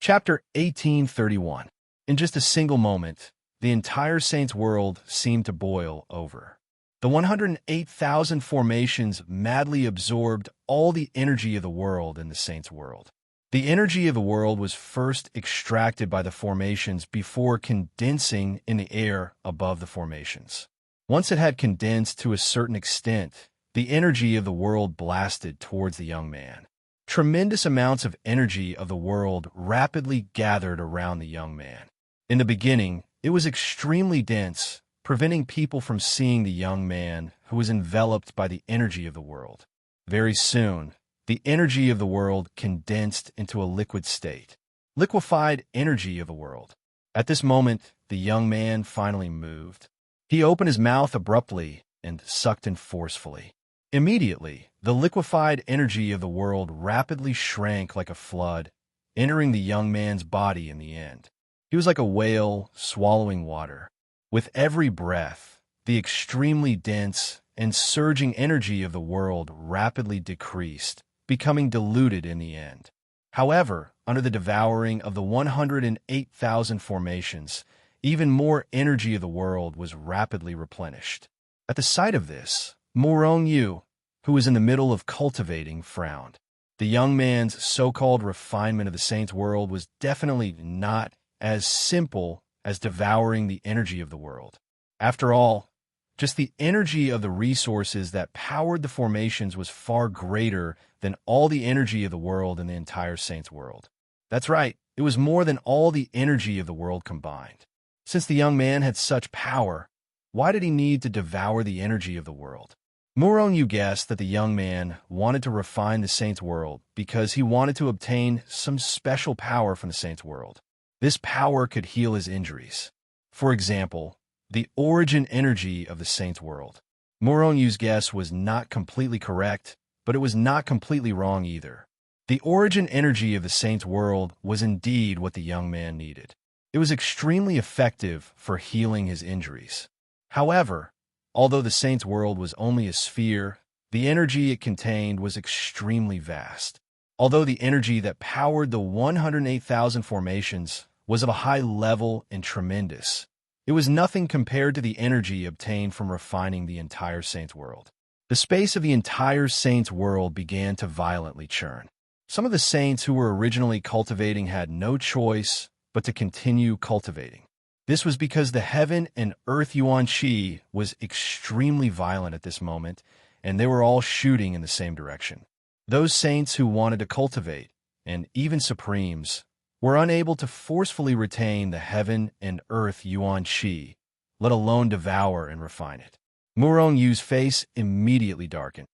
Chapter 1831. In just a single moment, the entire Saints world seemed to boil over. The 108,000 formations madly absorbed all the energy of the world in the Saints world. The energy of the world was first extracted by the formations before condensing in the air above the formations. Once it had condensed to a certain extent, the energy of the world blasted towards the young man. Tremendous amounts of energy of the world rapidly gathered around the young man. In the beginning, it was extremely dense, preventing people from seeing the young man who was enveloped by the energy of the world. Very soon, the energy of the world condensed into a liquid state. Liquefied energy of the world. At this moment, the young man finally moved. He opened his mouth abruptly and sucked in forcefully. Immediately, the liquefied energy of the world rapidly shrank like a flood, entering the young man's body in the end. He was like a whale swallowing water. With every breath, the extremely dense and surging energy of the world rapidly decreased, becoming diluted in the end. However, under the devouring of the 108,000 formations, even more energy of the world was rapidly replenished. At the sight of this, Morong Yu, who was in the middle of cultivating, frowned. The young man's so-called refinement of the Saints world was definitely not as simple as devouring the energy of the world. After all, just the energy of the resources that powered the formations was far greater than all the energy of the world in the entire Saints world. That's right, it was more than all the energy of the world combined. Since the young man had such power, why did he need to devour the energy of the world? Morong Yu guessed that the young man wanted to refine the Saints world because he wanted to obtain some special power from the Saints world. This power could heal his injuries. For example, the origin energy of the Saints world. Morong Yu's guess was not completely correct, but it was not completely wrong either. The origin energy of the Saints world was indeed what the young man needed. It was extremely effective for healing his injuries. However, although the Saints world was only a sphere, the energy it contained was extremely vast. Although the energy that powered the 108,000 formations was of a high level and tremendous, it was nothing compared to the energy obtained from refining the entire Saints world. The space of the entire Saints world began to violently churn. Some of the Saints who were originally cultivating had no choice but to continue cultivating. This was because the heaven and earth Yuan Qi was extremely violent at this moment, and they were all shooting in the same direction. Those Saints who wanted to cultivate, and even Supremes, were unable to forcefully retain the heaven and earth Yuan Qi, let alone devour and refine it. Morong Yu's face immediately darkened.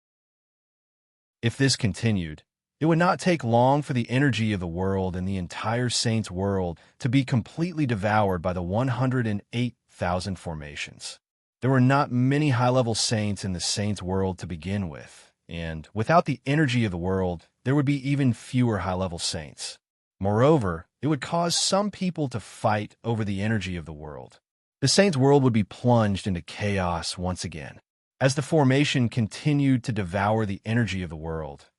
If this continued, it would not take long for the energy of the world and the entire Saints world to be completely devoured by the 108,000 formations. There were not many high-level Saints in the Saints world to begin with, and without the energy of the world, there would be even fewer high-level Saints. Moreover, it would cause some people to fight over the energy of the world. The Saints world would be plunged into chaos once again. As the formation continued to devour the energy of the world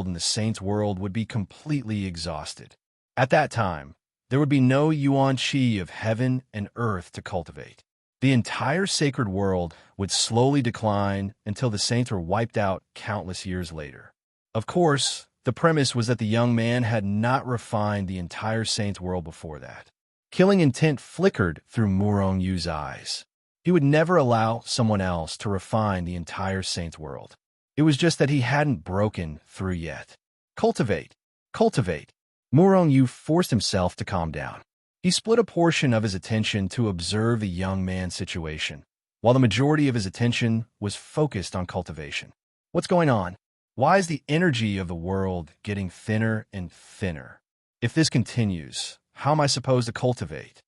in the Saints world would be completely exhausted. At that time, there would be no Yuan Qi of heaven and earth to cultivate. The entire sacred world would slowly decline until the Saints were wiped out countless years later. Of course, the premise was that the young man had not refined the entire Saints world before that. Killing intent flickered through Morong Yu's eyes. He would never allow someone else to refine the entire Saints world. It was just that he hadn't broken through yet. Cultivate. Morong Yu forced himself to calm down. He split a portion of his attention to observe the young man's situation, while the majority of his attention was focused on cultivation. What's going on? Why is the energy of the world getting thinner and thinner? If this continues, how am I supposed to cultivate?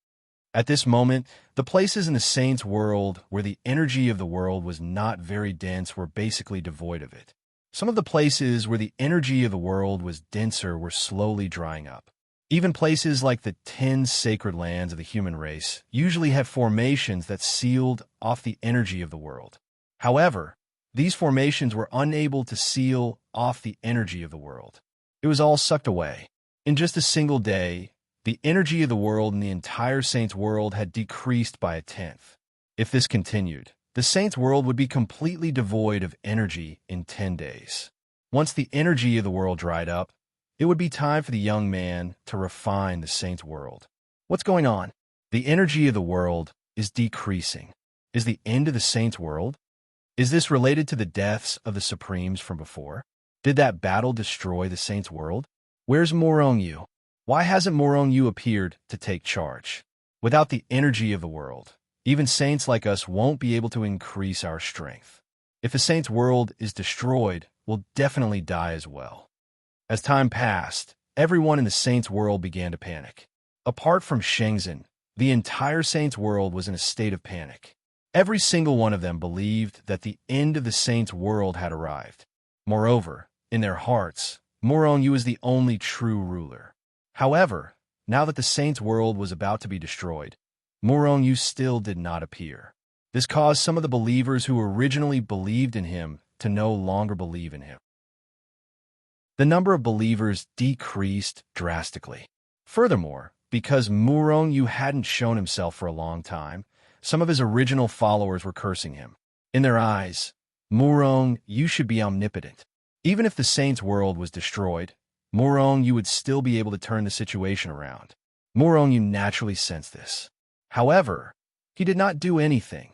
At this moment, the places in the Saints world where the energy of the world was not very dense were basically devoid of it. Some of the places where the energy of the world was denser were slowly drying up. Even places like the 10 sacred lands of the human race usually have formations that sealed off the energy of the world. However, these formations were unable to seal off the energy of the world. It was all sucked away. In just a single day, the energy of the world in the entire Saints world had decreased by a tenth. If this continued, the Saints world would be completely devoid of energy in 10 days. Once the energy of the world dried up, it would be time for the young man to refine the Saints world. What's going on? The energy of the world is decreasing. Is the end of the Saints world? Is this related to the deaths of the Supremes from before? Did that battle destroy the Saints world? Where's Morong-Yu? Why hasn't Morong-Yu appeared to take charge? Without the energy of the world, even saints like us won't be able to increase our strength. If the Saints world is destroyed, we'll definitely die as well. As time passed, everyone in the Saints world began to panic. Apart from Shenzhen, the entire Saints world was in a state of panic. Every single one of them believed that the end of the Saints world had arrived. Moreover, in their hearts, Morong-Yu was the only true ruler. However, now that the Saints world was about to be destroyed, Morong-Yu still did not appear. This caused some of the believers who originally believed in him to no longer believe in him. The number of believers decreased drastically. Furthermore, because Morong-Yu hadn't shown himself for a long time, some of his original followers were cursing him. In their eyes, Morong-Yu should be omnipotent. Even if the Saints world was destroyed, Morong-Yu would still be able to turn the situation around. Morong-Yu naturally sensed this. However, he did not do anything,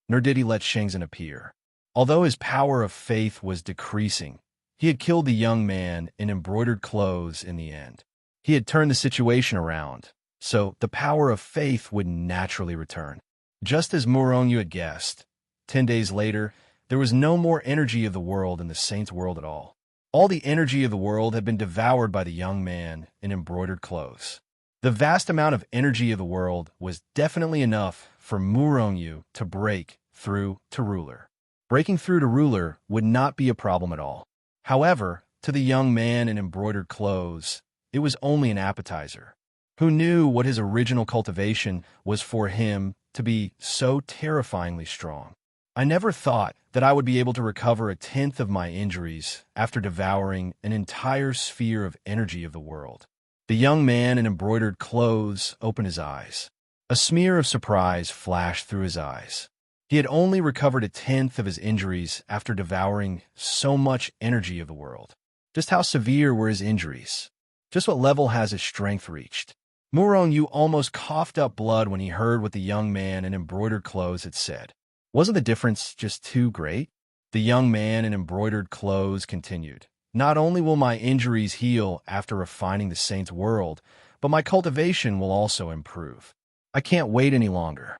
nor did he let Shenzhen appear. Although his power of faith was decreasing, he had killed the young man in embroidered clothes in the end. He had turned the situation around, so the power of faith would naturally return. Just as Morong-Yu had guessed, 10 days later, there was no more energy of the world in the Saints world at all. All the energy of the world had been devoured by the young man in embroidered clothes. The vast amount of energy of the world was definitely enough for Morong-Yu to break through to ruler. Breaking through to ruler would not be a problem at all. However, to the young man in embroidered clothes, it was only an appetizer. Who knew what his original cultivation was for him to be so terrifyingly strong? I never thought that I would be able to recover a tenth of my injuries after devouring an entire sphere of energy of the world. The young man in embroidered clothes opened his eyes. A smear of surprise flashed through his eyes. He had only recovered a tenth of his injuries after devouring so much energy of the world. Just how severe were his injuries? Just what level has his strength reached? Morong-Yu almost coughed up blood when he heard what the young man in embroidered clothes had said. Wasn't the difference just too great? The young man in embroidered clothes continued. Not only will my injuries heal after refining the Saints world, but my cultivation will also improve. I can't wait any longer.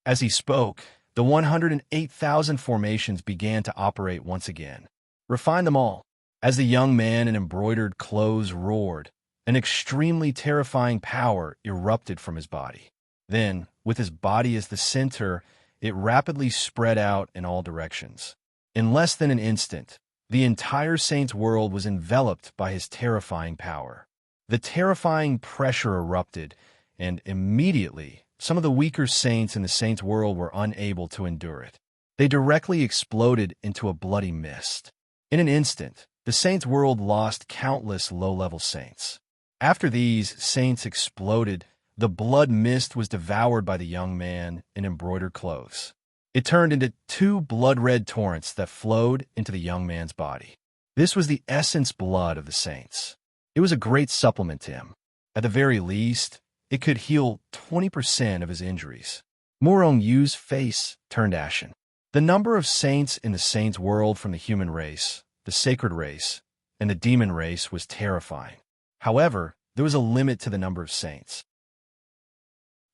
As he spoke, the 108,000 formations began to operate once again. Refine them all. As the young man in embroidered clothes roared, an extremely terrifying power erupted from his body. Then, with his body as the center, it rapidly spread out in all directions. In less than an instant, the entire Saints world was enveloped by his terrifying power. The terrifying pressure erupted, and immediately, some of the weaker saints in the Saints world were unable to endure it. They directly exploded into a bloody mist. In an instant, the Saints world lost countless low-level saints. After these saints exploded, the blood mist was devoured by the young man in embroidered clothes. It turned into 2 blood-red torrents that flowed into the young man's body. This was the essence blood of the saints. It was a great supplement to him. At the very least, it could heal 20% of his injuries. Morong-Yu's face turned ashen. The number of saints in the Saints world from the human race, the sacred race, and the demon race was terrifying. However, there was a limit to the number of saints.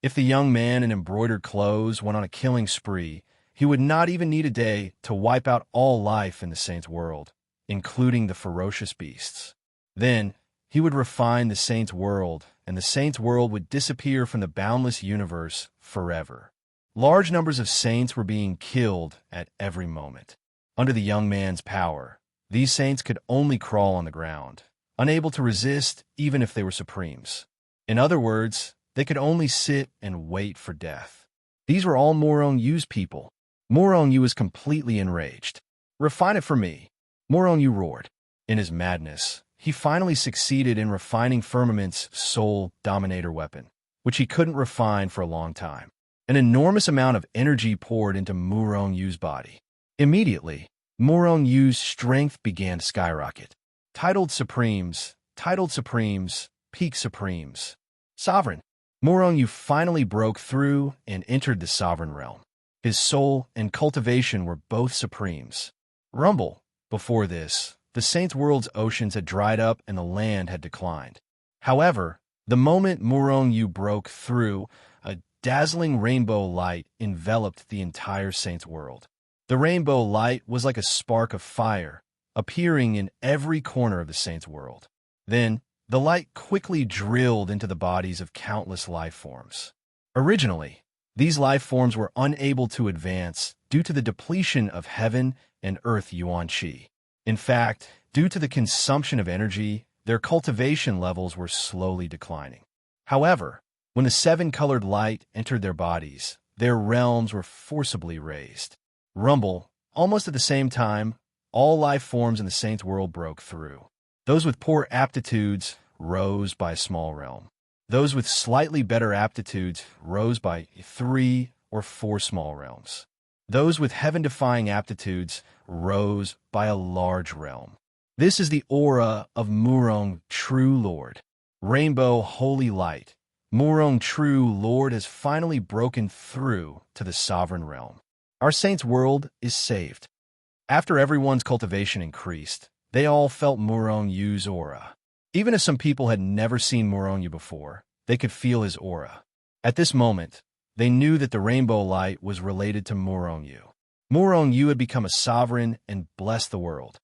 If the young man in embroidered clothes went on a killing spree, he would not even need a day to wipe out all life in the Saints world, including the ferocious beasts. Then, he would refine the Saints world, and the Saints world would disappear from the boundless universe forever. Large numbers of saints were being killed at every moment. Under the young man's power, these saints could only crawl on the ground, unable to resist even if they were supremes. In other words, they could only sit and wait for death. These were all Morong-Yu's people. Morong-Yu was completely enraged. "Refine it for me," Morong-Yu roared. In his madness, he finally succeeded in refining Firmament's sole dominator weapon, which he couldn't refine for a long time. An enormous amount of energy poured into Murong Yu's body. Immediately, Murong Yu's strength began to skyrocket. Titled Supremes, Peak Supremes. Sovereign. Murong Yu finally broke through and entered the sovereign realm. His soul and cultivation were both Supremes. Rumble. Before this, the Saints' World's oceans had dried up and the land had declined. However, the moment Murong Yu broke through, a dazzling rainbow light enveloped the entire Saints' World. The rainbow light was like a spark of fire, appearing in every corner of the Saints' World. Then, the light quickly drilled into the bodies of countless life forms. Originally, these life forms were unable to advance due to the depletion of heaven and earth yuan qi. In fact, due to the consumption of energy, their cultivation levels were slowly declining. However, when the seven-colored light entered their bodies, their realms were forcibly raised. Rumble, almost at the same time, all life forms in the Saints' World broke through. Those with poor aptitudes rose by a small realm. Those with slightly better aptitudes rose by 3 or 4 small realms. Those with heaven-defying aptitudes rose by a large realm. This is the aura of Murong, True Lord. Rainbow Holy Light. Murong, True Lord, has finally broken through to the sovereign realm. Our Saints' World is saved. After everyone's cultivation increased, they all felt Murong Yu's aura. Even if some people had never seen Murong Yu before, they could feel his aura. At this moment, they knew that the rainbow light was related to Murong Yu. Murong Yu had become a sovereign and blessed the world.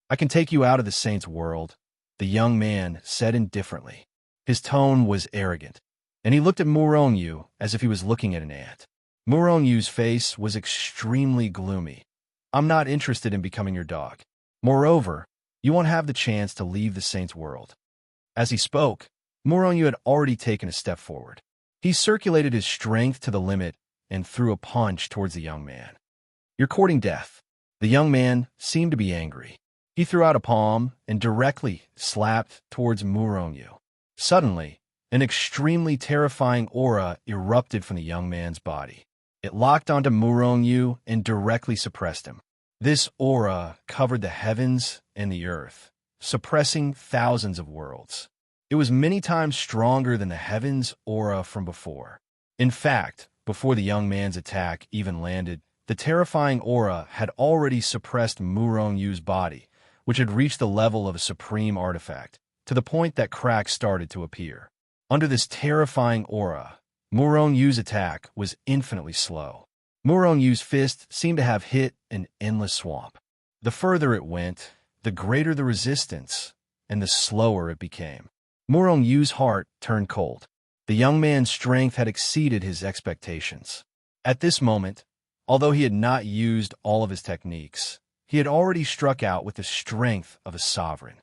I can take you out of the Saints' World, the young man said indifferently. His tone was arrogant, and he looked at Murong Yu as if he was looking at an ant. Murong Yu's face was extremely gloomy. I'm not interested in becoming your dog. Moreover, you won't have the chance to leave the Saints' World. As he spoke, Murong Yu had already taken a step forward. He circulated his strength to the limit and threw a punch towards the young man. You're courting death. The young man seemed to be angry. He threw out a palm and directly slapped towards Murong Yu. Suddenly, an extremely terrifying aura erupted from the young man's body. It locked onto Murong Yu and directly suppressed him. This aura covered the heavens and the earth, suppressing thousands of worlds. It was many times stronger than the heavens aura from before. In fact, before the young man's attack even landed, the terrifying aura had already suppressed Murong Yu's body, which had reached the level of a supreme artifact, to the point that cracks started to appear. Under this terrifying aura, Murong Yu's attack was infinitely slow. Murong Yu's fist seemed to have hit an endless swamp. The further it went, the greater the resistance, and the slower it became. Murong Yu's heart turned cold. The young man's strength had exceeded his expectations. At this moment, although he had not used all of his techniques, he had already struck out with the strength of a sovereign.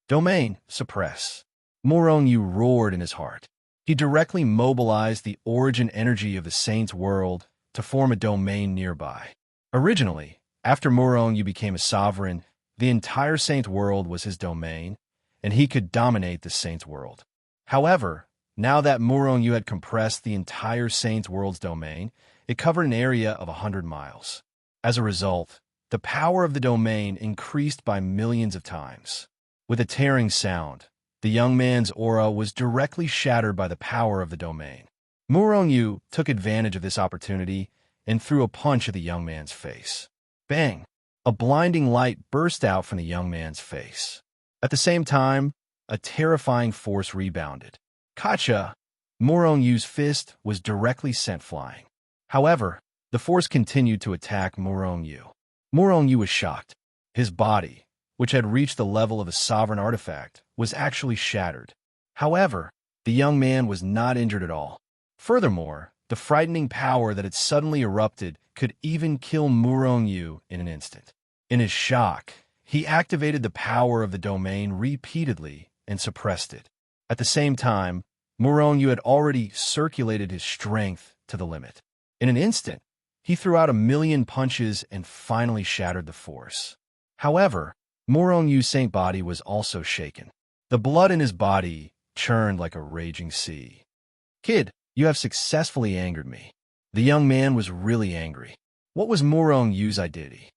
Domain, suppress. Murong Yu roared in his heart. He directly mobilized the origin energy of the Saints' World to form a domain nearby. Originally, after Murong Yu became a sovereign, the entire Saints' World was his domain, and he could dominate the Saints' World. However, now that Murong Yu had compressed the entire Saints' World's domain, it covered an area of 100 miles. As a result, the power of the domain increased by millions of times. With a tearing sound, the young man's aura was directly shattered by the power of the domain. Murong Yu took advantage of this opportunity and threw a punch at the young man's face. Bang! A blinding light burst out from the young man's face. At the same time, a terrifying force rebounded. Kacha! Murong Yu's fist was directly sent flying. However, the force continued to attack Murong Yu. Murong Yu was shocked. His body, which had reached the level of a sovereign artifact, was actually shattered. However, the young man was not injured at all. Furthermore, the frightening power that had suddenly erupted could even kill Murong Yu in an instant. In his shock, he activated the power of the domain repeatedly and suppressed it. At the same time, Murong Yu had already circulated his strength to the limit. In an instant, he threw out 1,000,000 punches and finally shattered the force. However, Murong Yu's saint body was also shaken. The blood in his body churned like a raging sea. "Kid, you have successfully angered me." The young man was really angry. What was Murong Yu's identity?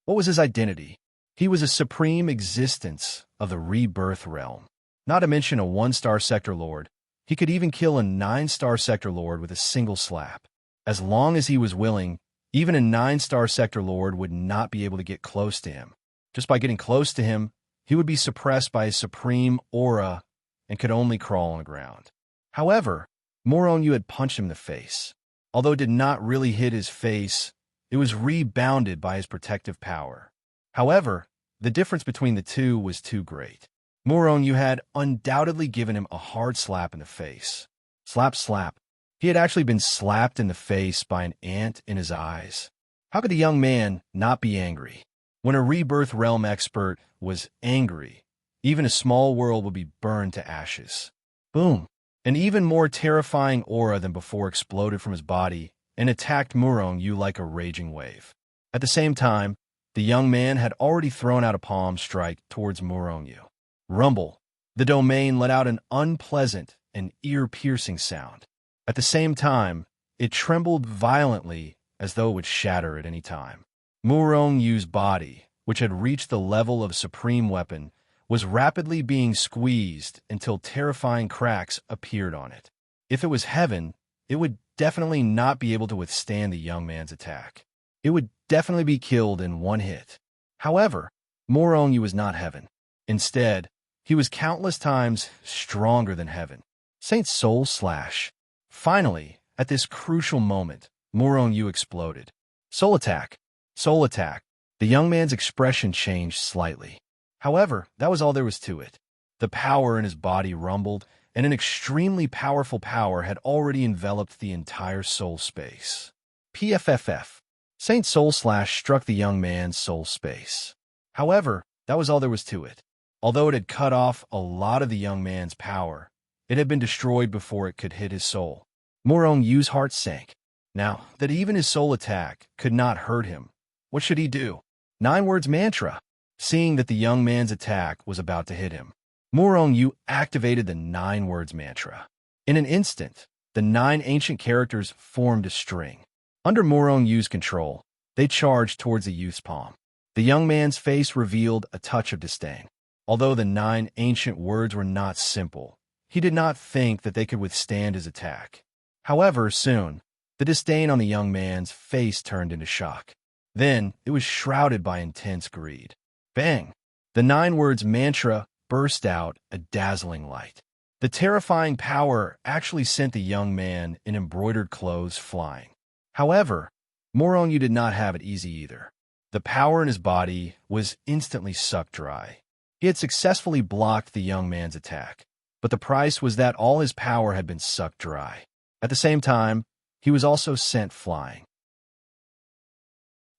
What was his identity? He was a supreme existence of the rebirth realm. Not to mention a 1-star sector lord, he could even kill a 9-star sector lord with a single slap. As long as he was willing, even a 9-star sector lord would not be able to get close to him. Just by getting close to him, he would be suppressed by his supreme aura and could only crawl on the ground. However, Murong Yu had punched him in the face. Although it did not really hit his face, it was rebounded by his protective power. However, the difference between the two was too great. Murong Yu had undoubtedly given him a hard slap in the face. Slap, slap. He had actually been slapped in the face by an ant in his eyes. How could the young man not be angry? When a rebirth realm expert was angry, even a small world would be burned to ashes. Boom! An even more terrifying aura than before exploded from his body and attacked Murong Yu like a raging wave. At the same time, the young man had already thrown out a palm strike towards Murong Yu. Rumble! The domain let out an unpleasant and ear-piercing sound. At the same time, it trembled violently as though it would shatter at any time. Murong Yu's body, which had reached the level of supreme weapon, was rapidly being squeezed until terrifying cracks appeared on it. If it was heaven, it would definitely not be able to withstand the young man's attack. It would definitely be killed in one hit. However, Murong Yu was not heaven. Instead, he was countless times stronger than heaven. Saint Soul Slash. Finally, at this crucial moment, Murong Yu exploded. Soul attack! Soul attack! The young man's expression changed slightly. However, that was all there was to it. The power in his body rumbled, and an extremely powerful power had already enveloped the entire soul space. PFFF. Saint Soul Slash struck the young man's soul space. However, that was all there was to it. Although it had cut off a lot of the young man's power, it had been destroyed before it could hit his soul. Murong Yu's heart sank. Now that even his soul attack could not hurt him, what should he do? 9 words mantra. Seeing that the young man's attack was about to hit him, Murong Yu activated the 9 words mantra. In an instant, the 9 ancient characters formed a string. Under Murong Yu's control, they charged towards the youth's palm. The young man's face revealed a touch of disdain. Although the 9 ancient words were not simple, he did not think that they could withstand his attack. However, soon, the disdain on the young man's face turned into shock. Then, it was shrouded by intense greed. Bang! The 9 words mantra burst out a dazzling light. The terrifying power actually sent the young man in embroidered clothes flying. However, Murong Yu did not have it easy either. The power in his body was instantly sucked dry. He had successfully blocked the young man's attack, but the price was that all his power had been sucked dry. At the same time, he was also sent flying.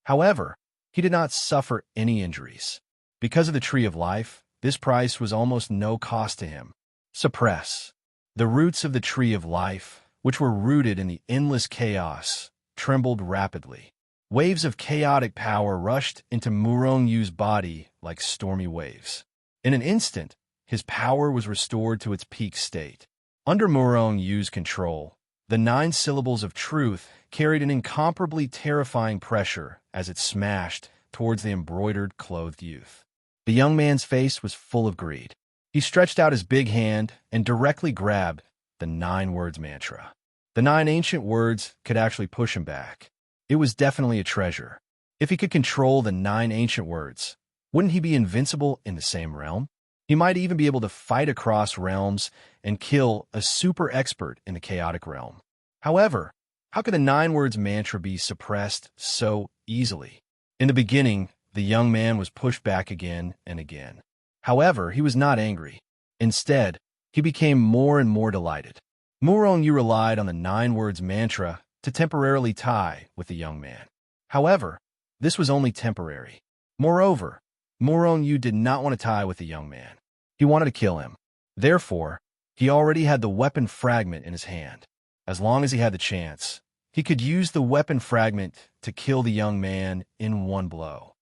However, he did not suffer any injuries. Because of the Tree of Life, this price was almost no cost to him. Suppress. The roots of the Tree of Life, which were rooted in the endless chaos, trembled rapidly. Waves of chaotic power rushed into Murong Yu's body like stormy waves. In an instant, his power was restored to its peak state. Under Murong Yu's control, the 9 syllables of truth carried an incomparably terrifying pressure as it smashed towards the embroidered, clothed youth. The young man's face was full of greed. He stretched out his big hand and directly grabbed the 9 words mantra. The 9 ancient words could actually push him back. It was definitely a treasure. If he could control the 9 ancient words, wouldn't he be invincible in the same realm? He might even be able to fight across realms and kill a super expert in the chaotic realm. However, how could the 9 words mantra be suppressed so easily? In the beginning, the young man was pushed back again and again. However, he was not angry. Instead, he became more and more delighted. Murong Yu relied on the 9 words mantra to temporarily tie with the young man. However, this was only temporary. Moreover, Murong Yu did not want to tie with the young man. He wanted to kill him. Therefore, He already had the weapon fragment in his hand. As long as he had the chance, he could use the weapon fragment to kill the young man in one blow.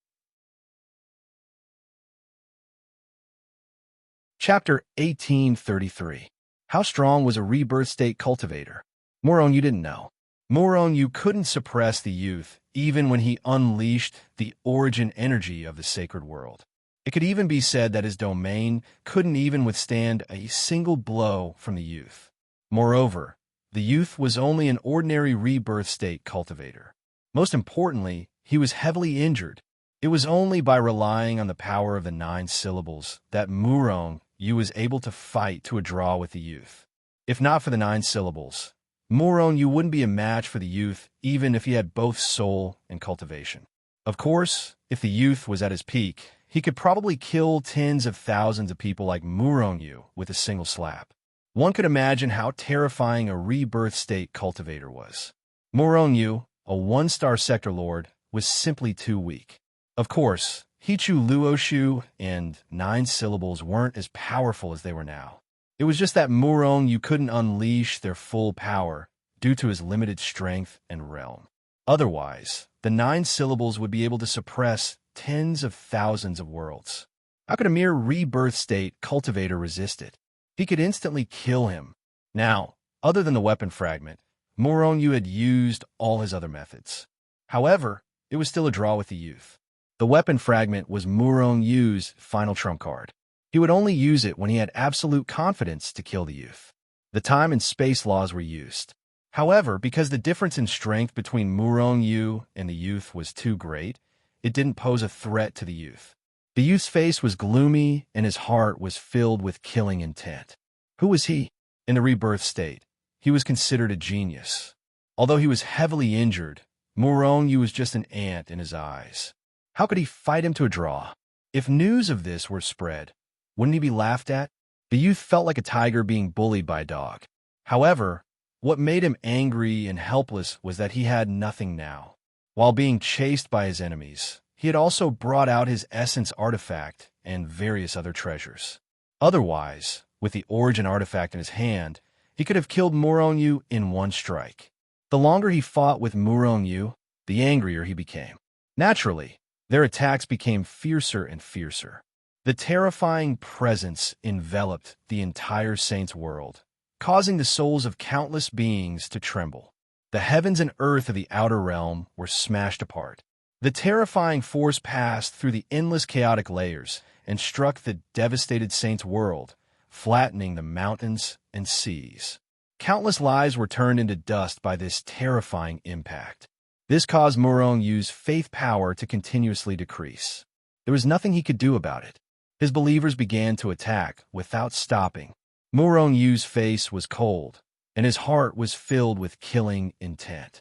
Chapter 1833. How strong was a rebirth state cultivator? Moronyu didn't know. Moronyu couldn't suppress the youth even when he unleashed the origin energy of the sacred world. It could even be said that his domain couldn't even withstand a single blow from the youth. Moreover, the youth was only an ordinary rebirth state cultivator. Most importantly, he was heavily injured. It was only by relying on the power of the 9 syllables that Moronyu was able to fight to a draw with the youth. If not for the 9 syllables, Moronyu wouldn't be a match for the youth even if he had both soul and cultivation. Of course, if the youth was at his peak, he could probably kill tens of thousands of people like Moronyu with a single slap. One could imagine how terrifying a rebirth state cultivator was. Moronyu, a 1-star sector lord, was simply too weak. Of course, Hichu Luoshu and 9 syllables weren't as powerful as they were now. It was just that Moronyu couldn't unleash their full power due to his limited strength and realm. Otherwise, the 9 syllables would be able to suppress tens of thousands of worlds. How could a mere rebirth state cultivator resist it? He could instantly kill him. Now, other than the weapon fragment, Moronyu had used all his other methods. However, it was still a draw with the youth. The weapon fragment was Moronyu's final trump card. He would only use it when he had absolute confidence to kill the youth. The time and space laws were used. However, because the difference in strength between Moronyu and the youth was too great, it didn't pose a threat to the youth. The youth's face was gloomy and his heart was filled with killing intent. Who was he? In the rebirth state, he was considered a genius. Although he was heavily injured, Moronyu was just an ant in his eyes. How could he fight him to a draw? If news of this were spread, wouldn't he be laughed at? The youth felt like a tiger being bullied by a dog. However, what made him angry and helpless was that he had nothing now. While being chased by his enemies, he had also brought out his essence artifact and various other treasures. Otherwise, with the origin artifact in his hand, he could have killed Moronyu in one strike. The longer he fought with Moronyu, the angrier he became. Naturally, their attacks became fiercer and fiercer. The terrifying presence enveloped the entire Saint's world, causing the souls of countless beings to tremble. The heavens and earth of the outer realm were smashed apart. The terrifying force passed through the endless chaotic layers and struck the devastated Saint's world, flattening the mountains and seas. Countless lives were turned into dust by this terrifying impact. This caused Moronyu's faith power to continuously decrease. There was nothing he could do about it. His believers began to attack without stopping. Moronyu's face was cold, and his heart was filled with killing intent.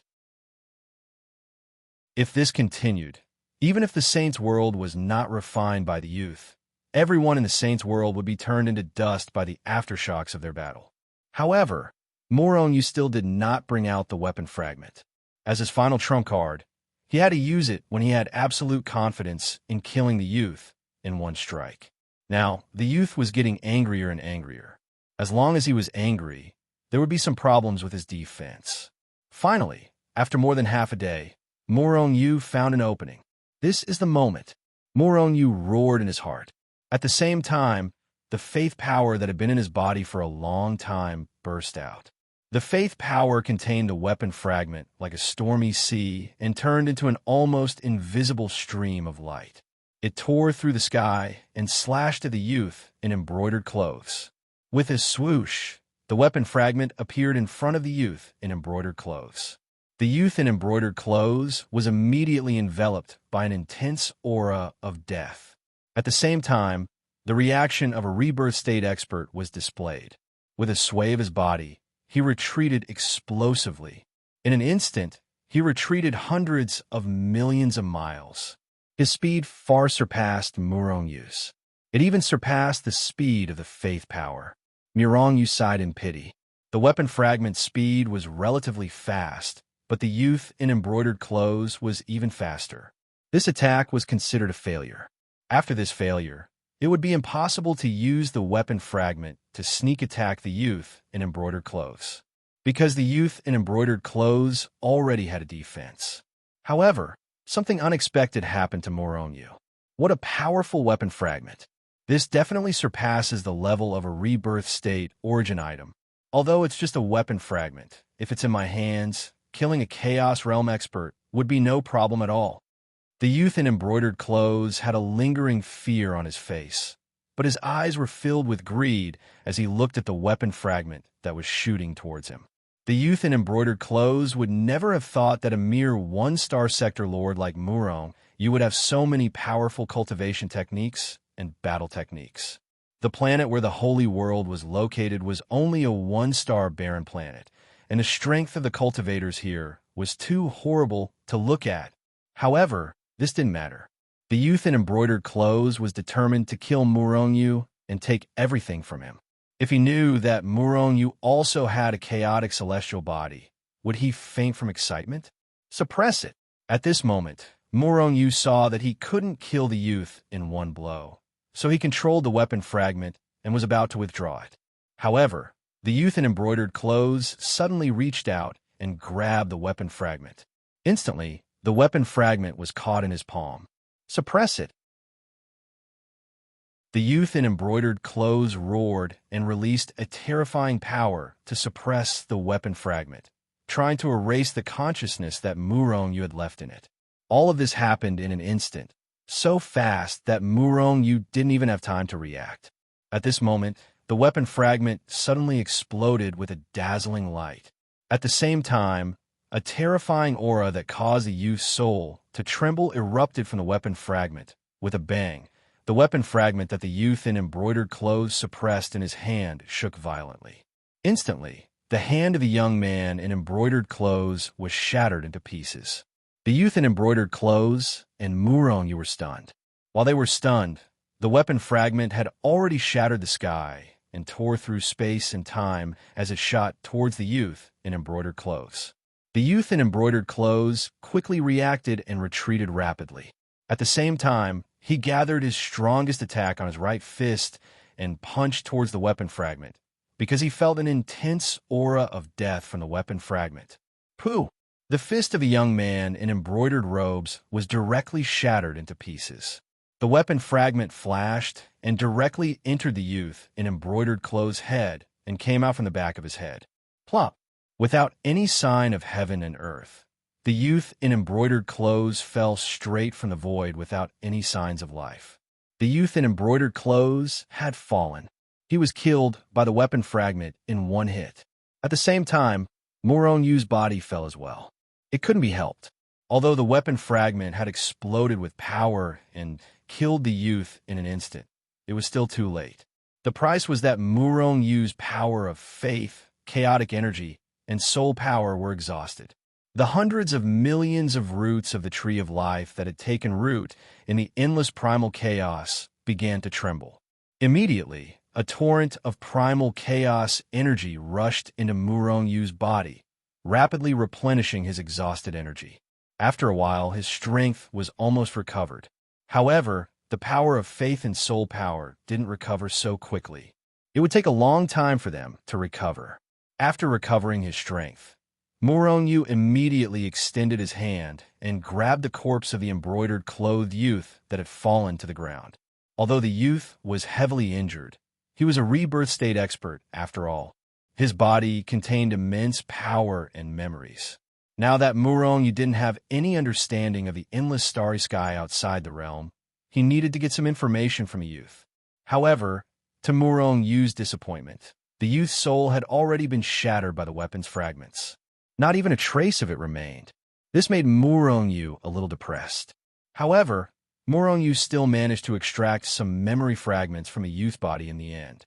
If this continued, even if the Saint's world was not refined by the youth, everyone in the Saint's world would be turned into dust by the aftershocks of their battle. However, Moronyu still did not bring out the weapon fragment. As his final trump card, he had to use it when he had absolute confidence in killing the youth in one strike. Now, the youth was getting angrier and angrier. As long as he was angry, there would be some problems with his defense. Finally, after more than half a day, Moronyu found an opening. This is the moment. Moronyu roared in his heart. At the same time, the faith power that had been in his body for a long time burst out. The faith power contained a weapon fragment like a stormy sea and turned into an almost invisible stream of light. It tore through the sky and slashed at the youth in embroidered clothes. With a swoosh, the weapon fragment appeared in front of the youth in embroidered clothes. The youth in embroidered clothes was immediately enveloped by an intense aura of death. At the same time, the reaction of a rebirth state expert was displayed. With a sway of his body, he retreated explosively. In an instant, he retreated hundreds of millions of miles. His speed far surpassed Moronyu's. It even surpassed the speed of the faith power. Moronyu sighed in pity. The weapon fragment's speed was relatively fast, but the youth in embroidered clothes was even faster. This attack was considered a failure. After this failure, it would be impossible to use the weapon fragment to sneak attack the youth in embroidered clothes, because the youth in embroidered clothes already had a defense. However, something unexpected happened to Moronyu. What a powerful weapon fragment! This definitely surpasses the level of a rebirth state origin item. Although it's just a weapon fragment, if it's in my hands, killing a Chaos Realm expert would be no problem at all. The youth in embroidered clothes had a lingering fear on his face, but his eyes were filled with greed as he looked at the weapon fragment that was shooting towards him. The youth in embroidered clothes would never have thought that a mere one-star sector lord like Murong, you would have so many powerful cultivation techniques and battle techniques. The planet where the Holy World was located was only a one-star barren planet, and the strength of the cultivators here was too horrible to look at. However, this didn't matter. The youth in embroidered clothes was determined to kill Murongyu and take everything from him. If he knew that Murongyu also had a chaotic celestial body, would he faint from excitement? Suppress it. At this moment, Murongyu saw that he couldn't kill the youth in one blow, so he controlled the weapon fragment and was about to withdraw it. However, the youth in embroidered clothes suddenly reached out and grabbed the weapon fragment. Instantly, the weapon fragment was caught in his palm. Suppress it. The youth in embroidered clothes roared and released a terrifying power to suppress the weapon fragment, trying to erase the consciousness that Murongyu had left in it. All of this happened in an instant, so fast that Murongyu didn't even have time to react. At this moment, the weapon fragment suddenly exploded with a dazzling light. At the same time, a terrifying aura that caused the youth's soul to tremble erupted from the weapon fragment. With a bang, the weapon fragment that the youth in embroidered clothes suppressed in his hand shook violently. Instantly, the hand of the young man in embroidered clothes was shattered into pieces. The youth in embroidered clothes and Murongyu were stunned. While they were stunned, the weapon fragment had already shattered the sky and tore through space and time as it shot towards the youth in embroidered clothes. The youth in embroidered clothes quickly reacted and retreated rapidly. At the same time, he gathered his strongest attack on his right fist and punched towards the weapon fragment, because he felt an intense aura of death from the weapon fragment. Pooh! The fist of a young man in embroidered robes was directly shattered into pieces. The weapon fragment flashed and directly entered the youth in embroidered clothes' head and came out from the back of his head. Plop! Without any sign of heaven and earth, the youth in embroidered clothes fell straight from the void without any signs of life. The youth in embroidered clothes had fallen. He was killed by the weapon fragment in one hit. At the same time, Morongyu's body fell as well. It couldn't be helped. Although the weapon fragment had exploded with power and killed the youth in an instant, it was still too late. The price was that Morongyu's power of faith, chaotic energy, and soul power were exhausted. The hundreds of millions of roots of the tree of life that had taken root in the endless primal chaos began to tremble. Immediately, a torrent of primal chaos energy rushed into Morongyu's body, rapidly replenishing his exhausted energy. After a while, his strength was almost recovered. However, the power of faith and soul power didn't recover so quickly. It would take a long time for them to recover. After recovering his strength, Murongyu immediately extended his hand and grabbed the corpse of the embroidered clothed youth that had fallen to the ground. Although the youth was heavily injured, he was a rebirth state expert after all. His body contained immense power and memories. Now that Murongyu didn't have any understanding of the endless starry sky outside the realm, he needed to get some information from the youth. However, to Murongyu's disappointment, the youth's soul had already been shattered by the weapon's fragments. Not even a trace of it remained. This made Murongyu a little depressed. However, Murongyu still managed to extract some memory fragments from a youth body in the end.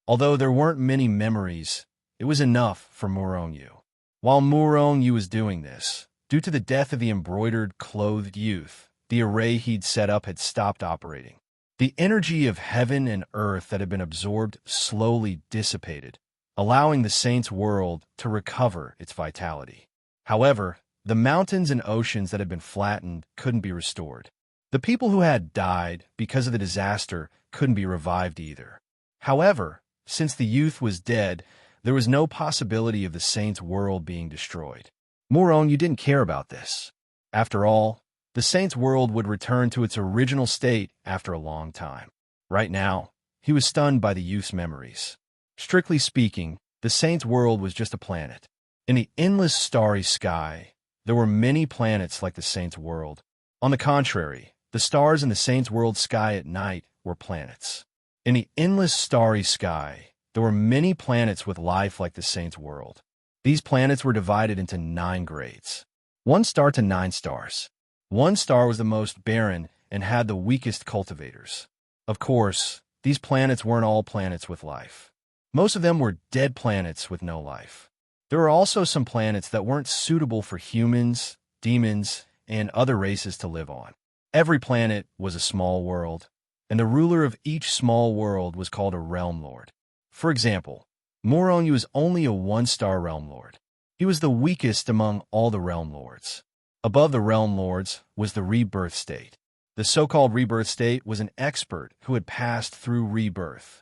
Although there weren't many memories, it was enough for Murongyu. While Murongyu was doing this, due to the death of the embroidered clothed youth, the array he'd set up had stopped operating. The energy of heaven and earth that had been absorbed slowly dissipated, allowing the saint's world to recover its vitality. However, the mountains and oceans that had been flattened couldn't be restored. The people who had died because of the disaster couldn't be revived either. However, since the youth was dead, there was no possibility of the saint's world being destroyed. Moron, you didn't care about this. After all, the saint's world would return to its original state after a long time. Right now, he was stunned by the youth's memories. Strictly speaking, the saint's world was just a planet. In the endless starry sky, there were many planets like the saint's world. On the contrary, the stars in the saint's world sky at night were planets. In the endless starry sky, there were many planets with life like the saint's world. These planets were divided into 9 grades. 1 star to 9 stars. 1 star was the most barren and had the weakest cultivators. Of course, these planets weren't all planets with life. Most of them were dead planets with no life. There were also some planets that weren't suitable for humans, demons, and other races to live on. Every planet was a small world, and the ruler of each small world was called a realm lord. For example, Moronyu was only a 1-star realm lord. He was the weakest among all the realm lords. Above the realm lords was the rebirth state. The so-called rebirth state was an expert who had passed through rebirth.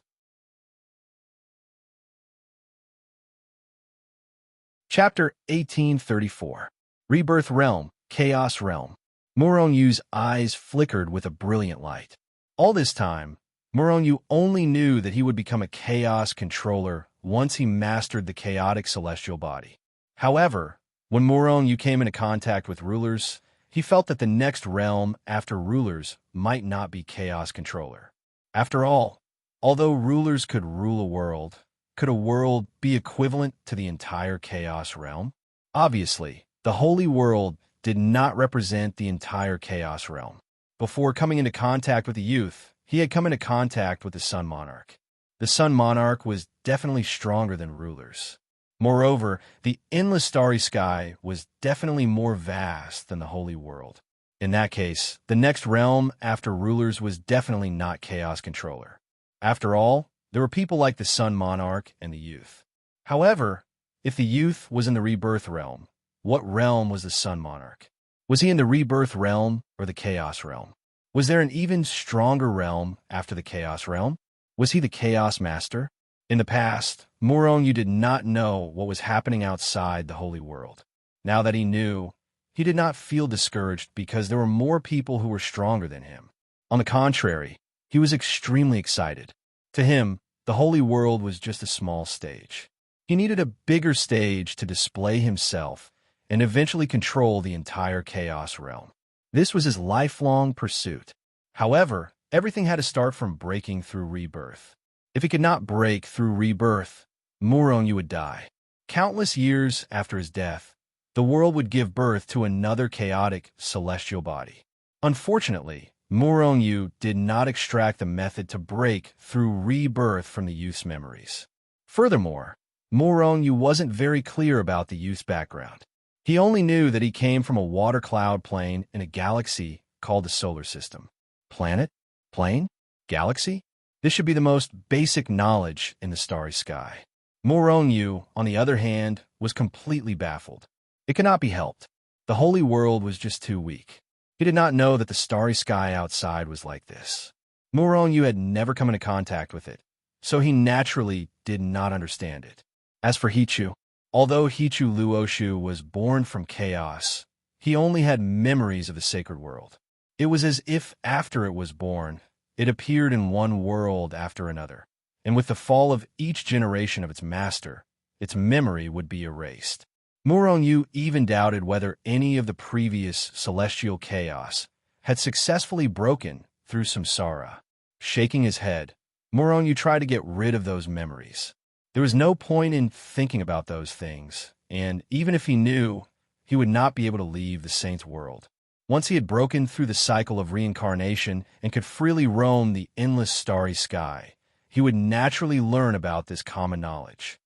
Chapter 1834. Rebirth Realm, Chaos Realm. Moronyu's eyes flickered with a brilliant light. All this time, Moronyu only knew that he would become a chaos controller once he mastered the chaotic celestial body. However, when Moronyu came into contact with rulers, he felt that the next realm after rulers might not be chaos controller. After all, although rulers could rule a world, could a world be equivalent to the entire chaos realm? Obviously, the holy world did not represent the entire chaos realm. Before coming into contact with the youth, he had come into contact with the Sun Monarch. The Sun Monarch was definitely stronger than rulers. Moreover, the endless starry sky was definitely more vast than the holy world. In that case, the next realm after rulers was definitely not chaos controller. After all, there were people like the Sun Monarch and the youth. However, if the youth was in the rebirth realm, what realm was the Sun Monarch? Was he in the rebirth realm or the chaos realm? Was there an even stronger realm after the chaos realm? Was he the chaos master? In the past, Moronyu did not know what was happening outside the holy world. Now that he knew, he did not feel discouraged because there were more people who were stronger than him. On the contrary, he was extremely excited. To him, the holy world was just a small stage. He needed a bigger stage to display himself and eventually control the entire chaos realm. This was his lifelong pursuit. However, everything had to start from breaking through rebirth. If he could not break through rebirth, Moronyu would die. Countless years after his death, the world would give birth to another chaotic celestial body. Unfortunately, Moronyu did not extract the method to break through rebirth from the youth's memories. Furthermore, Moronyu wasn't very clear about the youth's background. He only knew that he came from a water cloud plane in a galaxy called the solar system. Planet? Plane? Galaxy? This should be the most basic knowledge in the starry sky. Moronyu, on the other hand, was completely baffled. It could not be helped. The holy world was just too weak. He did not know that the starry sky outside was like this. Moronyu had never come into contact with it, so he naturally did not understand it. As for Hichu, although Hichu Luoshu was born from chaos, he only had memories of the sacred world. It was as if after it was born, it appeared in one world after another, and with the fall of each generation of its master, its memory would be erased. Moronyu even doubted whether any of the previous celestial chaos had successfully broken through samsara. Shaking his head, Moronyu tried to get rid of those memories. There was no point in thinking about those things, and even if he knew, he would not be able to leave the saint's world. Once he had broken through the cycle of reincarnation and could freely roam the endless starry sky, he would naturally learn about this common knowledge.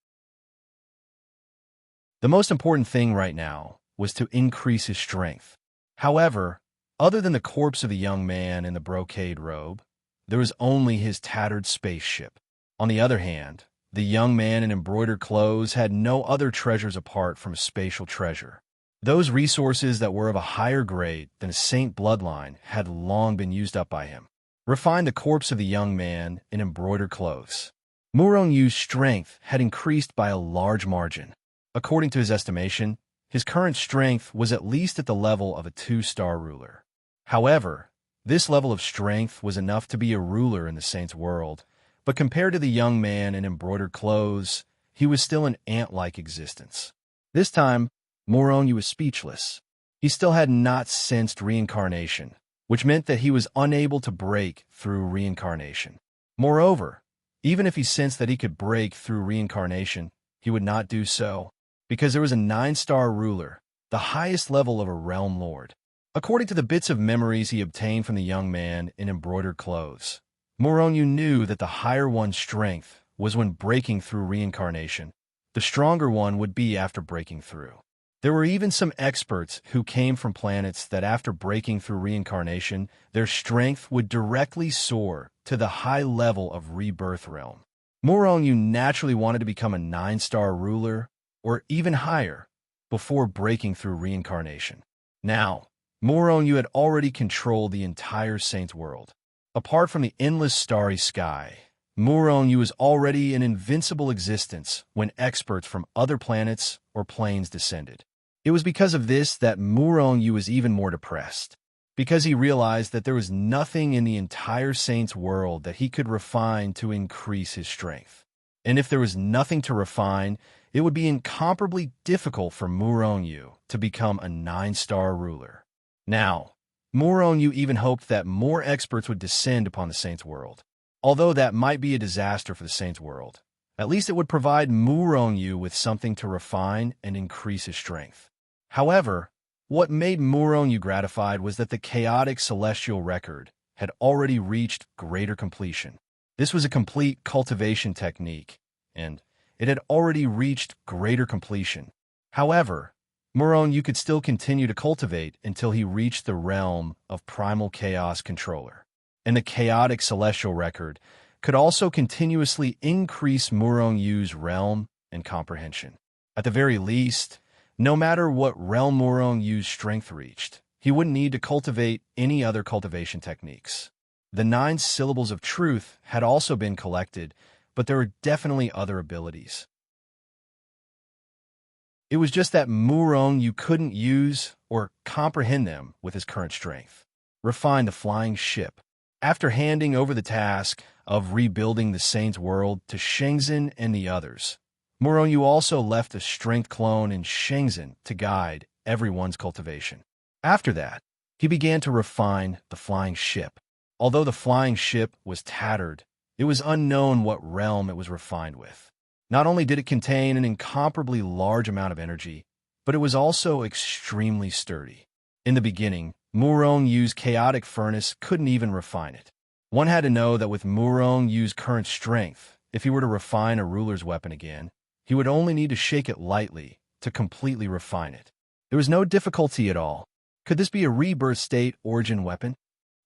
The most important thing right now was to increase his strength. However, other than the corpse of the young man in the brocade robe, there was only his tattered spaceship. On the other hand, the young man in embroidered clothes had no other treasures apart from a spatial treasure. Those resources that were of a higher grade than a saint bloodline had long been used up by him. Refine the corpse of the young man in embroidered clothes. Murong-Yu's strength had increased by a large margin. According to his estimation, his current strength was at least at the level of a 2-star ruler. However, this level of strength was enough to be a ruler in the saint's world, but compared to the young man in embroidered clothes, he was still an ant-like existence. This time, Murong-Yu was speechless. He still had not sensed reincarnation, which meant that he was unable to break through reincarnation. Moreover, even if he sensed that he could break through reincarnation, he would not do so, because there was a 9-star ruler, the highest level of a realm lord. According to the bits of memories he obtained from the young man in embroidered clothes, Murong-Yu knew that the higher one's strength was when breaking through reincarnation. The stronger one would be after breaking through. There were even some experts who came from planets that after breaking through reincarnation, their strength would directly soar to the high level of rebirth realm. Murong-Yu naturally wanted to become a 9-star ruler, or even higher, before breaking through reincarnation. Now, Murong-Yu had already controlled the entire saint's world. Apart from the endless starry sky, Murong-Yu was already an invincible existence when experts from other planets or planes descended. It was because of this that Murong-Yu was even more depressed, because he realized that there was nothing in the entire saint's world that he could refine to increase his strength. And if there was nothing to refine, it would be incomparably difficult for Murong-Yu to become a 9-star ruler. Now, Murong-Yu even hoped that more experts would descend upon the saint's world. Although that might be a disaster for the saint's world, at least it would provide Murong-Yu with something to refine and increase his strength. However, what made Murong-Yu gratified was that the chaotic celestial record had already reached greater completion. This was a complete cultivation technique, and it had already reached greater completion. However, Murong-Yu could still continue to cultivate until he reached the realm of primal chaos controller. And the chaotic celestial record could also continuously increase Murong-Yu's realm and comprehension. At the very least, no matter what realm Murong-Yu's strength reached, he wouldn't need to cultivate any other cultivation techniques. The 9 syllables of truth had also been collected, but there were definitely other abilities. It was just that Murong-Yu couldn't use or comprehend them with his current strength. Refine the flying ship. After handing over the task of rebuilding the saint's world to Shenzhen and the others, Murong-Yu also left a strength clone in Shenzhen to guide everyone's cultivation. After that, he began to refine the flying ship. Although the flying ship was tattered, it was unknown what realm it was refined with. Not only did it contain an incomparably large amount of energy, but it was also extremely sturdy. In the beginning, Murong-Yu's chaotic furnace couldn't even refine it. One had to know that with Murong-Yu's current strength, if he were to refine a ruler's weapon again, he would only need to shake it lightly to completely refine it. There was no difficulty at all. Could this be a rebirth state origin weapon?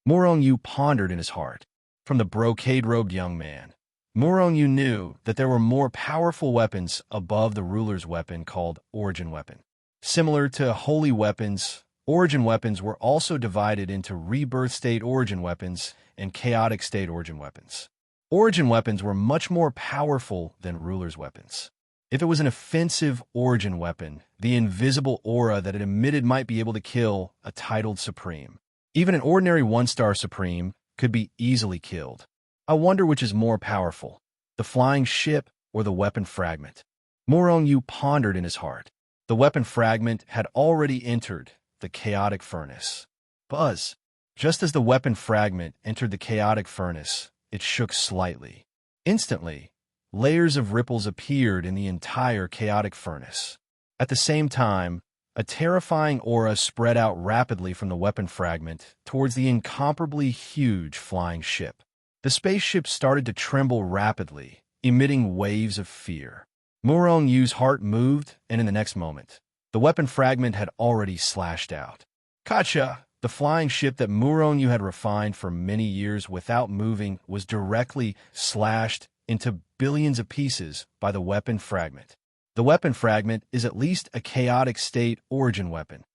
Murong-Yu pondered in his heart. From the brocade-robed young man, Murong-Yu knew that there were more powerful weapons above the ruler's weapon called origin weapon. Similar to holy weapons, origin weapons were also divided into rebirth state origin weapons and chaotic state origin weapons. Origin weapons were much more powerful than ruler's weapons. If it was an offensive origin weapon, the invisible aura that it emitted might be able to kill a titled Supreme. Even an ordinary 1-star Supreme could be easily killed. I wonder which is more powerful, the flying ship or the weapon fragment. Murong-Yu pondered in his heart. The weapon fragment had already entered the chaotic furnace. Buzz! Just as the weapon fragment entered the chaotic furnace, it shook slightly. Instantly, layers of ripples appeared in the entire chaotic furnace. At the same time, a terrifying aura spread out rapidly from the weapon fragment towards the incomparably huge flying ship. The spaceship started to tremble rapidly, emitting waves of fear. Murong-Yu's heart moved, and in the next moment, the weapon fragment had already slashed out. Kacha! The flying ship that Murong-Yu had refined for many years without moving was directly slashed into billions of pieces by the weapon fragment. The weapon fragment is at least a chaotic state origin weapon.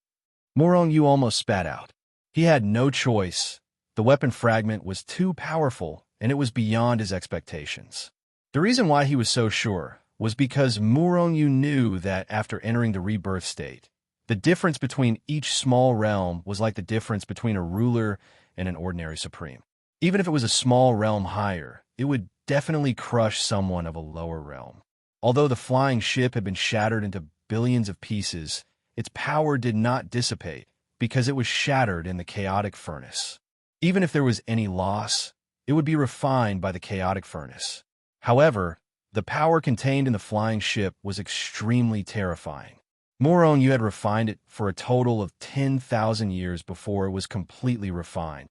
Murong Yu almost spat out. He had no choice. The weapon fragment was too powerful, and it was beyond his expectations. The reason why he was so sure was because Murong Yu knew that after entering the rebirth state, the difference between each small realm was like the difference between a ruler and an ordinary supreme. Even if it was a small realm higher, it would definitely crush someone of a lower realm. Although the flying ship had been shattered into billions of pieces, its power did not dissipate because it was shattered in the chaotic furnace. Even if there was any loss, it would be refined by the chaotic furnace. However, the power contained in the flying ship was extremely terrifying. Murong Yu had refined it for a total of 10,000 years before it was completely refined.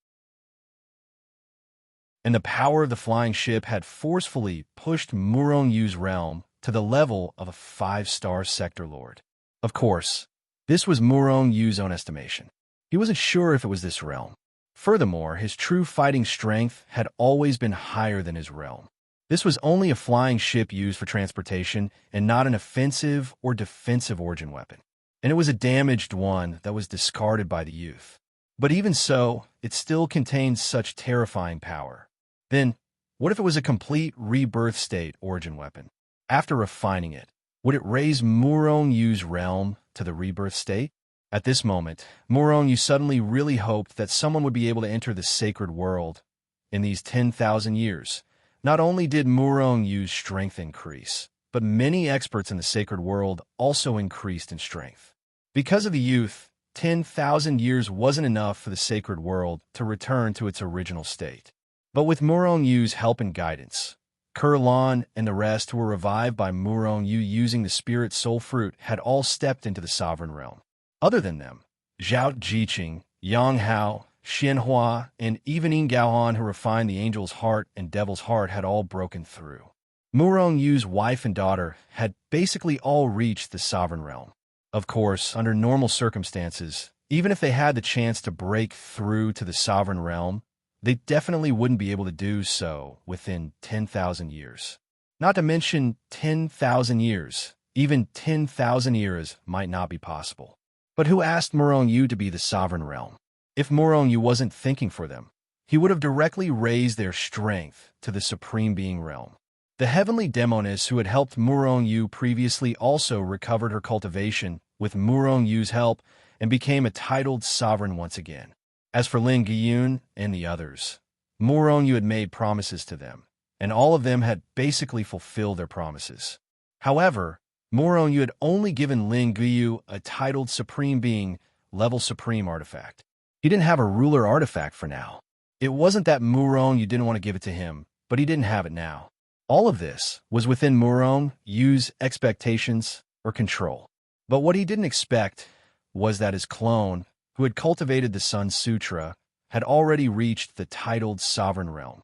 And the power of the flying ship had forcefully pushed Murong Yu's realm to the level of a 5-star sector lord. Of course, this was Murong Yu's own estimation. He wasn't sure if it was this realm. Furthermore, his true fighting strength had always been higher than his realm. This was only a flying ship used for transportation and not an offensive or defensive origin weapon. And it was a damaged one that was discarded by the youth. But even so, it still contained such terrifying power. Then, what if it was a complete rebirth state origin weapon? After refining it, would it raise Murong Yu's realm to the rebirth state? At this moment, Murong Yu suddenly really hoped that someone would be able to enter the sacred world. In these 10,000 years, not only did Murong Yu's strength increase, but many experts in the sacred world also increased in strength. Because of the youth, 10,000 years wasn't enough for the sacred world to return to its original state. But with Murong Yu's help and guidance, Kurlan and the rest who were revived by Murong Yu using the spirit soul fruit had all stepped into the sovereign realm. Other than them, Zhao Jiqing, Yang Hao, Xianhua, and even Yin Gaohan, who refined the angel's heart and devil's heart, had all broken through. Murong Yu's wife and daughter had basically all reached the sovereign realm. Of course, under normal circumstances, even if they had the chance to break through to the sovereign realm, they definitely wouldn't be able to do so within 10,000 years. Not to mention 10,000 years. Even 10,000 years might not be possible. But who asked Murong Yu to be the sovereign realm? If Murong Yu wasn't thinking for them, he would have directly raised their strength to the supreme being realm. The heavenly demoness who had helped Murong Yu previously also recovered her cultivation with Murong Yu's help and became a titled sovereign once again. As for Lin Guiyun and the others, Murong Yu had made promises to them, and all of them had basically fulfilled their promises. However, Murong Yu had only given Lin Guiyu a titled supreme being level supreme artifact. He didn't have a ruler artifact for now. It wasn't that Murong Yu didn't want to give it to him, but he didn't have it now. All of this was within Murong Yu's expectations or control. But what he didn't expect was that his clone, who had cultivated the Sun Sutra, had already reached the titled sovereign realm.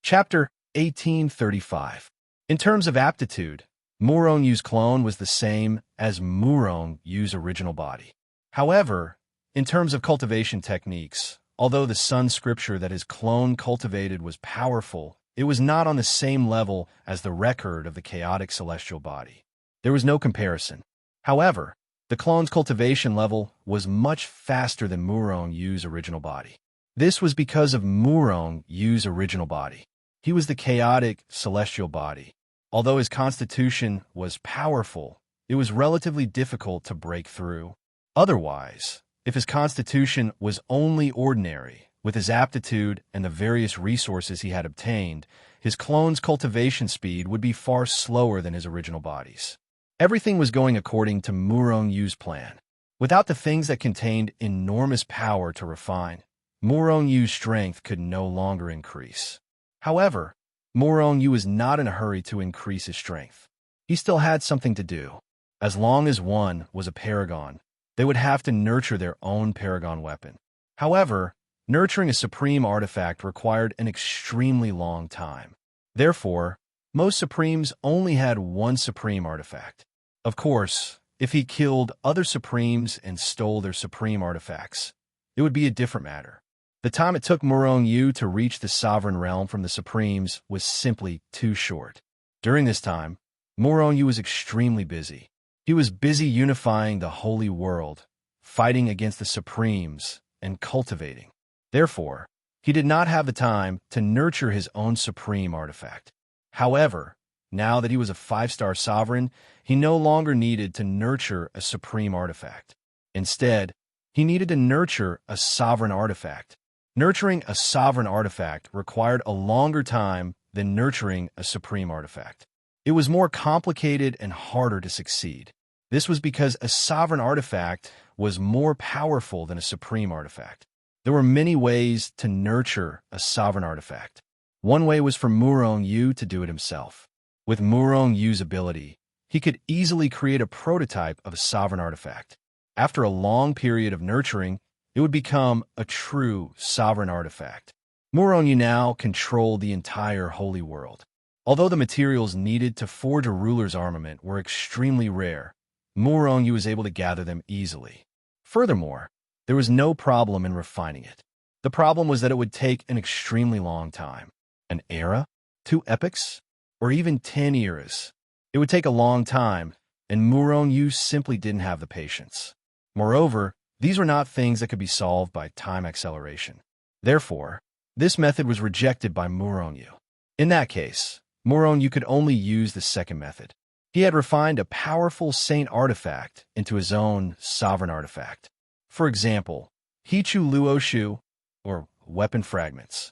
Chapter 1835. In terms of aptitude, Murong Yu's clone was the same as Murong Yu's original body. However, in terms of cultivation techniques, although the Sun Scripture that his clone cultivated was powerful, it was not on the same level as the record of the chaotic celestial body. There was no comparison. However, the clone's cultivation level was much faster than Murong Yu's original body. This was because of Murong Yu's original body. He was the chaotic celestial body. Although his constitution was powerful, it was relatively difficult to break through. Otherwise, if his constitution was only ordinary, with his aptitude and the various resources he had obtained, his clone's cultivation speed would be far slower than his original body's. Everything was going according to Murong Yu's plan. Without the things that contained enormous power to refine, Murong Yu's strength could no longer increase. However, Murong Yu was not in a hurry to increase his strength. He still had something to do. As long as one was a paragon, they would have to nurture their own paragon weapon. However, nurturing a supreme artifact required an extremely long time. Therefore, most supremes only had one supreme artifact. Of course, if he killed other supremes and stole their supreme artifacts, it would be a different matter. The time it took Murong Yu to reach the sovereign realm from the Supremes was simply too short. During this time, Murong Yu was extremely busy. He was busy unifying the holy world, fighting against the Supremes, and cultivating. Therefore, he did not have the time to nurture his own supreme artifact. However, now that he was a 5-star sovereign, he no longer needed to nurture a supreme artifact. Instead, he needed to nurture a sovereign artifact. Nurturing a sovereign artifact required a longer time than nurturing a supreme artifact. It was more complicated and harder to succeed. This was because a sovereign artifact was more powerful than a supreme artifact. There were many ways to nurture a sovereign artifact. One way was for Murong Yu to do it himself. With Murong Yu's ability, he could easily create a prototype of a sovereign artifact. After a long period of nurturing, it would become a true sovereign artifact. Murong Yu now controlled the entire holy world. Although the materials needed to forge a ruler's armament were extremely rare, Murong Yu was able to gather them easily. Furthermore, there was no problem in refining it. The problem was that it would take an extremely long time. An era? 2 epochs? Or even 10 eras? It would take a long time, and Murong Yu simply didn't have the patience. Moreover, these were not things that could be solved by time acceleration. Therefore, this method was rejected by Murong Yu. In that case, Murong Yu could only use the second method. He had refined a powerful saint artifact into his own sovereign artifact. For example, Hichu Luoshu, or weapon fragments.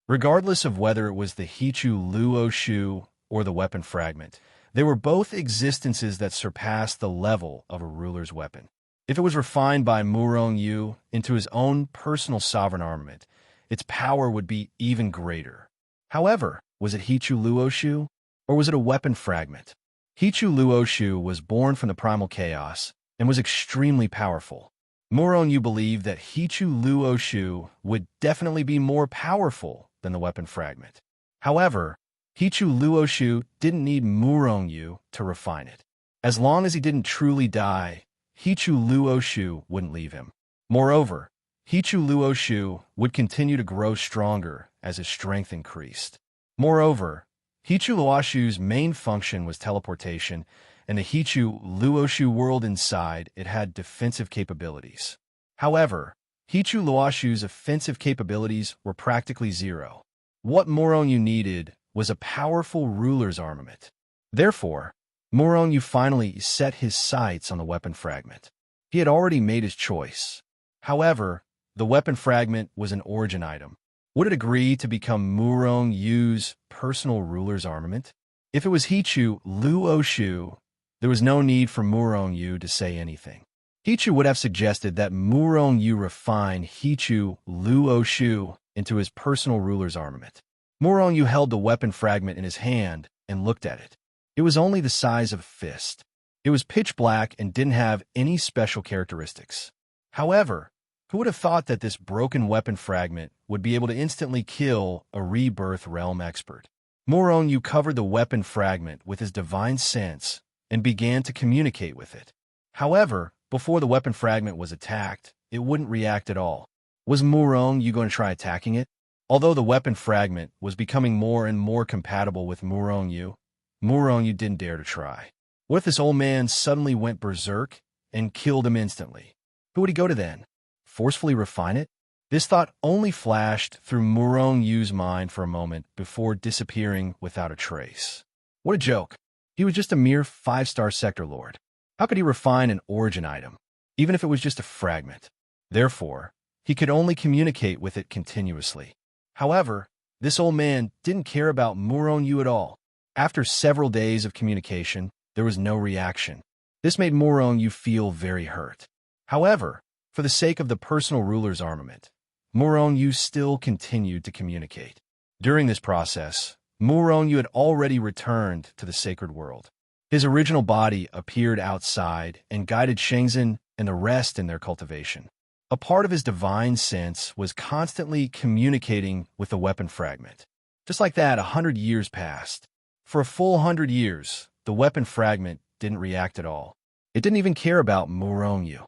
Regardless of whether it was the Hichu Luoshu or the weapon fragment, they were both existences that surpassed the level of a ruler's weapon. If it was refined by Murong Yu into his own personal sovereign armament, its power would be even greater. However, was it Hichu Luoshu, or was it a weapon fragment? Hichu Luoshu was born from the primal chaos and was extremely powerful. Murong Yu believed that Hichu Luoshu would definitely be more powerful than the weapon fragment. However, Hichu Luoshu didn't need Murong Yu to refine it. As long as he didn't truly die, Hichu Luoshu wouldn't leave him. Moreover, Hichu Luoshu would continue to grow stronger as his strength increased. Moreover, Hichu Luoshu's main function was teleportation, and the Hichu Luoshu world inside it had defensive capabilities. However, Hichu Luoshu's offensive capabilities were practically zero. What Murong Yu needed was a powerful ruler's armament. Therefore, Murong Yu finally set his sights on the weapon fragment. He had already made his choice. However, the weapon fragment was an origin item. Would it agree to become Murong Yu's personal ruler's armament? If it was Hichu Luoshu, there was no need for Murong Yu to say anything. Hichu would have suggested that Murong Yu refine Hichu Luoshu into his personal ruler's armament. Murong Yu held the weapon fragment in his hand and looked at it. It was only the size of a fist. It was pitch black and didn't have any special characteristics. However, who would have thought that this broken weapon fragment would be able to instantly kill a rebirth realm expert? Murong Yu covered the weapon fragment with his divine sense and began to communicate with it. However, before the weapon fragment was attacked, it wouldn't react at all. Was Murong Yu going to try attacking it? Although the weapon fragment was becoming more and more compatible with Murong Yu didn't dare to try. What if this old man suddenly went berserk and killed him instantly? Who would he go to then? Forcefully refine it? This thought only flashed through Murong Yu's mind for a moment before disappearing without a trace. What a joke. He was just a mere 5-star sector lord. How could he refine an origin item, even if it was just a fragment? Therefore, he could only communicate with it continuously. However, this old man didn't care about Murong Yu at all. After several days of communication, there was no reaction. This made Murong Yu feel very hurt. However, for the sake of the personal ruler's armament, Murong Yu still continued to communicate. During this process, Murong Yu had already returned to the sacred world. His original body appeared outside and guided Shenzhen and the rest in their cultivation. A part of his divine sense was constantly communicating with the weapon fragment. Just like that, 100 years passed. For a full 100 years, the weapon fragment didn't react at all. It didn't even care about Murong Yu.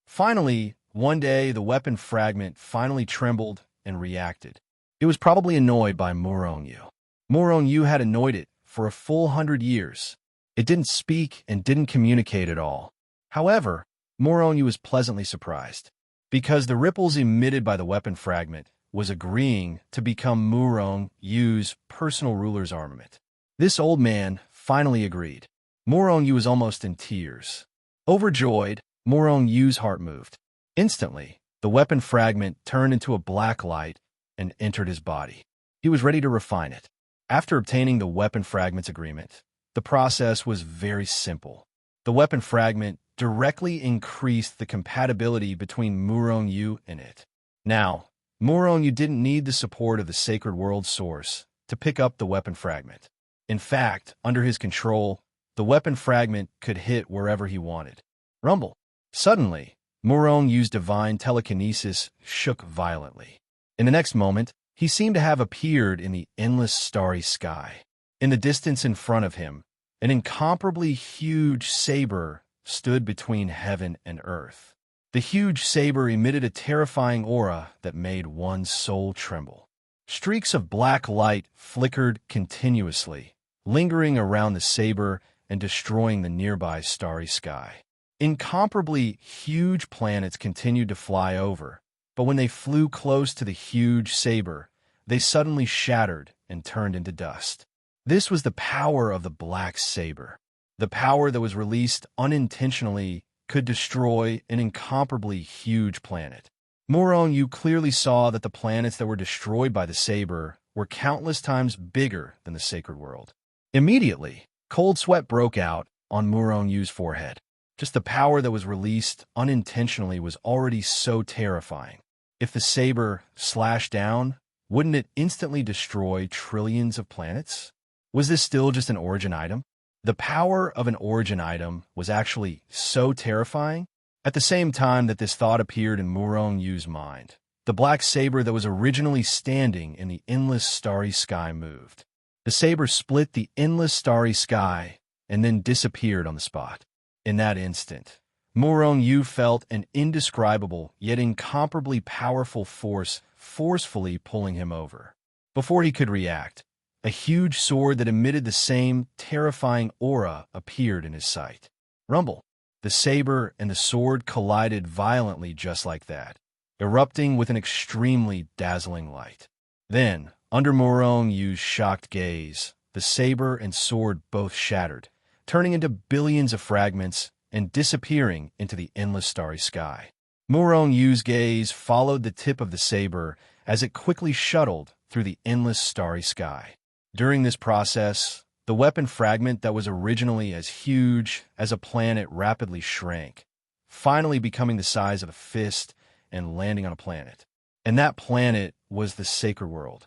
Finally, one day, the weapon fragment finally trembled and reacted. It was probably annoyed by Murong-Yu. Murong-Yu had annoyed it for a full 100 years. It didn't speak and didn't communicate at all. However, Murong-Yu was pleasantly surprised, because the ripples emitted by the weapon fragment was agreeing to become Murong-Yu's personal ruler's armament. This old man finally agreed. Murong-Yu was almost in tears. Overjoyed, Murong-Yu's heart moved. Instantly, the weapon fragment turned into a black light and entered his body. He was ready to refine it. After obtaining the weapon fragment's agreement, the process was very simple. The weapon fragment directly increased the compatibility between Murong-Yu and it. Now, Murong-Yu didn't need the support of the sacred world source to pick up the weapon fragment. In fact, under his control, the weapon fragment could hit wherever he wanted. Rumble. Suddenly, Murong-Yu's divine telekinesis shook violently. In the next moment, he seemed to have appeared in the endless starry sky. In the distance in front of him, an incomparably huge saber stood between heaven and earth. The huge saber emitted a terrifying aura that made one's soul tremble. Streaks of black light flickered continuously, lingering around the saber and destroying the nearby starry sky. Incomparably huge planets continued to fly over, but when they flew close to the huge saber, they suddenly shattered and turned into dust. This was the power of the black saber. The power that was released unintentionally could destroy an incomparably huge planet. Murong-Yu clearly saw that the planets that were destroyed by the saber were countless times bigger than the sacred world. Immediately, cold sweat broke out on Murong-Yu's forehead. Just the power that was released unintentionally was already so terrifying. If the saber slashed down, wouldn't it instantly destroy trillions of planets? Was this still just an origin item? The power of an origin item was actually so terrifying. At the same time that this thought appeared in Murong-Yu's mind, the black saber that was originally standing in the endless starry sky moved. The saber split the endless starry sky and then disappeared on the spot. In that instant, Murong-Yu felt an indescribable yet incomparably powerful force forcefully pulling him over. Before he could react, a huge sword that emitted the same terrifying aura appeared in his sight. Rumble. The saber and the sword collided violently just like that, erupting with an extremely dazzling light. Then, under Murong-Yu's shocked gaze, the saber and sword both shattered, turning into billions of fragments and disappearing into the endless starry sky. Murong-Yu's gaze followed the tip of the saber as it quickly shuttled through the endless starry sky. During this process, the weapon fragment that was originally as huge as a planet rapidly shrank, finally becoming the size of a fist and landing on a planet. And that planet was the sacred world.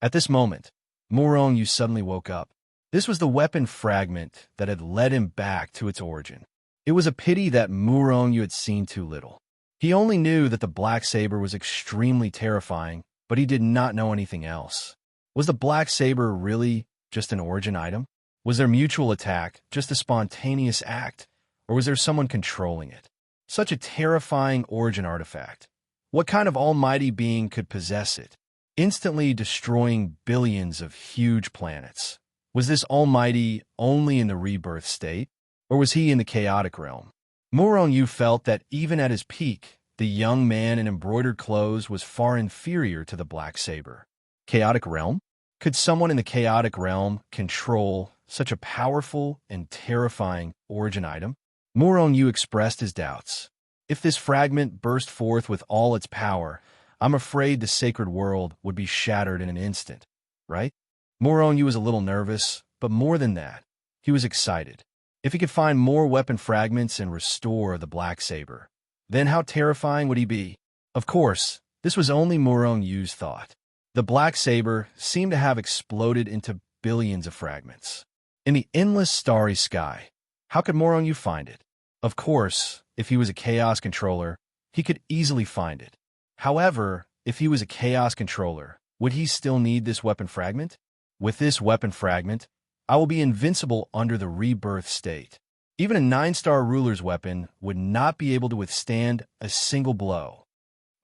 At this moment, Murong-Yu suddenly woke up. This was the weapon fragment that had led him back to its origin. It was a pity that Murong-Yu had seen too little. He only knew that the black saber was extremely terrifying, but he did not know anything else. Was the black saber really just an origin item? Was their mutual attack just a spontaneous act, or was there someone controlling it? Such a terrifying origin artifact. What kind of almighty being could possess it, instantly destroying billions of huge planets? Was this almighty only in the rebirth state, or was he in the chaotic realm? Murong-Yu felt that even at his peak, the young man in embroidered clothes was far inferior to the black saber. Chaotic realm? Could someone in the chaotic realm control such a powerful and terrifying origin item? Murong-Yu expressed his doubts. If this fragment burst forth with all its power, I'm afraid the sacred world would be shattered in an instant, right? Murong-Yu was a little nervous, but more than that, he was excited. If he could find more weapon fragments and restore the black saber, then how terrifying would he be? Of course, this was only Murong-Yu's thought. The black saber seemed to have exploded into billions of fragments. In the endless starry sky, how could Murong-Yu find it? Of course, if he was a chaos controller, he could easily find it. However, if he was a chaos controller, would he still need this weapon fragment? With this weapon fragment, I will be invincible under the rebirth state. Even a 9-star ruler's weapon would not be able to withstand a single blow.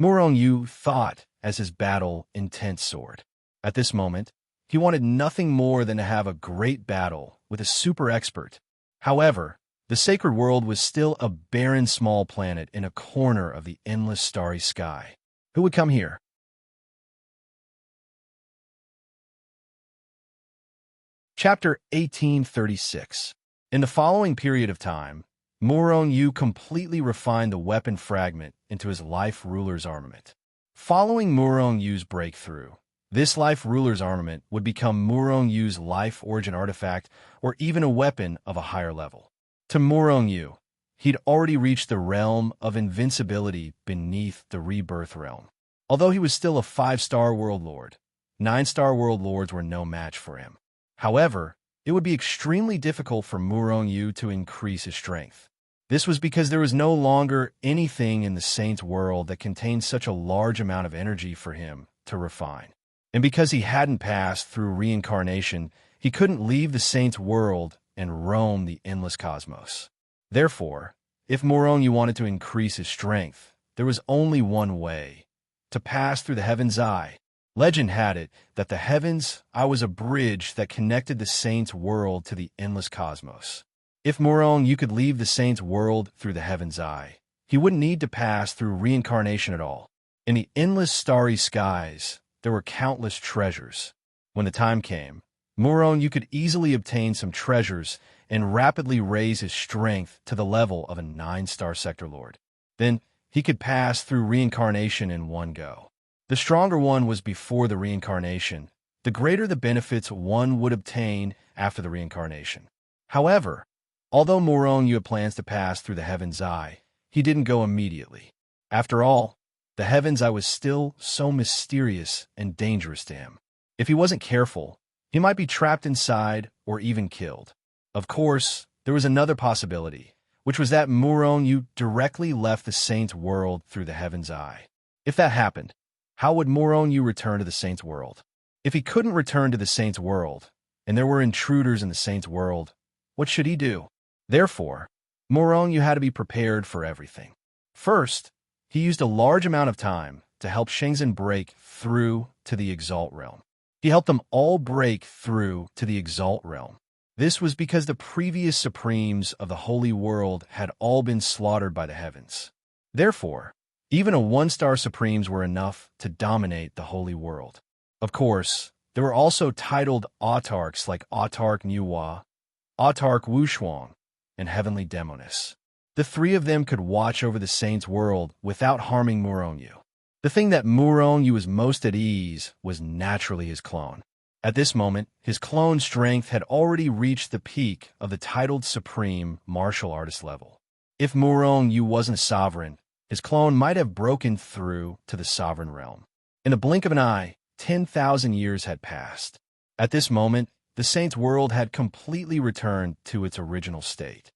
Murong Yu thought as his battle-intense sword. At this moment, he wanted nothing more than to have a great battle with a super expert. However, the sacred world was still a barren small planet in a corner of the endless starry sky. Who would come here? Chapter 1836. In the following period of time, Murong Yu completely refined the weapon fragment into his life ruler's armament. Following Murong Yu's breakthrough, this life ruler's armament would become Murong Yu's life origin artifact or even a weapon of a higher level. To Murong Yu, he'd already reached the realm of invincibility beneath the rebirth realm. Although he was still a 5-star world lord, 9-star world lords were no match for him. However, it would be extremely difficult for Murong Yu to increase his strength. This was because there was no longer anything in the Saint's world that contained such a large amount of energy for him to refine. And because he hadn't passed through reincarnation, he couldn't leave the Saint's world and roam the endless cosmos. Therefore, if Murong Yu wanted to increase his strength, there was only one way: to pass through the Heaven's Eye. Legend had it that the Heaven's Eye was a bridge that connected the Saint's world to the endless cosmos. If Murong Yu could leave the Saint's world through the Heaven's Eye, he wouldn't need to pass through reincarnation at all. In the endless starry skies, there were countless treasures. When the time came, Murong Yu could easily obtain some treasures and rapidly raise his strength to the level of a 9-star sector lord. Then, he could pass through reincarnation in one go. The stronger one was before the reincarnation, the greater the benefits one would obtain after the reincarnation. However, although Murong Yu had plans to pass through the Heaven's Eye, he didn't go immediately. After all, the Heaven's Eye was still so mysterious and dangerous to him. If he wasn't careful, he might be trapped inside or even killed. Of course, there was another possibility, which was that Murong Yu directly left the Saint's world through the Heaven's Eye. If that happened, how would Murong Yu return to the Saint's world? If he couldn't return to the Saint's world, and there were intruders in the Saint's world, what should he do? Therefore, Murong Yu had to be prepared for everything. First, he used a large amount of time to help Shenzhen break through to the Exalt realm. He helped them all break through to the Exalt realm. This was because the previous supremes of the holy world had all been slaughtered by the heavens. Therefore, even a 1-star supremes were enough to dominate the holy world. Of course, there were also titled autarchs like Autarch Nuwa, Autarch Wushuang, and Heavenly Demoness. The 3 of them could watch over the Saint's world without harming Murong Yu. The thing that Murong Yu was most at ease was naturally his clone. At this moment, his clone's strength had already reached the peak of the titled supreme martial artist level. If Murong Yu wasn't a sovereign, his clone might have broken through to the sovereign realm. In a blink of an eye, 10,000 years had passed. At this moment, the Saint's world had completely returned to its original state.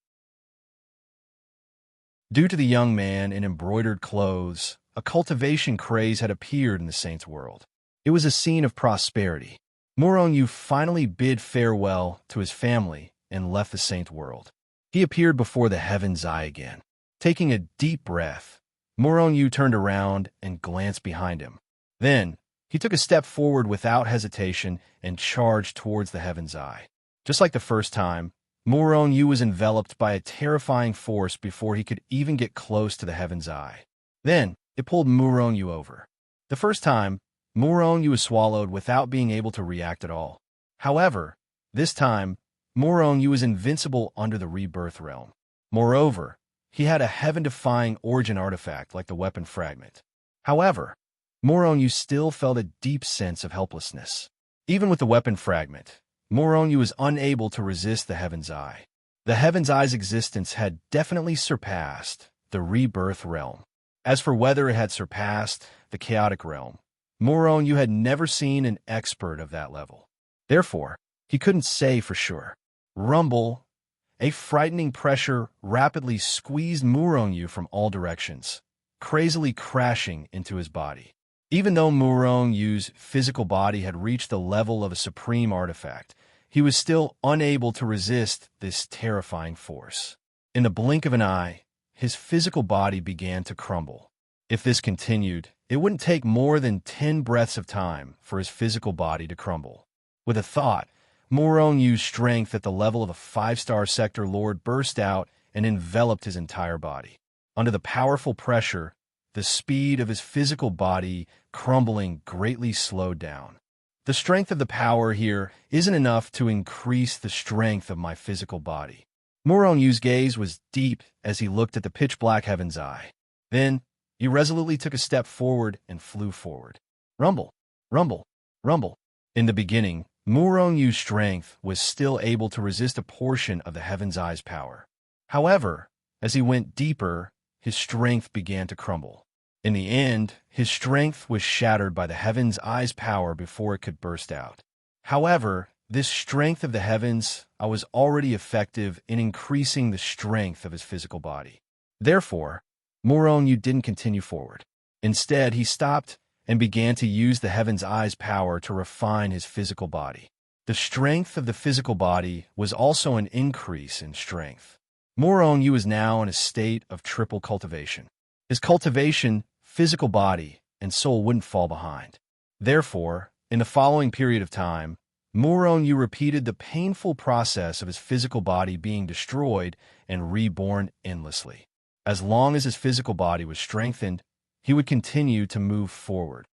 Due to the young man in embroidered clothes, a cultivation craze had appeared in the Saint's world. It was a scene of prosperity. Murong Yu finally bid farewell to his family and left the Saint world. He appeared before the Heaven's Eye again. Taking a deep breath, Murong Yu turned around and glanced behind him. Then, he took a step forward without hesitation and charged towards the Heaven's Eye. Just like the first time, Murong Yu was enveloped by a terrifying force before he could even get close to the Heaven's Eye. Then, it pulled Murong Yu over. The first time, Murong Yu was swallowed without being able to react at all. However, this time, Murong Yu was invincible under the rebirth realm. Moreover, he had a heaven-defying origin artifact like the weapon fragment. However, Murong Yu still felt a deep sense of helplessness. Even with the weapon fragment, Murong Yu was unable to resist the Heaven's Eye. The Heaven's Eye's existence had definitely surpassed the rebirth realm. As for whether it had surpassed the chaotic realm, Murong Yu had never seen an expert of that level. Therefore, he couldn't say for sure. Rumble, a frightening pressure rapidly squeezed Murong Yu from all directions, crazily crashing into his body. Even though Murong Yu's physical body had reached the level of a supreme artifact, he was still unable to resist this terrifying force. In the blink of an eye, his physical body began to crumble. If this continued, it wouldn't take more than 10 breaths of time for his physical body to crumble. With a thought, Murongnu's strength at the level of a 5-star sector lord burst out and enveloped his entire body. Under the powerful pressure, the speed of his physical body crumbling greatly slowed down. The strength of the power here isn't enough to increase the strength of my physical body. Murongnu's gaze was deep as he looked at the pitch-black heaven's eye. Then, he resolutely took a step forward and flew forward. Rumble, rumble, rumble. In the beginning, Murongnu's strength was still able to resist a portion of the heaven's eye's power. However, as he went deeper, his strength began to crumble. In the end, his strength was shattered by the heaven's eye's power before it could burst out. However, this strength of the heavens was already effective in increasing the strength of his physical body. Therefore, Murongnu didn't continue forward. Instead, he stopped and began to use the heaven's eye's power to refine his physical body. The strength of the physical body was also an increase in strength. Murongnu is now in a state of triple cultivation. His cultivation, physical body, and soul wouldn't fall behind. Therefore, in the following period of time, Murongnu repeated the painful process of his physical body being destroyed and reborn endlessly. As long as his physical body was strengthened, he would continue to move forward.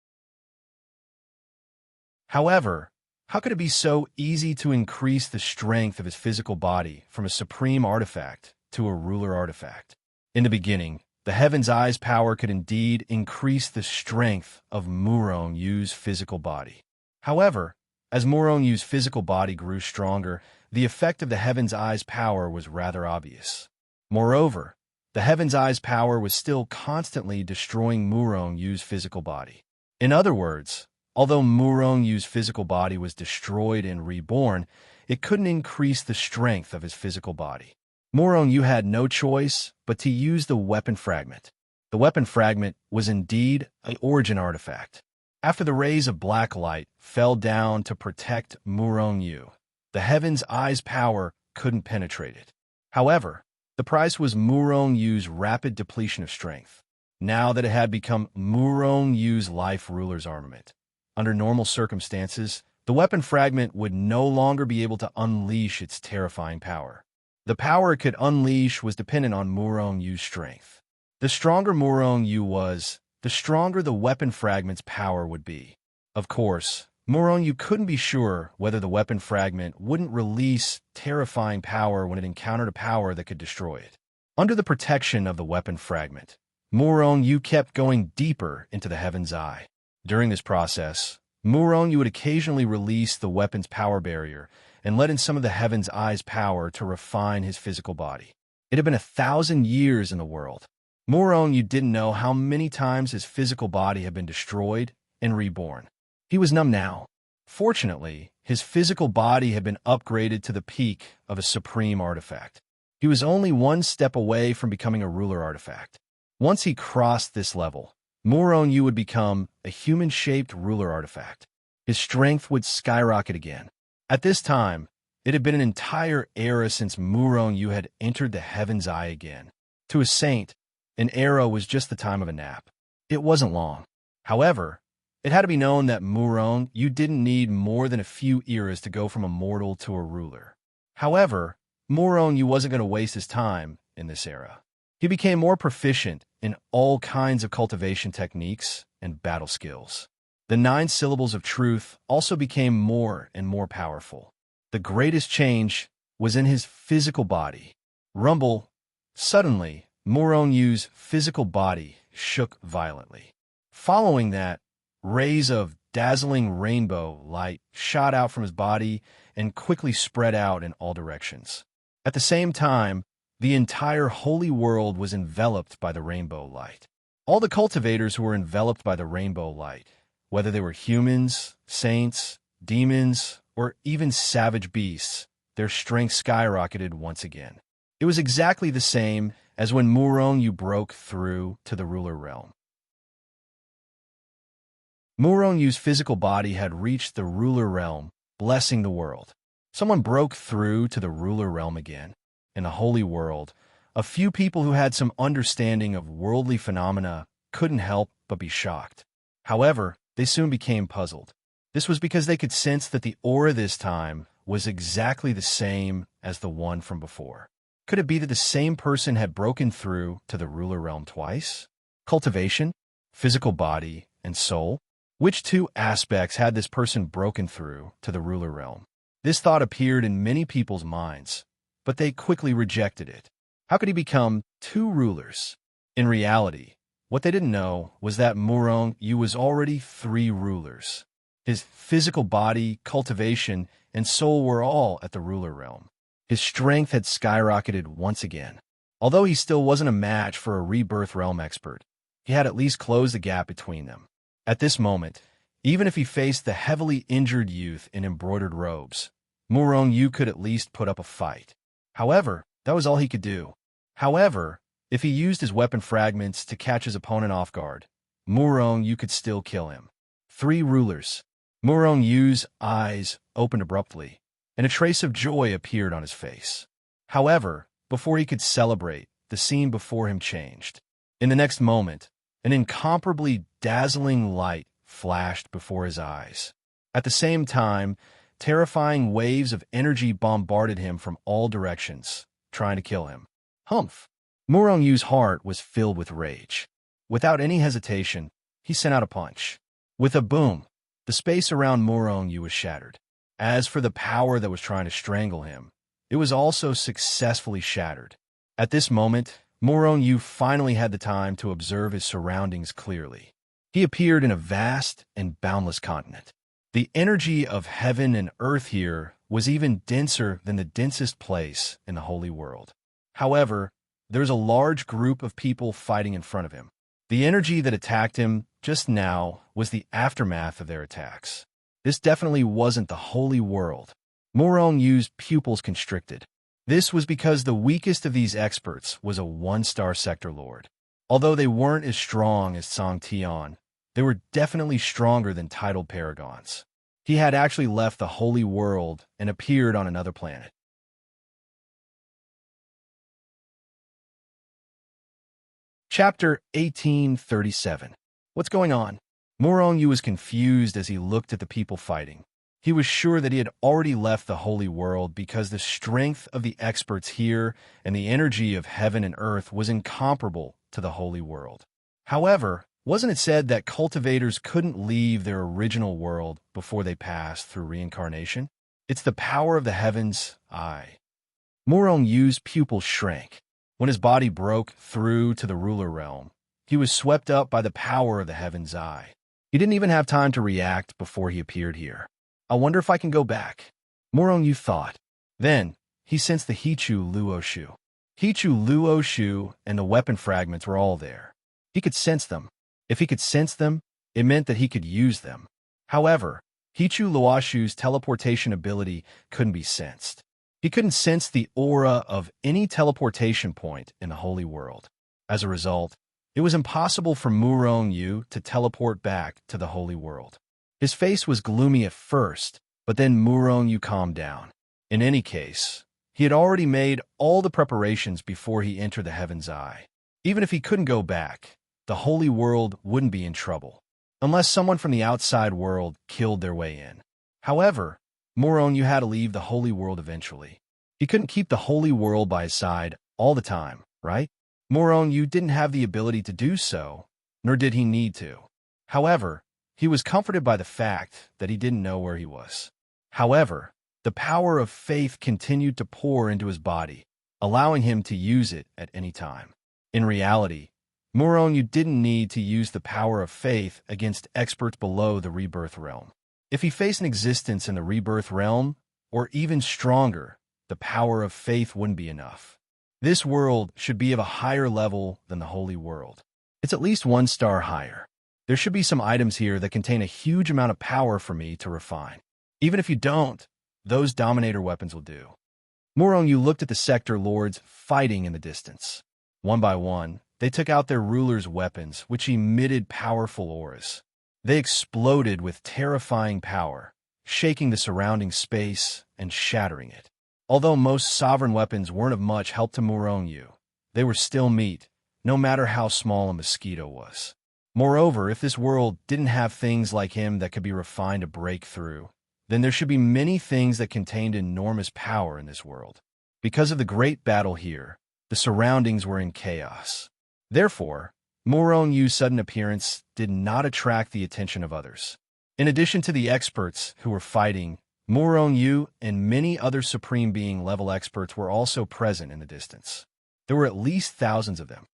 However, how could it be so easy to increase the strength of his physical body from a supreme artifact to a ruler artifact? In the beginning, the heaven's eye's power could indeed increase the strength of Murongnu's physical body. However, as Murongnu's physical body grew stronger, the effect of the heaven's eye's power was rather obvious. Moreover, the heaven's eye's power was still constantly destroying Murongnu's physical body. In other words, although Murongnu's physical body was destroyed and reborn, it couldn't increase the strength of his physical body. Murongnu had no choice but to use the weapon fragment. The weapon fragment was indeed an origin artifact. After the rays of black light fell down to protect Murongnu, the heaven's eye's power couldn't penetrate it. However, the price was Murongnu's rapid depletion of strength. Now that it had become Murongnu's life ruler's armament, under normal circumstances, the weapon fragment would no longer be able to unleash its terrifying power. The power it could unleash was dependent on Murongnu's strength. The stronger Murongnu was, the stronger the weapon fragment's power would be. Of course, Murongnu couldn't be sure whether the weapon fragment wouldn't release terrifying power when it encountered a power that could destroy it. Under the protection of the weapon fragment, Murongnu kept going deeper into the heaven's eye. During this process, Murongnu would occasionally release the weapon's power barrier and let in some of the heaven's eye's power to refine his physical body. It had been 1,000 years in the world. Murongnu didn't know how many times his physical body had been destroyed and reborn. He was numb now. Fortunately, his physical body had been upgraded to the peak of a supreme artifact. He was only one step away from becoming a ruler artifact. Once he crossed this level, Murongnu would become a human-shaped ruler artifact. His strength would skyrocket again. At this time, it had been an entire era since Murongnu had entered the heaven's eye again. To a saint, an era was just the time of a nap. It wasn't long. However, it had to be known that Murongnu didn't need more than a few eras to go from a mortal to a ruler. However, Murongnu wasn't going to waste his time in this era. He became more proficient in all kinds of cultivation techniques and battle skills. The 9 syllables of truth also became more and more powerful. The greatest change was in his physical body. Rumble. Suddenly, Murongnu's physical body shook violently. Following that, rays of dazzling rainbow light shot out from his body and quickly spread out in all directions. At the same time, the entire holy world was enveloped by the rainbow light. All the cultivators who were enveloped by the rainbow light, whether they were humans, saints, demons, or even savage beasts, their strength skyrocketed once again. It was exactly the same as when Murongnu broke through to the ruler realm. Murongnu's physical body had reached the ruler realm, blessing the world. Someone broke through to the ruler realm again. In the holy world, A few people who had some understanding of worldly phenomena couldn't help but be shocked. However, they soon became puzzled. This was because they could sense that the aura this time was exactly the same as the one from before. Could it be that the same person had broken through to the ruler realm twice? Cultivation, physical body, and soul? Which two aspects had this person broken through to the ruler realm? This thought appeared in many people's minds, but they quickly rejected it. How could he become two rulers? In reality, what they didn't know was that Murong Yu was already three rulers. His physical body, cultivation, and soul were all at the ruler realm. His strength had skyrocketed once again. Although he still wasn't a match for a rebirth realm expert, he had at least closed the gap between them. At this moment, even if he faced the heavily injured youth in embroidered robes, Murong Yu could at least put up a fight. However, that was all he could do. However, if he used his weapon fragments to catch his opponent off guard, Murong Yu could still kill him. Three rulers. Murong Yu's eyes opened abruptly, and a trace of joy appeared on his face. However, before he could celebrate, the scene before him changed. In the next moment, an incomparably dazzling light flashed before his eyes. At the same time, terrifying waves of energy bombarded him from all directions, trying to kill him. Humph! Murong Yu's heart was filled with rage. Without any hesitation, he sent out a punch. With a boom, the space around Murong Yu was shattered. As for the power that was trying to strangle him, it was also successfully shattered. At this moment, Murong Yu finally had the time to observe his surroundings clearly. He appeared in a vast and boundless continent. The energy of heaven and earth here was even denser than the densest place in the holy world. However, there was a large group of people fighting in front of him. The energy that attacked him just now was the aftermath of their attacks. This definitely wasn't the holy world. Murong Yu's pupils constricted. This was because the weakest of these experts was a one-star sector lord. Although they weren't as strong as Song Tian, they were definitely stronger than titled paragons. He had actually left the holy world and appeared on another planet. Chapter 1837. What's going on? Murong Yu was confused as he looked at the people fighting. He was sure that he had already left the holy world because the strength of the experts here and the energy of heaven and earth was incomparable to the holy world. However, wasn't it said that cultivators couldn't leave their original world before they passed through reincarnation? It's the power of the heavens' eye. Murong Yu's pupils shrank. When his body broke through to the ruler realm, he was swept up by the power of the heaven's eye. He didn't even have time to react before he appeared here. I wonder if I can go back. Murong Yu thought. Then, he sensed the Hichu Luoshu. Hichu Luoshu and the weapon fragments were all there. He could sense them. If he could sense them, it meant that he could use them. However, Hichu Luoshu's teleportation ability couldn't be sensed. He couldn't sense the aura of any teleportation point in the holy world. As a result, it was impossible for Murong Yu to teleport back to the holy world. His face was gloomy at first, but then Murong Yu calmed down. In any case, he had already made all the preparations before he entered the heaven's eye. Even if he couldn't go back, the holy world wouldn't be in trouble, unless someone from the outside world killed their way in. However, Murong Yu had to leave the holy world eventually. He couldn't keep the holy world by his side all the time, right? Murong Yu didn't have the ability to do so, nor did he need to. However, he was comforted by the fact that he didn't know where he was. However, the power of faith continued to pour into his body, allowing him to use it at any time. In reality, Murong Yu didn't need to use the power of faith against experts below the rebirth realm. If he faced an existence in the rebirth realm, or even stronger, the power of faith wouldn't be enough. This world should be of a higher level than the holy world. It's at least 1 star higher. There should be some items here that contain a huge amount of power for me to refine. Even if you don't, those Dominator weapons will do. Murong Yu looked at the sector lords fighting in the distance. One by one, they took out their rulers' weapons, which emitted powerful auras. They exploded with terrifying power, shaking the surrounding space and shattering it. Although most sovereign weapons weren't of much help to Murong Yu, they were still meat, no matter how small a mosquito was. Moreover, if this world didn't have things like him that could be refined to break through, then there should be many things that contained enormous power in this world. Because of the great battle here, the surroundings were in chaos. Therefore, Murong Yu's sudden appearance did not attract the attention of others. In addition to the experts who were fighting, Murong Yu and many other Supreme Being level experts were also present in the distance. There were at least thousands of them.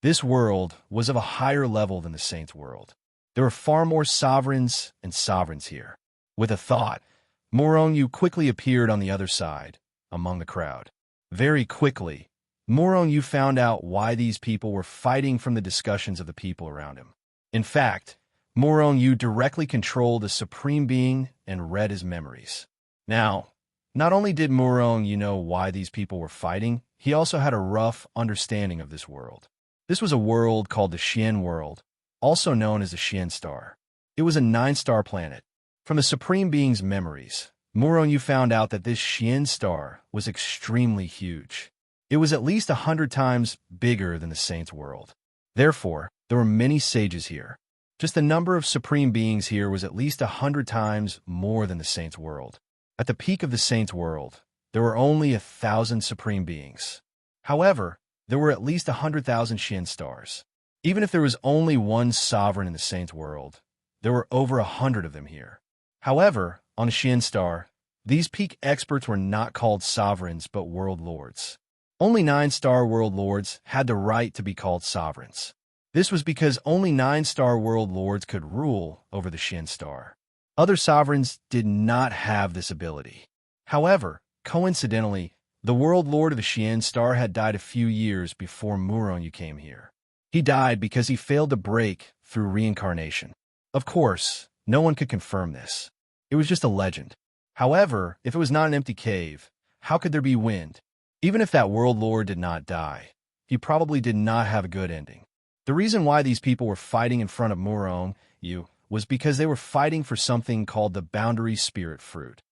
This world was of a higher level than the Saints' world. There were far more sovereigns and sovereigns here. With a thought, Murong Yu quickly appeared on the other side, among the crowd. Very quickly, Murong Yu found out why these people were fighting from the discussions of the people around him. In fact, Murong Yu directly controlled the Supreme Being and read his memories. Now, not only did Murong Yu know why these people were fighting, he also had a rough understanding of this world. This was a world called the Xian world, also known as the Xian star. It was a 9-star planet. From the Supreme Being's memories, Murong Yu found out that this Xian star was extremely huge. It was at least 100 times bigger than the Saints' world. Therefore, there were many sages here. Just the number of Supreme Beings here was at least 100 times more than the Saints' world. At the peak of the Saints' world, there were only 1,000 Supreme Beings. However, there were at least 100,000 Xian stars. Even if there was only one sovereign in the Saints' world, there were over 100 of them here. However, on the Xian star, these peak experts were not called sovereigns but world lords. Only 9-star world lords had the right to be called sovereigns. This was because only 9-star world lords could rule over the Xian star. Other sovereigns did not have this ability. However, coincidentally, the world lord of the Xian star had died a few years before Murong Yu came here. He died because he failed to break through reincarnation. Of course, no one could confirm this. It was just a legend. However, if it was not an empty cave, how could there be wind? Even if that world lord did not die, he probably did not have a good ending. The reason why these people were fighting in front of Murong Yu was because they were fighting for something called the boundary spirit fruit.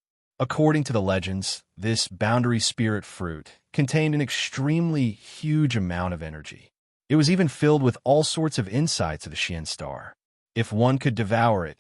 According to the legends, this boundary spirit fruit contained an extremely huge amount of energy. It was even filled with all sorts of insights of the Xian star. If one could devour it,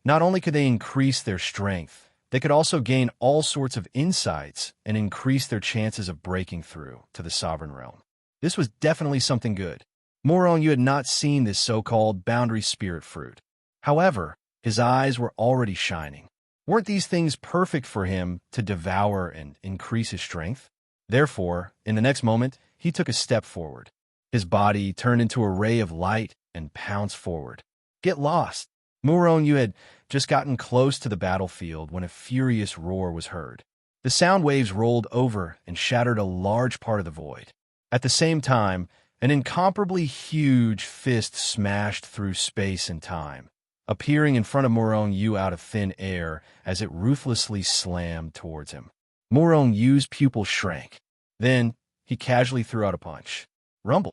not only could they increase their strength, they could also gain all sorts of insights and increase their chances of breaking through to the sovereign realm. This was definitely something good. Murong Yu had not seen this so-called boundary spirit fruit. However, his eyes were already shining. Weren't these things perfect for him to devour and increase his strength? Therefore, in the next moment, he took a step forward. His body turned into a ray of light and pounced forward. Get lost! Murong Yu had just gotten close to the battlefield when a furious roar was heard. The sound waves rolled over and shattered a large part of the void. At the same time, an incomparably huge fist smashed through space and time, appearing in front of Murong Yu out of thin air as it ruthlessly slammed towards him. Murong Yu's pupil shrank. Then, he casually threw out a punch. Rumble.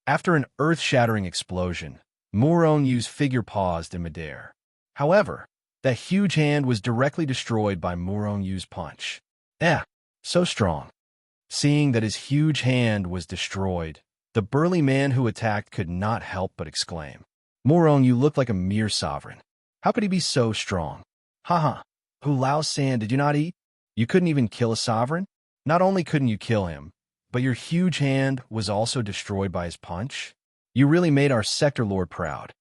After an earth-shattering explosion, Murong Yu's figure paused in midair. However, that huge hand was directly destroyed by Murong Yu's punch. So strong. Seeing that his huge hand was destroyed, the burly man who attacked could not help but exclaim. Murong Yu looked like a mere sovereign. How could he be so strong? Haha, Hu Lao San, did you not eat? You couldn't even kill a sovereign? Not only couldn't you kill him, but your huge hand was also destroyed by his punch? You really made our sector lord proud.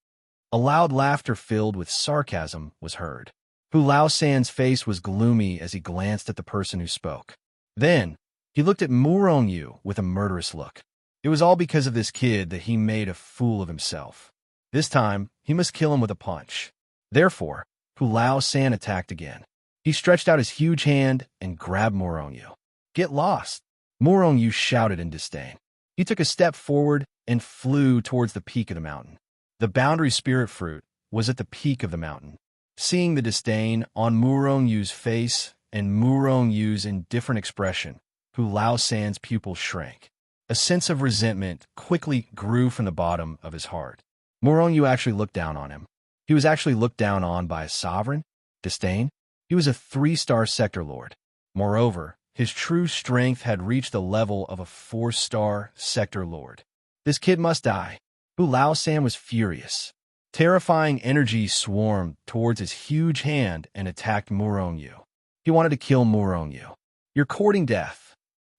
A loud laughter filled with sarcasm was heard. Hu Lao San's face was gloomy as he glanced at the person who spoke. Then, he looked at Murong Yu with a murderous look. It was all because of this kid that he made a fool of himself. This time, he must kill him with a punch. Therefore, Hu Lao San attacked again. He stretched out his huge hand and grabbed Murong Yu. Get lost! Murong Yu shouted in disdain. He took a step forward and flew towards the peak of the mountain. The boundary spirit fruit was at the peak of the mountain. Seeing the disdain on Murong Yu's face and Murong Yu's indifferent expression, Hu Lao San's pupil shrank. A sense of resentment quickly grew from the bottom of his heart. Murong Yu actually looked down on him. He was actually looked down on by a sovereign? Disdain? He was a 3-star sector lord. Moreover, his true strength had reached the level of a 4-star sector lord. This kid must die. Hu Lao San was furious. Terrifying energy swarmed towards his huge hand and attacked Murong Yu. He wanted to kill Murong Yu. You're courting death.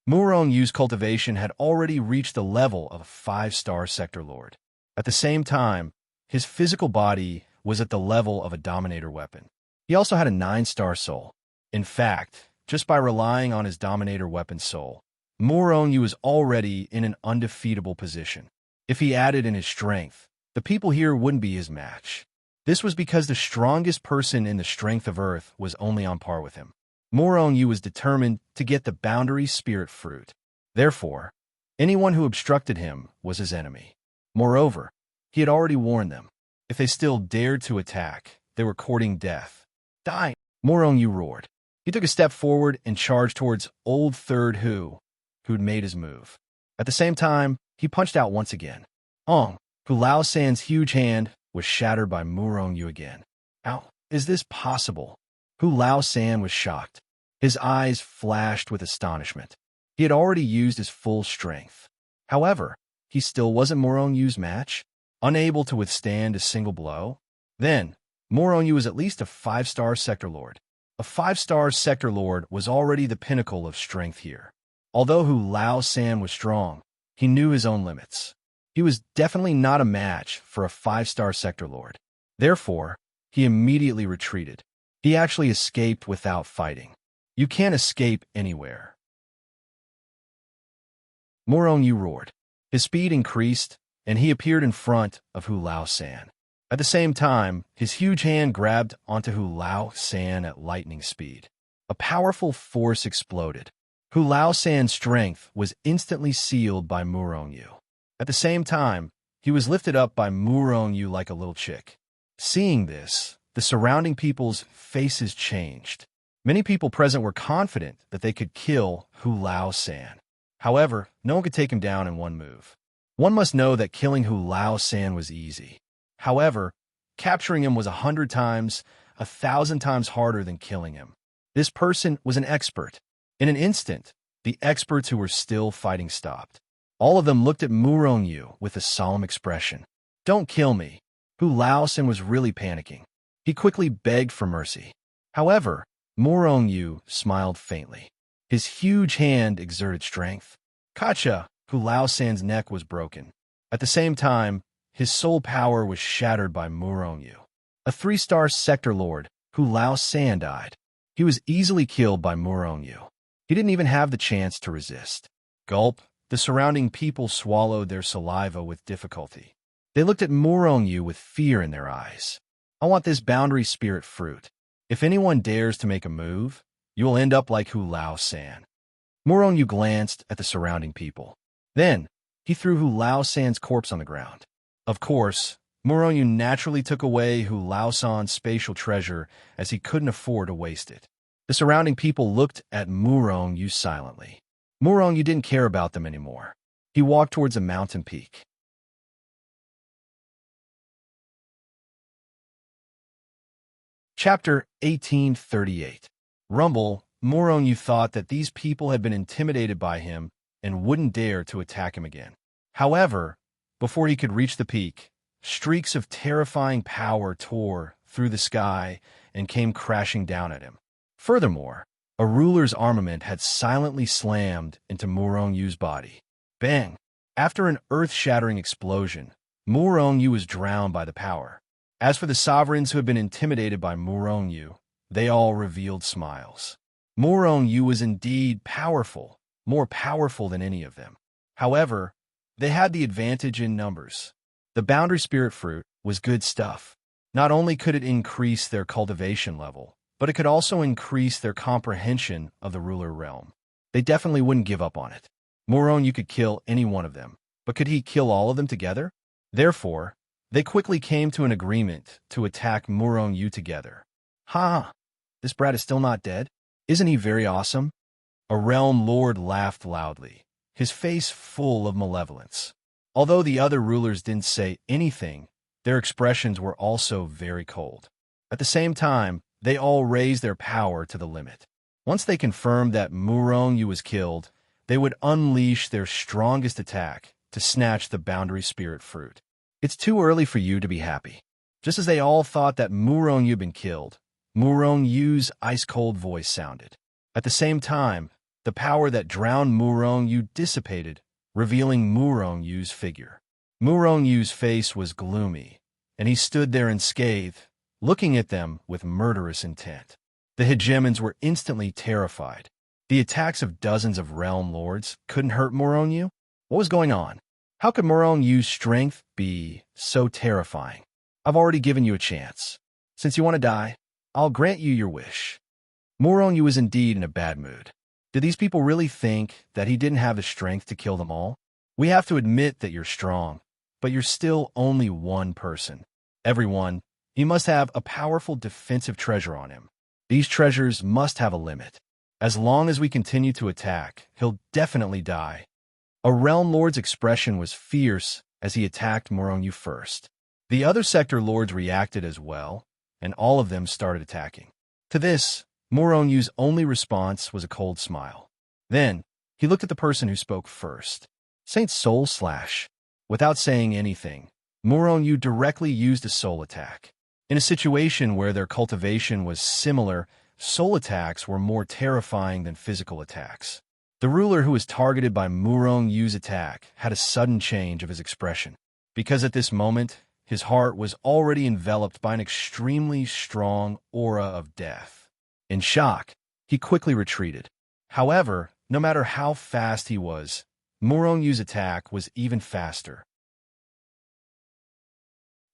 Murong Yu's cultivation had already reached the level of a 5-star sector lord. At the same time, his physical body was at the level of a dominator weapon. He also had a 9-star soul. In fact, just by relying on his dominator weapon soul, Murong Yu was already in an undefeatable position. If he added in his strength, the people here wouldn't be his match. This was because the strongest person in the strength of Earth was only on par with him. Murong Yu was determined to get the boundary spirit fruit. Therefore, anyone who obstructed him was his enemy. Moreover, he had already warned them. If they still dared to attack, they were courting death. Die! Murong Yu roared. He took a step forward and charged towards old third who'd made his move. At the same time, he punched out once again. Hu Lao San's huge hand was shattered by Murong Yu again. How is this possible? Hu Lao San was shocked. His eyes flashed with astonishment. He had already used his full strength. However, he still wasn't Murong Yu's match, unable to withstand a single blow. Then, Murong Yu was at least a 5-star sector lord. A 5-star sector lord was already the pinnacle of strength here. Although Hu Lao San was strong, he knew his own limits. He was definitely not a match for a 5-star sector lord. Therefore, he immediately retreated. He actually escaped without fighting. You can't escape anywhere. Murong Yu roared. His speed increased, and he appeared in front of Hu Lao San. At the same time, his huge hand grabbed onto Hu Lao San at lightning speed. A powerful force exploded. Hu Lao San's strength was instantly sealed by Murong Yu. At the same time, he was lifted up by Murong Yu like a little chick. Seeing this, the surrounding people's faces changed. Many people present were confident that they could kill Hu Lao San. However, no one could take him down in one move. One must know that killing Hu Lao San was easy. However, capturing him was 100 times, 1,000 times harder than killing him. This person was an expert. In an instant, the experts who were still fighting stopped. All of them looked at Murong Yu with a solemn expression. Don't kill me. Hu Lao San was really panicking. He quickly begged for mercy. However, Murong Yu smiled faintly. His huge hand exerted strength. Kacha! Hu Lao San's neck was broken. At the same time, his soul power was shattered by Murong Yu. A 3-star sector lord, Hu Lao San died. He was easily killed by Murong Yu. He didn't even have the chance to resist. Gulp! The surrounding people swallowed their saliva with difficulty. They looked at Murong Yu with fear in their eyes. I want this boundary spirit fruit. If anyone dares to make a move, you will end up like Hu Lao San. Murong Yu glanced at the surrounding people. Then, he threw Hu Lao San's corpse on the ground. Of course, Murong Yu naturally took away Hu Lao San's spatial treasure as he couldn't afford to waste it. The surrounding people looked at Murong Yu silently. Murong Yu didn't care about them anymore. He walked towards a mountain peak. Chapter 1838. Rumble. Murong Yu thought that these people had been intimidated by him and wouldn't dare to attack him again. However, before he could reach the peak, streaks of terrifying power tore through the sky and came crashing down at him. Furthermore, a ruler's armament had silently slammed into Murong Yu's body. Bang! After an earth-shattering explosion, Murong Yu was drowned by the power. As for the sovereigns who had been intimidated by Murong Yu, they all revealed smiles. Murong Yu was indeed powerful, more powerful than any of them. However, they had the advantage in numbers. The boundary spirit fruit was good stuff. Not only could it increase their cultivation level, but it could also increase their comprehension of the ruler realm. They definitely wouldn't give up on it. Murong Yu could kill any one of them, but could he kill all of them together? Therefore, they quickly came to an agreement to attack Murong Yu together. Ha! This brat is still not dead? Isn't he very awesome? A realm lord laughed loudly, his face full of malevolence. Although the other rulers didn't say anything, their expressions were also very cold. At the same time, they all raised their power to the limit. Once they confirmed that Murong-yu was killed, they would unleash their strongest attack to snatch the boundary spirit fruit. It's too early for you to be happy. Just as they all thought that Murong-yu had been killed, Murong-yu's ice-cold voice sounded. At the same time, the power that drowned Murong-yu dissipated, revealing Murong-yu's figure. Murong-yu's face was gloomy, and he stood there unscathed, looking at them with murderous intent. The hegemons were instantly terrified. The attacks of dozens of realm lords couldn't hurt Murong-yu? What was going on? How could Murong-yu's strength be so terrifying? I've already given you a chance. Since you want to die, I'll grant you your wish. Murong-yu was indeed in a bad mood. Did these people really think that he didn't have the strength to kill them all? We have to admit that you're strong, but you're still only one person. Everyone, he must have a powerful defensive treasure on him. These treasures must have a limit. As long as we continue to attack, he'll definitely die. A realm lord's expression was fierce as he attacked Murong-yu first. The other sector lords reacted as well, and all of them started attacking. To this, Murong-yu's only response was a cold smile. Then, he looked at the person who spoke first. Saint Soul Slash. Without saying anything, Murong-yu directly used a soul attack. In a situation where their cultivation was similar, soul attacks were more terrifying than physical attacks. The ruler who was targeted by Murong-yu's attack had a sudden change of his expression, because at this moment, his heart was already enveloped by an extremely strong aura of death. In shock, he quickly retreated. However, no matter how fast he was, Murong-yu's attack was even faster.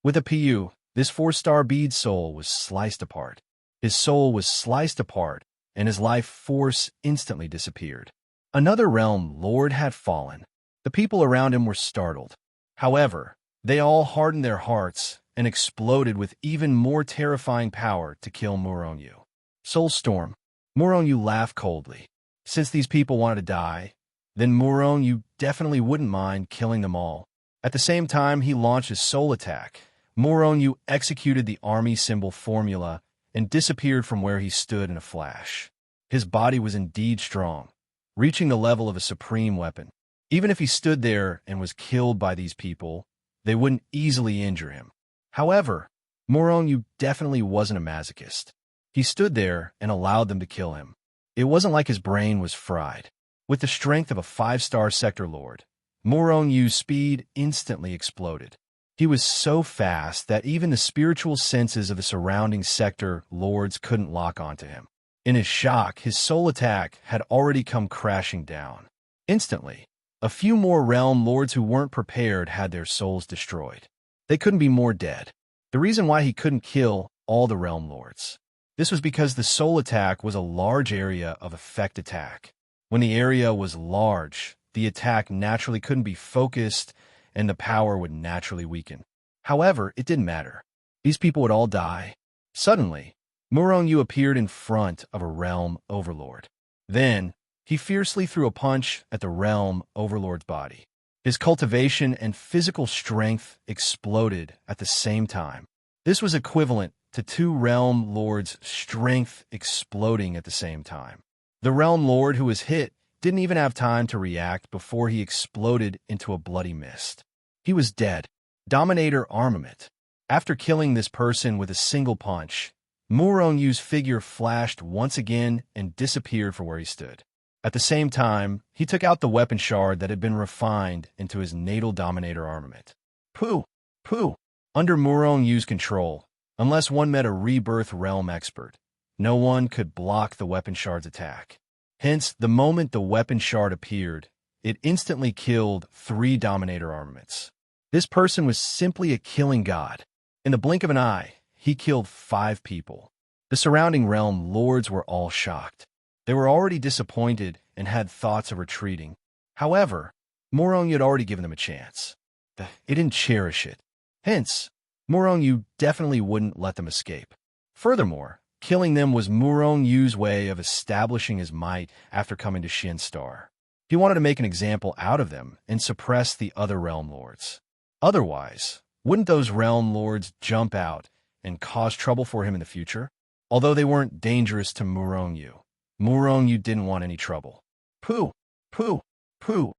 With a PU, this 4-star bead soul was sliced apart. His soul was sliced apart, and his life force instantly disappeared. Another realm lord had fallen. The people around him were startled. However, they all hardened their hearts and exploded with even more terrifying power to kill Murong-yu. Soul Storm. Murong-yu laughed coldly. Since these people wanted to die, then Murong-yu definitely wouldn't mind killing them all. At the same time he launched his soul attack, Murong-yu executed the army symbol formula and disappeared from where he stood in a flash. His body was indeed strong, reaching the level of a supreme weapon. Even if he stood there and was killed by these people, they wouldn't easily injure him. However, Murong-yu definitely wasn't a masochist. He stood there and allowed them to kill him. It wasn't like his brain was fried. With the strength of a 5-star sector lord, Murong-yu's speed instantly exploded. He was so fast that even the spiritual senses of the surrounding sector lords couldn't lock onto him. In his shock, his soul attack had already come crashing down. Instantly, a few more realm lords who weren't prepared had their souls destroyed. They couldn't be more dead. The reason why he couldn't kill all the realm lords. This was because the soul attack was a large area of effect attack. When the area was large, the attack naturally couldn't be focused and the power would naturally weaken. However, it didn't matter. These people would all die. Suddenly, Murong-yu appeared in front of a realm overlord. Then, he fiercely threw a punch at the realm overlord's body. His cultivation and physical strength exploded at the same time. This was equivalent to 2 realm lords' strength exploding at the same time. The realm lord who was hit didn't even have time to react before he exploded into a bloody mist. He was dead. Dominator armament. After killing this person with a single punch, Murong-yu's figure flashed once again and disappeared from where he stood. At the same time, he took out the weapon shard that had been refined into his natal dominator armament. Pooh! Pooh! Under Murong-yu's control, unless one met a rebirth realm expert, no one could block the weapon shard's attack. Hence, the moment the weapon shard appeared, it instantly killed 3 dominator armaments. This person was simply a killing god. In the blink of an eye, he killed 5 people. The surrounding realm lords were all shocked. They were already disappointed and had thoughts of retreating. However, Murong-yu had already given them a chance. They didn't cherish it. Hence, Murong-yu definitely wouldn't let them escape. Furthermore, killing them was Murong-yu's way of establishing his might after coming to Shinstar. He wanted to make an example out of them and suppress the other realm lords. Otherwise, wouldn't those realm lords jump out and cause trouble for him in the future? Although they weren't dangerous to Murong-yu, Murong Yu didn't want any trouble. Pooh! Pooh! Pooh!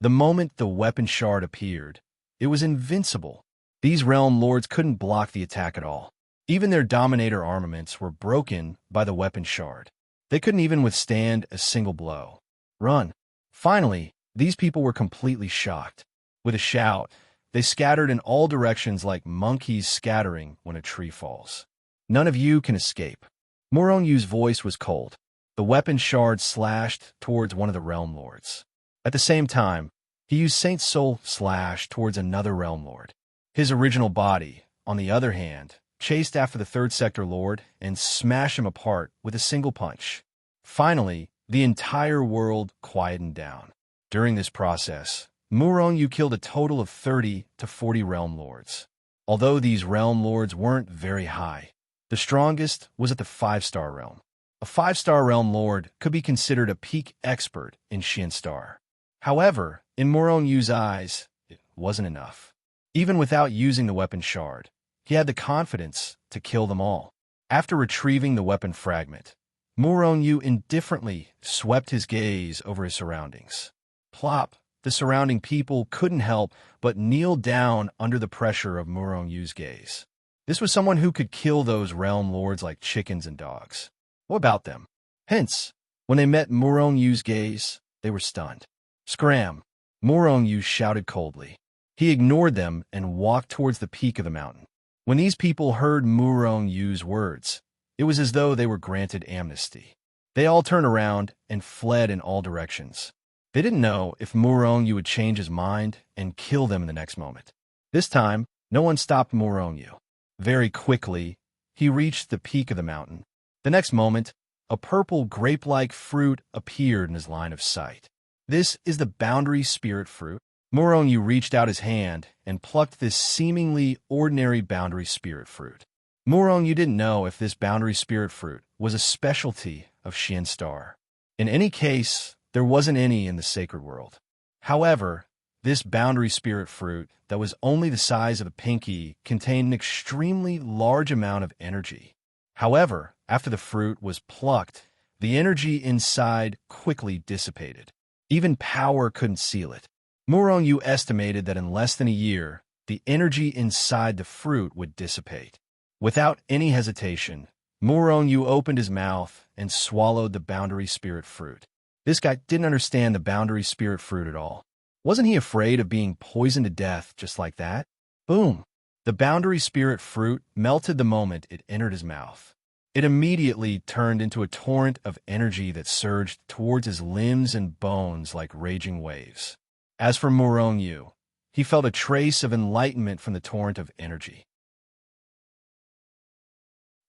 The moment the weapon shard appeared, it was invincible. These realm lords couldn't block the attack at all. Even their dominator armaments were broken by the weapon shard. They couldn't even withstand a single blow. Run! Finally, these people were completely shocked. With a shout, they scattered in all directions like monkeys scattering when a tree falls. None of you can escape. Murong Yu's voice was cold. The weapon shard slashed towards one of the realm lords. At the same time, he used Saint Soul slash towards another realm lord. His original body, on the other hand, chased after the third sector lord and smashed him apart with a single punch. Finally, the entire world quietened down. During this process, Murong Yu killed a total of 30 to 40 realm lords. Although these realm lords weren't very high, the strongest was at the 5-star realm. A 5-star realm lord could be considered a peak expert in Xian Star. However, in Murong Yu's eyes, it wasn't enough. Even without using the weapon shard, he had the confidence to kill them all. After retrieving the weapon fragment, Murong Yu indifferently swept his gaze over his surroundings. Plop! The surrounding people couldn't help but kneel down under the pressure of Murong Yu's gaze. This was someone who could kill those realm lords like chickens and dogs. What about them? Hence, when they met Murong Yu's gaze, they were stunned. Scram! Murong Yu shouted coldly. He ignored them and walked towards the peak of the mountain. When these people heard Murong Yu's words, it was as though they were granted amnesty. They all turned around and fled in all directions. They didn't know if Murong Yu would change his mind and kill them in the next moment. This time, no one stopped Murong Yu. Very quickly, he reached the peak of the mountain. The next moment, a purple grape-like fruit appeared in his line of sight. This is the boundary spirit fruit. Murong Yu reached out his hand and plucked this seemingly ordinary boundary spirit fruit. Murong Yu didn't know if this boundary spirit fruit was a specialty of Xian Star. In any case, there wasn't any in the sacred world. However, this boundary spirit fruit that was only the size of a pinky contained an extremely large amount of energy. However, after the fruit was plucked, the energy inside quickly dissipated. Even power couldn't seal it. Murong Yu estimated that in less than a year, the energy inside the fruit would dissipate. Without any hesitation, Murong Yu opened his mouth and swallowed the boundary spirit fruit. This guy didn't understand the boundary spirit fruit at all. Wasn't he afraid of being poisoned to death just like that? Boom! The boundary spirit fruit melted the moment it entered his mouth. It immediately turned into a torrent of energy that surged towards his limbs and bones like raging waves. As for Murong Yu, he felt a trace of enlightenment from the torrent of energy.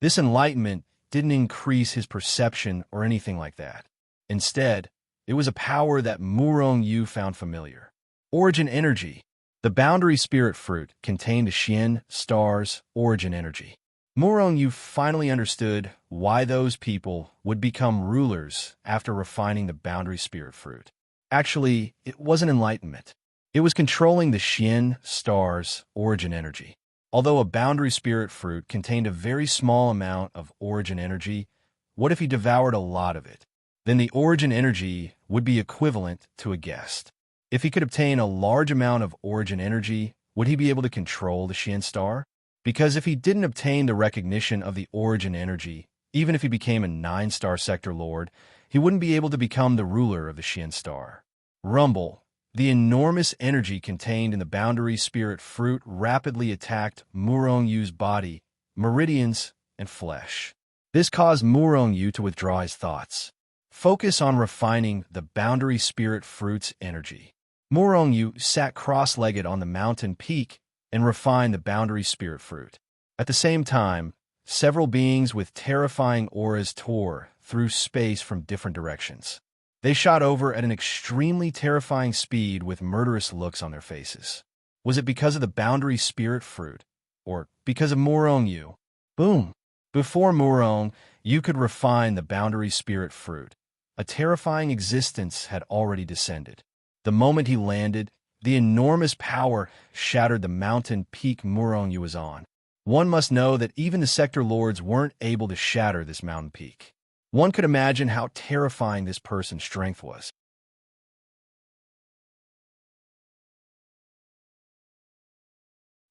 This enlightenment didn't increase his perception or anything like that. Instead, it was a power that Murong Yu found familiar. Origin energy. The boundary spirit fruit contained a Xian Star's origin energy. Murong Yu finally understood why those people would become rulers after refining the boundary spirit fruit. Actually, it wasn't enlightenment. It was controlling the Xian Star's origin energy. Although a boundary spirit fruit contained a very small amount of origin energy, what if he devoured a lot of it? Then the origin energy would be equivalent to a guest. If he could obtain a large amount of origin energy, would he be able to control the Xian Star? Because if he didn't obtain the recognition of the origin energy, even if he became a 9-star sector lord, he wouldn't be able to become the ruler of the Xian Star. Rumble. The enormous energy contained in the boundary spirit fruit rapidly attacked Murong Yu's body, meridians, and flesh. This caused Murong Yu to withdraw his thoughts. Focus on refining the boundary spirit fruit's energy. Murong Yu sat cross-legged on the mountain peak and refined the boundary spirit fruit. At the same time, several beings with terrifying auras tore through space from different directions. They shot over at an extremely terrifying speed with murderous looks on their faces. Was it because of the boundary spirit fruit? Or because of Murong Yu? Boom! Before Murong Yu could refine the boundary spirit fruit, a terrifying existence had already descended. The moment he landed, the enormous power shattered the mountain peak Murong Yu was on. one must know that even the sector lords weren't able to shatter this mountain peak. One could imagine how terrifying this person's strength was.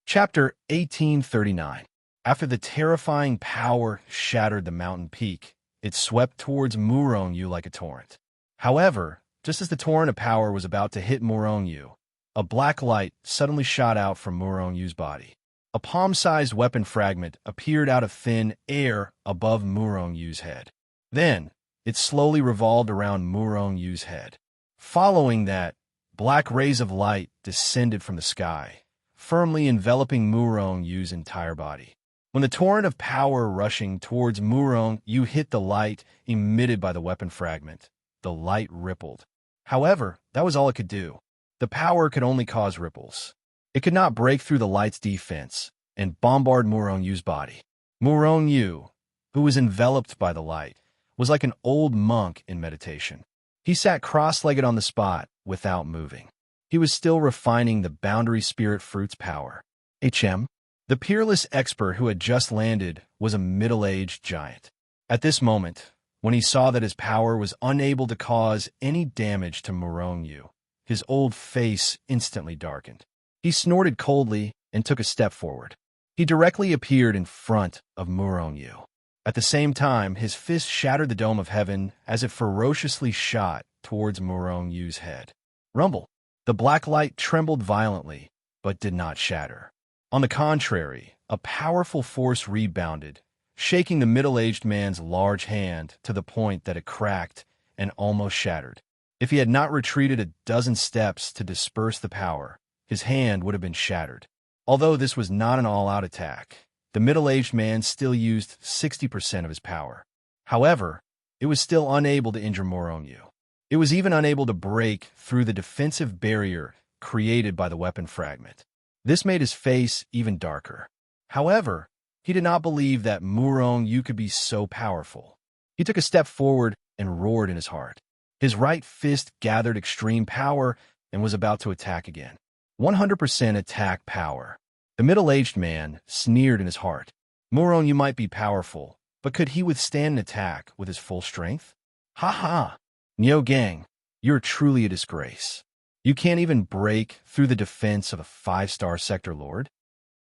Chapter 1839. After the terrifying power shattered the mountain peak, it swept towards Murong-yu like a torrent. However, just as the torrent of power was about to hit Murong-yu, a black light suddenly shot out from Murong-yu's body. A palm-sized weapon fragment appeared out of thin air above Murong-yu's head. Then, it slowly revolved around Murong-yu's head. Following that, black rays of light descended from the sky, firmly enveloping Murong-yu's entire body. When the torrent of power rushing towards Murong-yu hit the light emitted by the weapon fragment, the light rippled. However, that was all it could do. The power could only cause ripples. It could not break through the light's defense and bombard Murong-yu's body. Murong-yu, who was enveloped by the light, was like an old monk in meditation. He sat cross-legged on the spot without moving. He was still refining the boundary spirit fruit's power. The peerless expert who had just landed was a middle-aged giant. At this moment, when he saw that his power was unable to cause any damage to Murong-yu, his old face instantly darkened. He snorted coldly and took a step forward. He directly appeared in front of Murong-yu. At the same time, his fist shattered the dome of heaven as it ferociously shot towards Murong-yu's head. Rumble! The black light trembled violently, but did not shatter. On the contrary, a powerful force rebounded, shaking the middle-aged man's large hand to the point that it cracked and almost shattered. If he had not retreated a dozen steps to disperse the power, his hand would have been shattered. Although this was not an all-out attack, the middle-aged man still used 60% of his power. However, it was still unable to injure Murong-yu. It was even unable to break through the defensive barrier created by the weapon fragment. This made his face even darker. However, he did not believe that Murong-yu could be so powerful. He took a step forward and roared in his heart. His right fist gathered extreme power and was about to attack again. 100% attack power. The middle-aged man sneered in his heart. Murong-yu might be powerful, but could he withstand an attack with his full strength? Ha ha! Nyo-gang, you're truly a disgrace. You can't even break through the defense of a 5-star sector lord?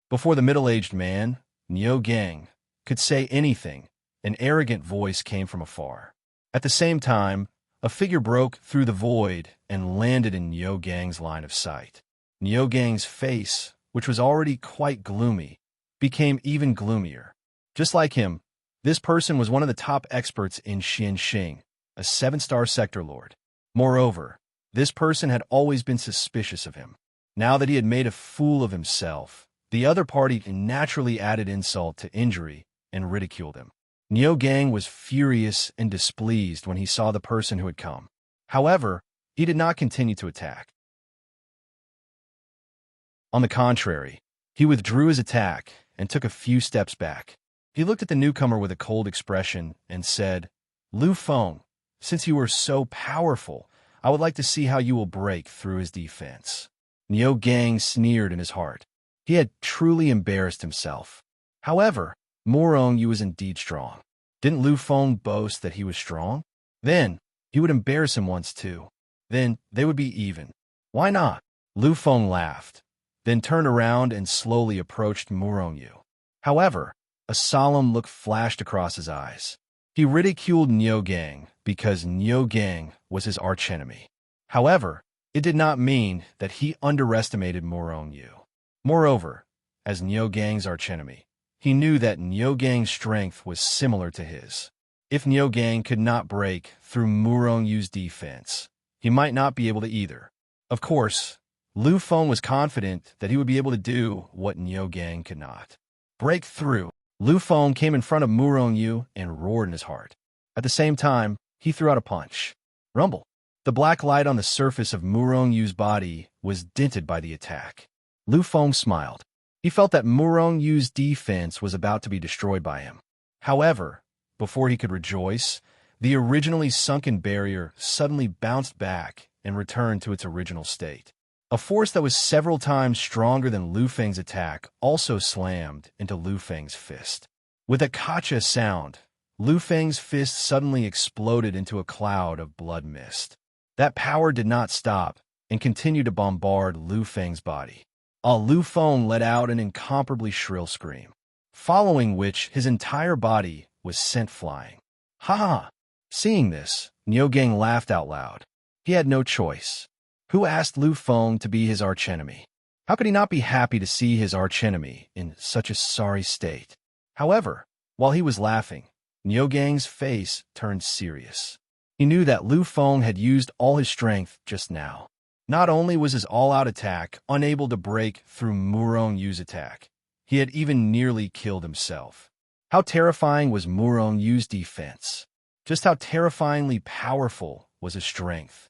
Before the middle-aged man, Nyo-gang, could say anything, an arrogant voice came from afar. At the same time, a figure broke through the void and landed in Nyo-gang's line of sight. Nyo-gang's face, which was already quite gloomy, became even gloomier. Just like him, this person was one of the top experts in Xinxing, a 7-star sector lord. Moreover, this person had always been suspicious of him. Now that he had made a fool of himself, the other party naturally added insult to injury and ridiculed him. Nyo-gang was furious and displeased when he saw the person who had come. However, he did not continue to attack. On the contrary, he withdrew his attack and took a few steps back. He looked at the newcomer with a cold expression and said, "Lu Feng, since you are so powerful, I would like to see how you will break through his defense." Nyo-gang sneered in his heart. He had truly embarrassed himself. However, Murong-yu was indeed strong. Didn't Lu Feng boast that he was strong? Then, he would embarrass him once too. Then, they would be even. Why not? Lu Feng laughed, then turned around and slowly approached Murong-yu. However, a solemn look flashed across his eyes. He ridiculed Nyo-gang because Nyo-gang was his archenemy. However, it did not mean that he underestimated Murong-yu. Moreover, as Nyo-gang's archenemy, he knew that Nyo-gang's strength was similar to his. If Nyo-gang could not break through Murong-yu's defense, he might not be able to either. Of course, Lu Feng was confident that he would be able to do what Nyo-gang could not. Break through. Lu Feng came in front of Murong-yu and roared in his heart. At the same time, he threw out a punch. Rumble. The black light on the surface of Murong-yu's body was dented by the attack. Lu Feng smiled. He felt that Murong-yu's defense was about to be destroyed by him. However, before he could rejoice, the originally sunken barrier suddenly bounced back and returned to its original state. A force that was several times stronger than Lu Feng's attack also slammed into Lu Feng's fist. With a kacha sound, Lu Feng's fist suddenly exploded into a cloud of blood mist. That power did not stop and continued to bombard Lu Feng's body. Lu Feng let out an incomparably shrill scream, following which his entire body was sent flying. Ha ha! Seeing this, Niugang laughed out loud. He had no choice. Who asked Lu Feng to be his archenemy? How could he not be happy to see his archenemy in such a sorry state? However, while he was laughing, Niugang's face turned serious. He knew that Lu Feng had used all his strength just now. Not only was his all-out attack unable to break through Murong Yu's attack, he had even nearly killed himself. How terrifying was Murong Yu's defense? Just how terrifyingly powerful was his strength?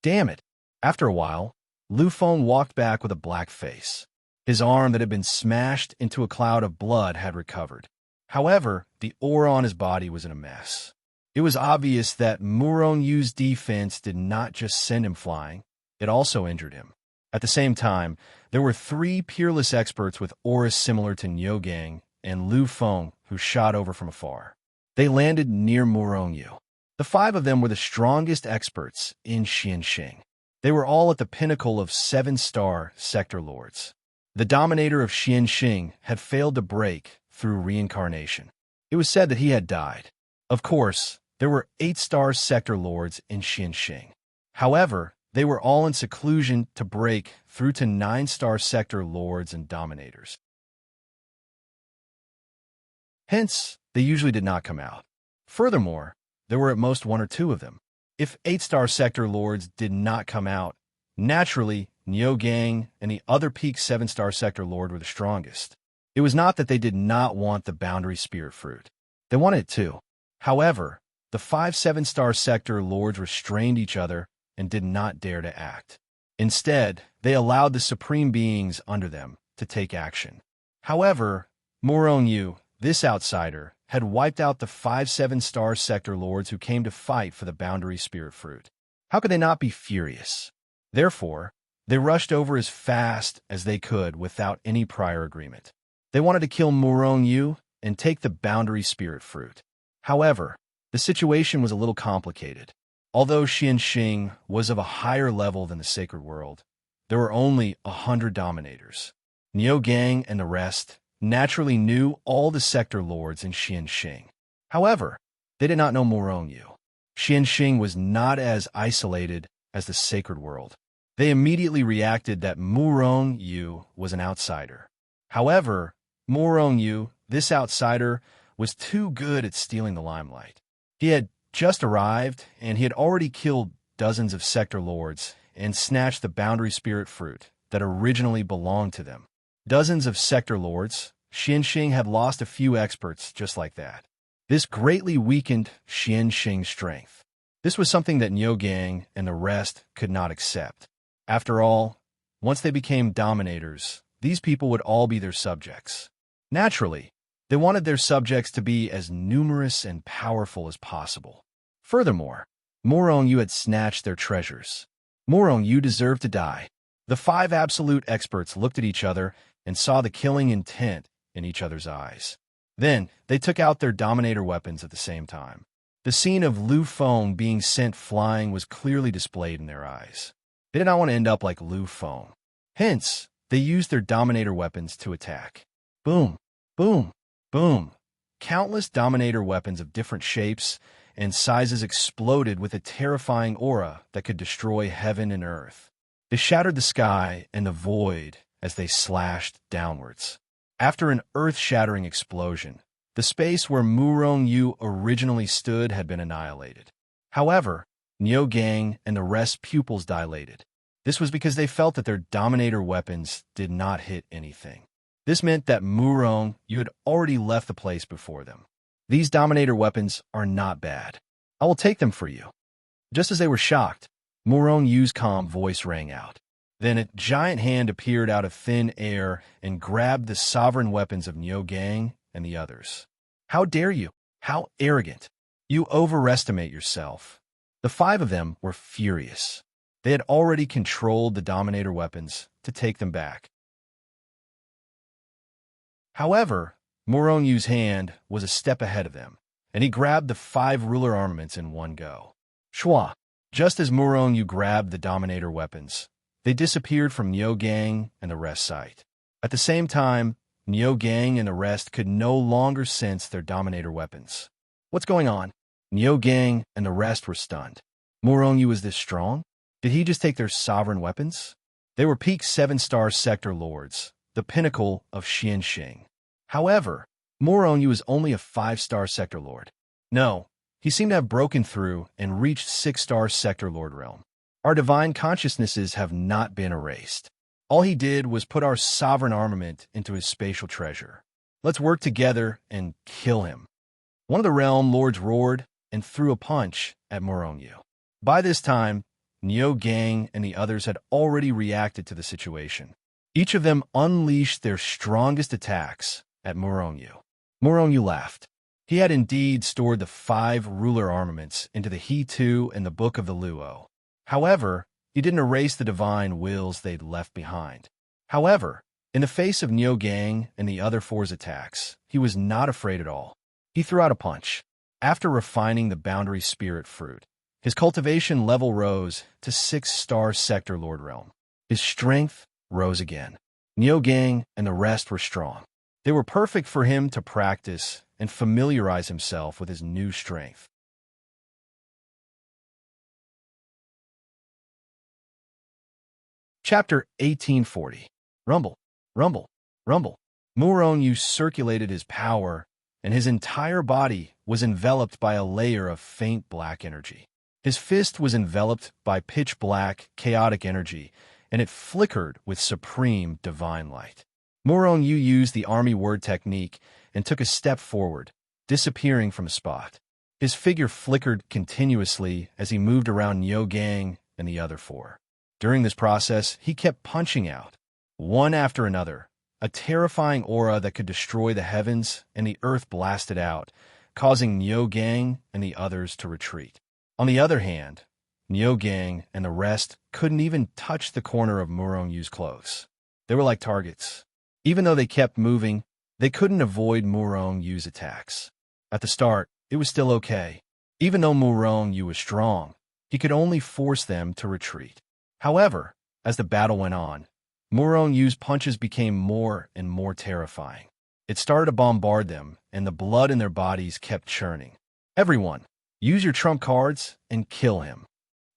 Damn it! After a while, Lu Feng walked back with a black face. His arm that had been smashed into a cloud of blood had recovered. However, the aura on his body was in a mess. It was obvious that Murong Yu's defense did not just send him flying, it also injured him. At the same time, there were 3 peerless experts with auras similar to Niugang and Lu Feng who shot over from afar. They landed near Murong Yu. The 5 of them were the strongest experts in Xianxing. They were all at the pinnacle of 7-star sector lords. The dominator of Xianxing had failed to break through reincarnation. It was said that he had died. Of course, there were 8-star sector lords in Xianxing. However, they were all in seclusion to break through to 9-star sector lords and dominators. Hence, they usually did not come out. Furthermore, there were at most 1 or 2 of them. If 8-star sector lords did not come out, naturally, Niugang and the other peak 7-star sector lord were the strongest. It was not that they did not want the boundary spirit fruit. They wanted it too. However, the 5 7-star sector lords restrained each other and did not dare to act. Instead, they allowed the supreme beings under them to take action. However, Murong Yu, this outsider, had wiped out the 5 7-star sector lords who came to fight for the boundary spirit fruit. How could they not be furious? Therefore, they rushed over as fast as they could without any prior agreement. They wanted to kill Murong Yu and take the boundary spirit fruit. However, the situation was a little complicated. Although Xianxing was of a higher level than the sacred world, there were only 100 dominators. Niugang and the rest naturally knew all the sector lords in Xianxing. However, they did not know Murong Yu. Xianxing was not as isolated as the sacred world. They immediately reacted that Murong Yu was an outsider. However, Murong Yu, this outsider, was too good at stealing the limelight. He had just arrived, and he had already killed dozens of sector lords and snatched the boundary spirit fruit that originally belonged to them. Dozens of sector lords, Xianxing had lost a few experts just like that. This greatly weakened Xianxing's strength. This was something that Niugang and the rest could not accept. After all, once they became dominators, these people would all be their subjects. Naturally, they wanted their subjects to be as numerous and powerful as possible. Furthermore, Murong Yu had snatched their treasures. Murong Yu deserved to die. The 5 absolute experts looked at each other and saw the killing intent in each other's eyes. Then, they took out their dominator weapons at the same time. The scene of Lu Feng being sent flying was clearly displayed in their eyes. They did not want to end up like Lu Feng. Hence, they used their dominator weapons to attack. Boom, boom, boom. Countless dominator weapons of different shapes and sizes exploded with a terrifying aura that could destroy heaven and earth. They shattered the sky and the void as they slashed downwards. After an earth-shattering explosion, the space where Murong Yu originally stood had been annihilated. However, Niugang and the rest's pupils dilated. This was because they felt that their dominator weapons did not hit anything. This meant that Murong Yu had already left the place before them. These dominator weapons are not bad. I will take them for you. Just as they were shocked, Murong Yu's calm voice rang out. Then a giant hand appeared out of thin air and grabbed the sovereign weapons of Niugang and the others. How dare you? How arrogant! You overestimate yourself. The 5 of them were furious. They had already controlled the Dominator weapons to take them back. However, Murongyu's hand was a step ahead of them, and he grabbed the 5 ruler armaments in one go. Shwa! Just as Murongyu grabbed the Dominator weapons, they disappeared from Nyogang and the rest's sight. At the same time, Nyogang and the rest could no longer sense their Dominator weapons. What's going on? Nyogang and the rest were stunned. Murongyu was this strong? Did he just take their sovereign weapons? They were peak 7-star sector lords, the pinnacle of Xianxing. However, Murongyu is only a 5-star sector lord. No, he seemed to have broken through and reached 6-star sector lord realm. Our divine consciousnesses have not been erased. All he did was put our sovereign armament into his spatial treasure. Let's work together and kill him. One of the realm lords roared and threw a punch at Murongyu. By this time, Nyogang and the others had already reacted to the situation. Each of them unleashed their strongest attacks at Murongyu. Murongyu laughed. He had indeed stored the 5 ruler armaments into the He-2 and the Book of the Luo. However, he didn't erase the divine wills they'd left behind. However, in the face of Nyogang and the other 4's attacks, he was not afraid at all. He threw out a punch. After refining the boundary spirit fruit, his cultivation level rose to 6-star sector lord realm. His strength rose again. Nyogang and the rest were strong. They were perfect for him to practice and familiarize himself with his new strength. Chapter 1840. Rumble, rumble, rumble. Murongyu circulated his power, and his entire body was enveloped by a layer of faint black energy. His fist was enveloped by pitch-black, chaotic energy, and it flickered with supreme divine light. Murongyu used the army word technique and took a step forward, disappearing from a spot. His figure flickered continuously as he moved around Nyogang and the other 4. During this process, he kept punching out, one after another, a terrifying aura that could destroy the heavens and the earth blasted out, causing Nyogang and the others to retreat. On the other hand, Nyogang and the rest couldn't even touch the corner of Murongyu's clothes. They were like targets. Even though they kept moving, they couldn't avoid Murongyu's attacks. At the start, it was still okay. Even though Murongyu was strong, he could only force them to retreat. However, as the battle went on, Murongyu's punches became more and more terrifying. It started to bombard them, and the blood in their bodies kept churning. Everyone, use your trump cards and kill him.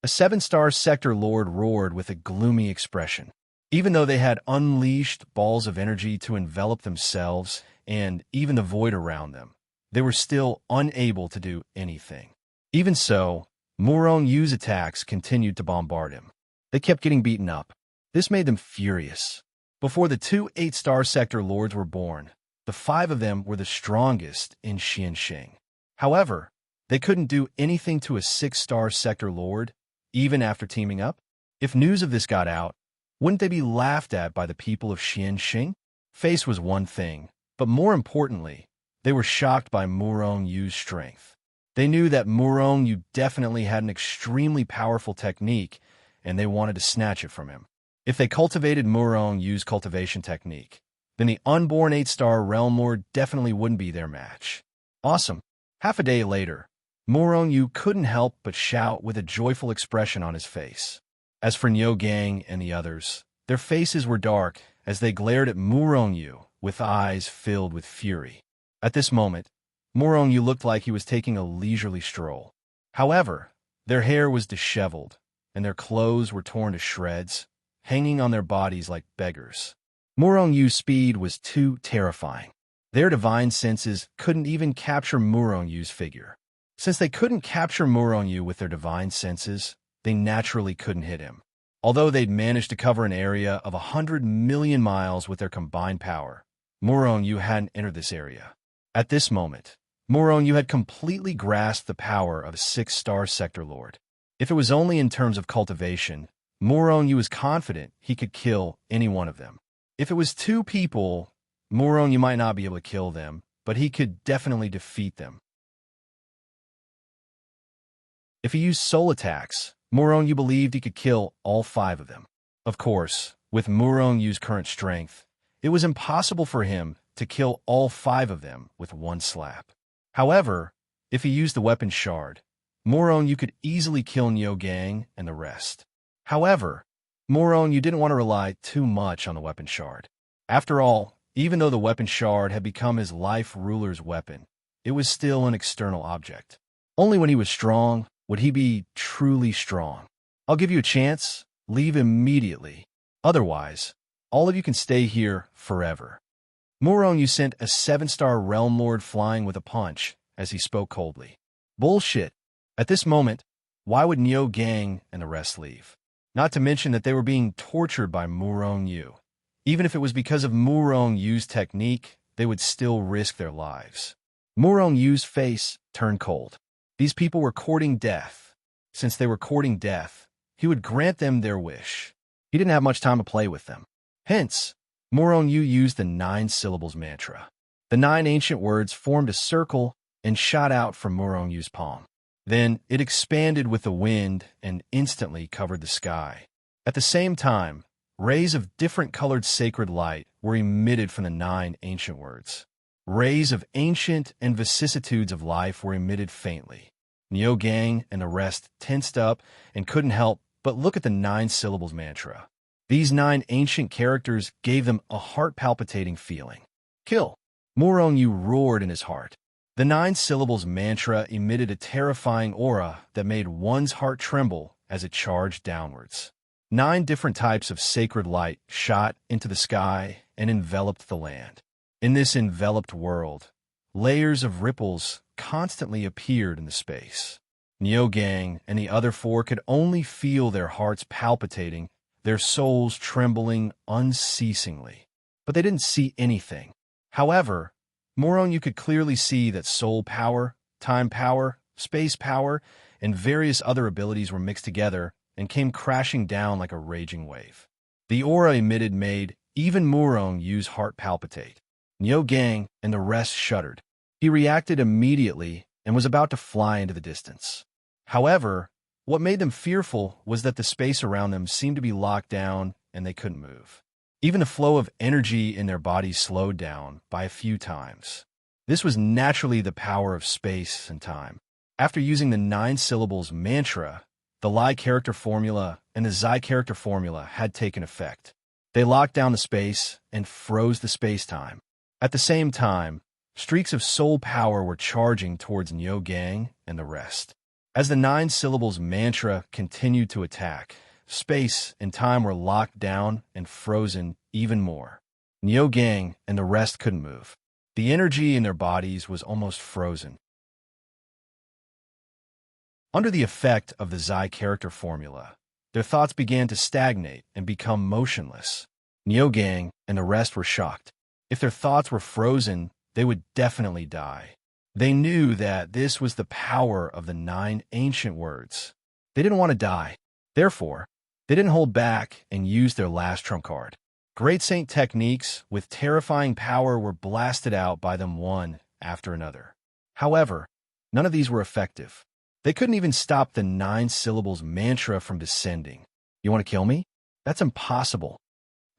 A 7-star sector lord roared with a gloomy expression. Even though they had unleashed balls of energy to envelop themselves and even the void around them, they were still unable to do anything. Even so, Murongyu's attacks continued to bombard him. They kept getting beaten up. This made them furious. Before the 2 8-star sector lords were born, the 5 of them were the strongest in Xianxing. However, they couldn't do anything to a 6-star sector lord, even after teaming up. If news of this got out, wouldn't they be laughed at by the people of Xianxing? Face was one thing, but more importantly, they were shocked by Murongyu's strength. They knew that Murongyu definitely had an extremely powerful technique, and they wanted to snatch it from him. If they cultivated Murongyu's cultivation technique, then the unborn 8-star realm lord definitely wouldn't be their match. Awesome. Half a day later, Murongyu couldn't help but shout with a joyful expression on his face. As for Nyogang and the others, their faces were dark as they glared at Murongyu with eyes filled with fury. At this moment, Murongyu looked like he was taking a leisurely stroll. However, their hair was disheveled, and their clothes were torn to shreds, hanging on their bodies like beggars. Murongyu's speed was too terrifying. Their divine senses couldn't even capture Murongyu's figure. Since they couldn't capture Murongyu with their divine senses, they naturally couldn't hit him. Although they'd managed to cover an area of 100 million miles with their combined power, Murongyu hadn't entered this area. At this moment, Murongyu had completely grasped the power of a 6-star sector lord. If it was only in terms of cultivation, Murongyu was confident he could kill any one of them. If it was 2 people, Murongyu might not be able to kill them, but he could definitely defeat them. If he used soul attacks, Muronyu believed he could kill all 5 of them. Of course, with Murongyu's current strength, it was impossible for him to kill all 5 of them with one slap. However, if he used the weapon shard, Muronyu could easily kill Nyogang and the rest. However, Muronyu didn't want to rely too much on the weapon shard. After all, even though the weapon shard had become his life ruler's weapon, it was still an external object. Only when he was strong would he be truly strong. I'll give you a chance. Leave immediately. Otherwise, all of you can stay here forever. Muronyu sent a 7-star realm lord flying with a punch as he spoke coldly. Bullshit. At this moment, why would Nyogang and the rest leave? Not to mention that they were being tortured by Muronyu. Even if it was because of Murongyu's technique, they would still risk their lives. Murongyu's face turned cold. These people were courting death. Since they were courting death, he would grant them their wish. He didn't have much time to play with them. Hence, Muronyu used the 9 syllables mantra. The 9 ancient words formed a circle and shot out from Murongyu's palm. Then it expanded with the wind and instantly covered the sky. At the same time, rays of different colored sacred light were emitted from the 9 ancient words. Rays of ancient and vicissitudes of life were emitted faintly. Nyogang and the rest tensed up and couldn't help but look at the 9 syllables mantra. These 9 ancient characters gave them a heart-palpitating feeling. Kill! Muronyu roared in his heart. The 9 syllables mantra emitted a terrifying aura that made one's heart tremble as it charged downwards. 9 different types of sacred light shot into the sky and enveloped the land. In this enveloped world, layers of ripples constantly appeared in the space. Nyogang and the other 4 could only feel their hearts palpitating, their souls trembling unceasingly. But they didn't see anything. However, Muronyu could clearly see that soul power, time power, space power, and various other abilities were mixed together and came crashing down like a raging wave. The aura emitted made even Murongyu's heart palpitate. Nyogang and the rest shuddered. He reacted immediately and was about to fly into the distance. However, what made them fearful was that the space around them seemed to be locked down and they couldn't move. Even the flow of energy in their bodies slowed down by a few times. This was naturally the power of space and time. After using the 9 syllables mantra, the Lai character formula and the Zai character formula had taken effect. They locked down the space and froze the space-time. At the same time, streaks of soul power were charging towards Nyogang and the rest. As the 9 syllables mantra continued to attack, space and time were locked down and frozen even more. Nyogang and the rest couldn't move. The energy in their bodies was almost frozen. Under the effect of the Zai character formula, their thoughts began to stagnate and become motionless. Nyogang and the rest were shocked. If their thoughts were frozen, they would definitely die. They knew that this was the power of the 9 ancient words. They didn't want to die. Therefore, they didn't hold back and used their last trump card. Great Saint techniques with terrifying power were blasted out by them one after another. However, none of these were effective. They couldn't even stop the 9 syllables mantra from descending. You want to kill me? That's impossible.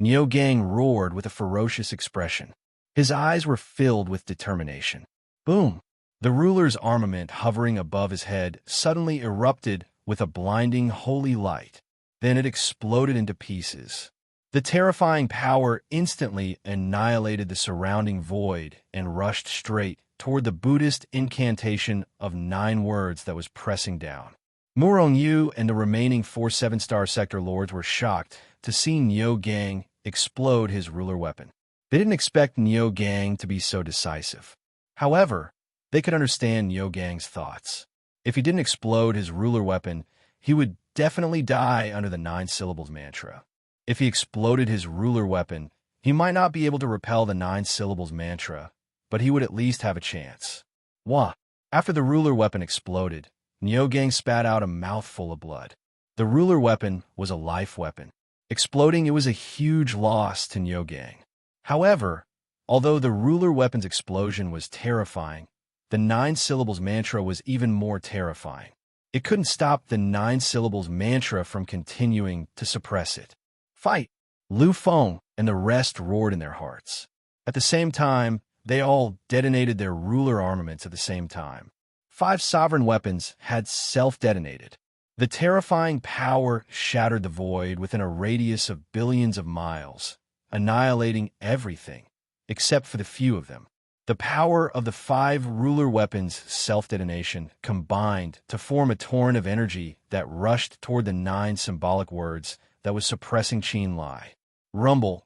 Nyogang roared with a ferocious expression. His eyes were filled with determination. Boom! The ruler's armament hovering above his head suddenly erupted with a blinding holy light. Then it exploded into pieces. The terrifying power instantly annihilated the surrounding void and rushed straight toward the Buddhist incantation of 9 words that was pressing down. Muronyu and the remaining 4 7-star sector lords were shocked to see Nyogang explode his ruler weapon. They didn't expect Nyogang to be so decisive. However, they could understand Nyogang's thoughts. If he didn't explode his ruler weapon, he would definitely die under the 9 syllables mantra. If he exploded his ruler weapon, he might not be able to repel the 9 syllables mantra, but he would at least have a chance. Wah! After the ruler weapon exploded, Nyogang spat out a mouthful of blood. The ruler weapon was a life weapon. Exploding, it was a huge loss to Nyogang. However, although the ruler weapon's explosion was terrifying, the 9 syllables mantra was even more terrifying. it couldn't stop the 9 syllables mantra from continuing to suppress it. Fight! Lu Feng and the rest roared in their hearts. At the same time, they all detonated their ruler armaments at the same time. 5 sovereign weapons had self-detonated. The terrifying power shattered the void within a radius of billions of miles, annihilating everything, except for the few of them. The power of the 5 ruler weapons' self-detonation combined to form a torrent of energy that rushed toward the 9 symbolic words that was suppressing Qin Lai. Rumble,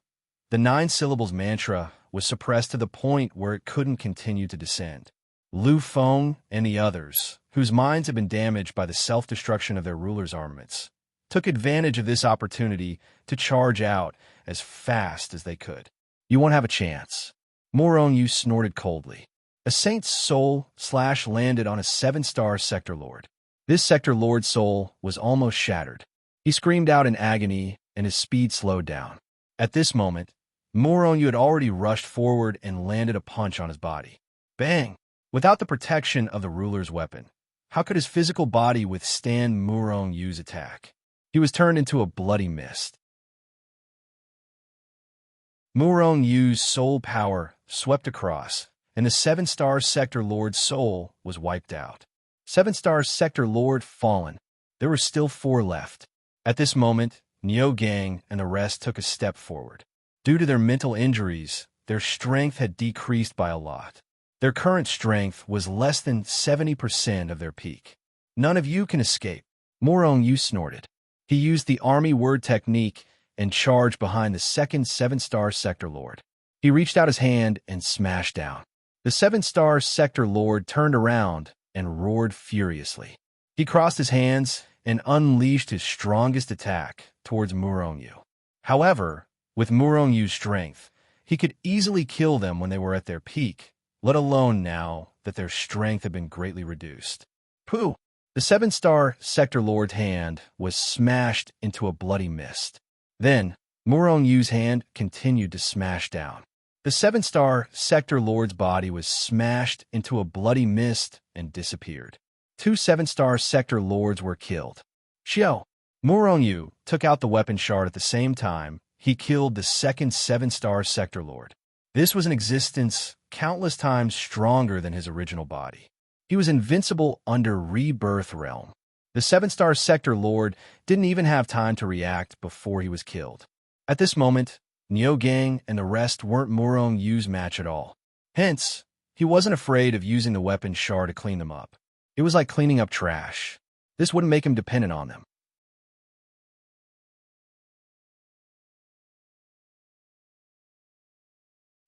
the 9 syllables mantra, was suppressed to the point where it couldn't continue to descend. Lu Feng and the others, whose minds had been damaged by the self-destruction of their rulers' armaments, took advantage of this opportunity to charge out as fast as they could. You won't have a chance. Morong Yu snorted coldly. A saint's soul landed on a 7-star sector lord. This sector lord's soul was almost shattered. He screamed out in agony, and his speed slowed down. At this moment, Morong Yu had already rushed forward and landed a punch on his body. Bang! Without the protection of the ruler's weapon, how could his physical body withstand Morong Yu's attack? He was turned into a bloody mist. Morong Yu's soul power swept across, and the 7-star sector lord's soul was wiped out. 7-star sector lord fallen. There were still 4 left. At this moment, Niu Gang and the rest took a step forward. Due to their mental injuries, their strength had decreased by a lot. Their current strength was less than 70% of their peak. None of you can escape. Morong Yu snorted. He used the army word technique and charged behind the second 7-star sector lord. He reached out his hand and smashed down. The 7-star sector lord turned around and roared furiously. He crossed his hands and unleashed his strongest attack towards Morong Yu. However, with Morong Yu's strength, he could easily kill them when they were at their peak, let alone now that their strength had been greatly reduced. Pooh! The 7-star sector lord's hand was smashed into a bloody mist. Then, Morong Yu's hand continued to smash down. The 7-star sector lord's body was smashed into a bloody mist and disappeared. 2 7-star sector lords were killed. Xiao! Morong Yu took out the weapon shard at the same time. He killed the second 7-star sector lord. This was an existence countless times stronger than his original body. He was invincible under Rebirth Realm. The 7-star sector lord didn't even have time to react before he was killed. At this moment, Niu Gang and the rest weren't Morong Yu's match at all. Hence, he wasn't afraid of using the weapon shard to clean them up. It was like cleaning up trash. This wouldn't make him dependent on them.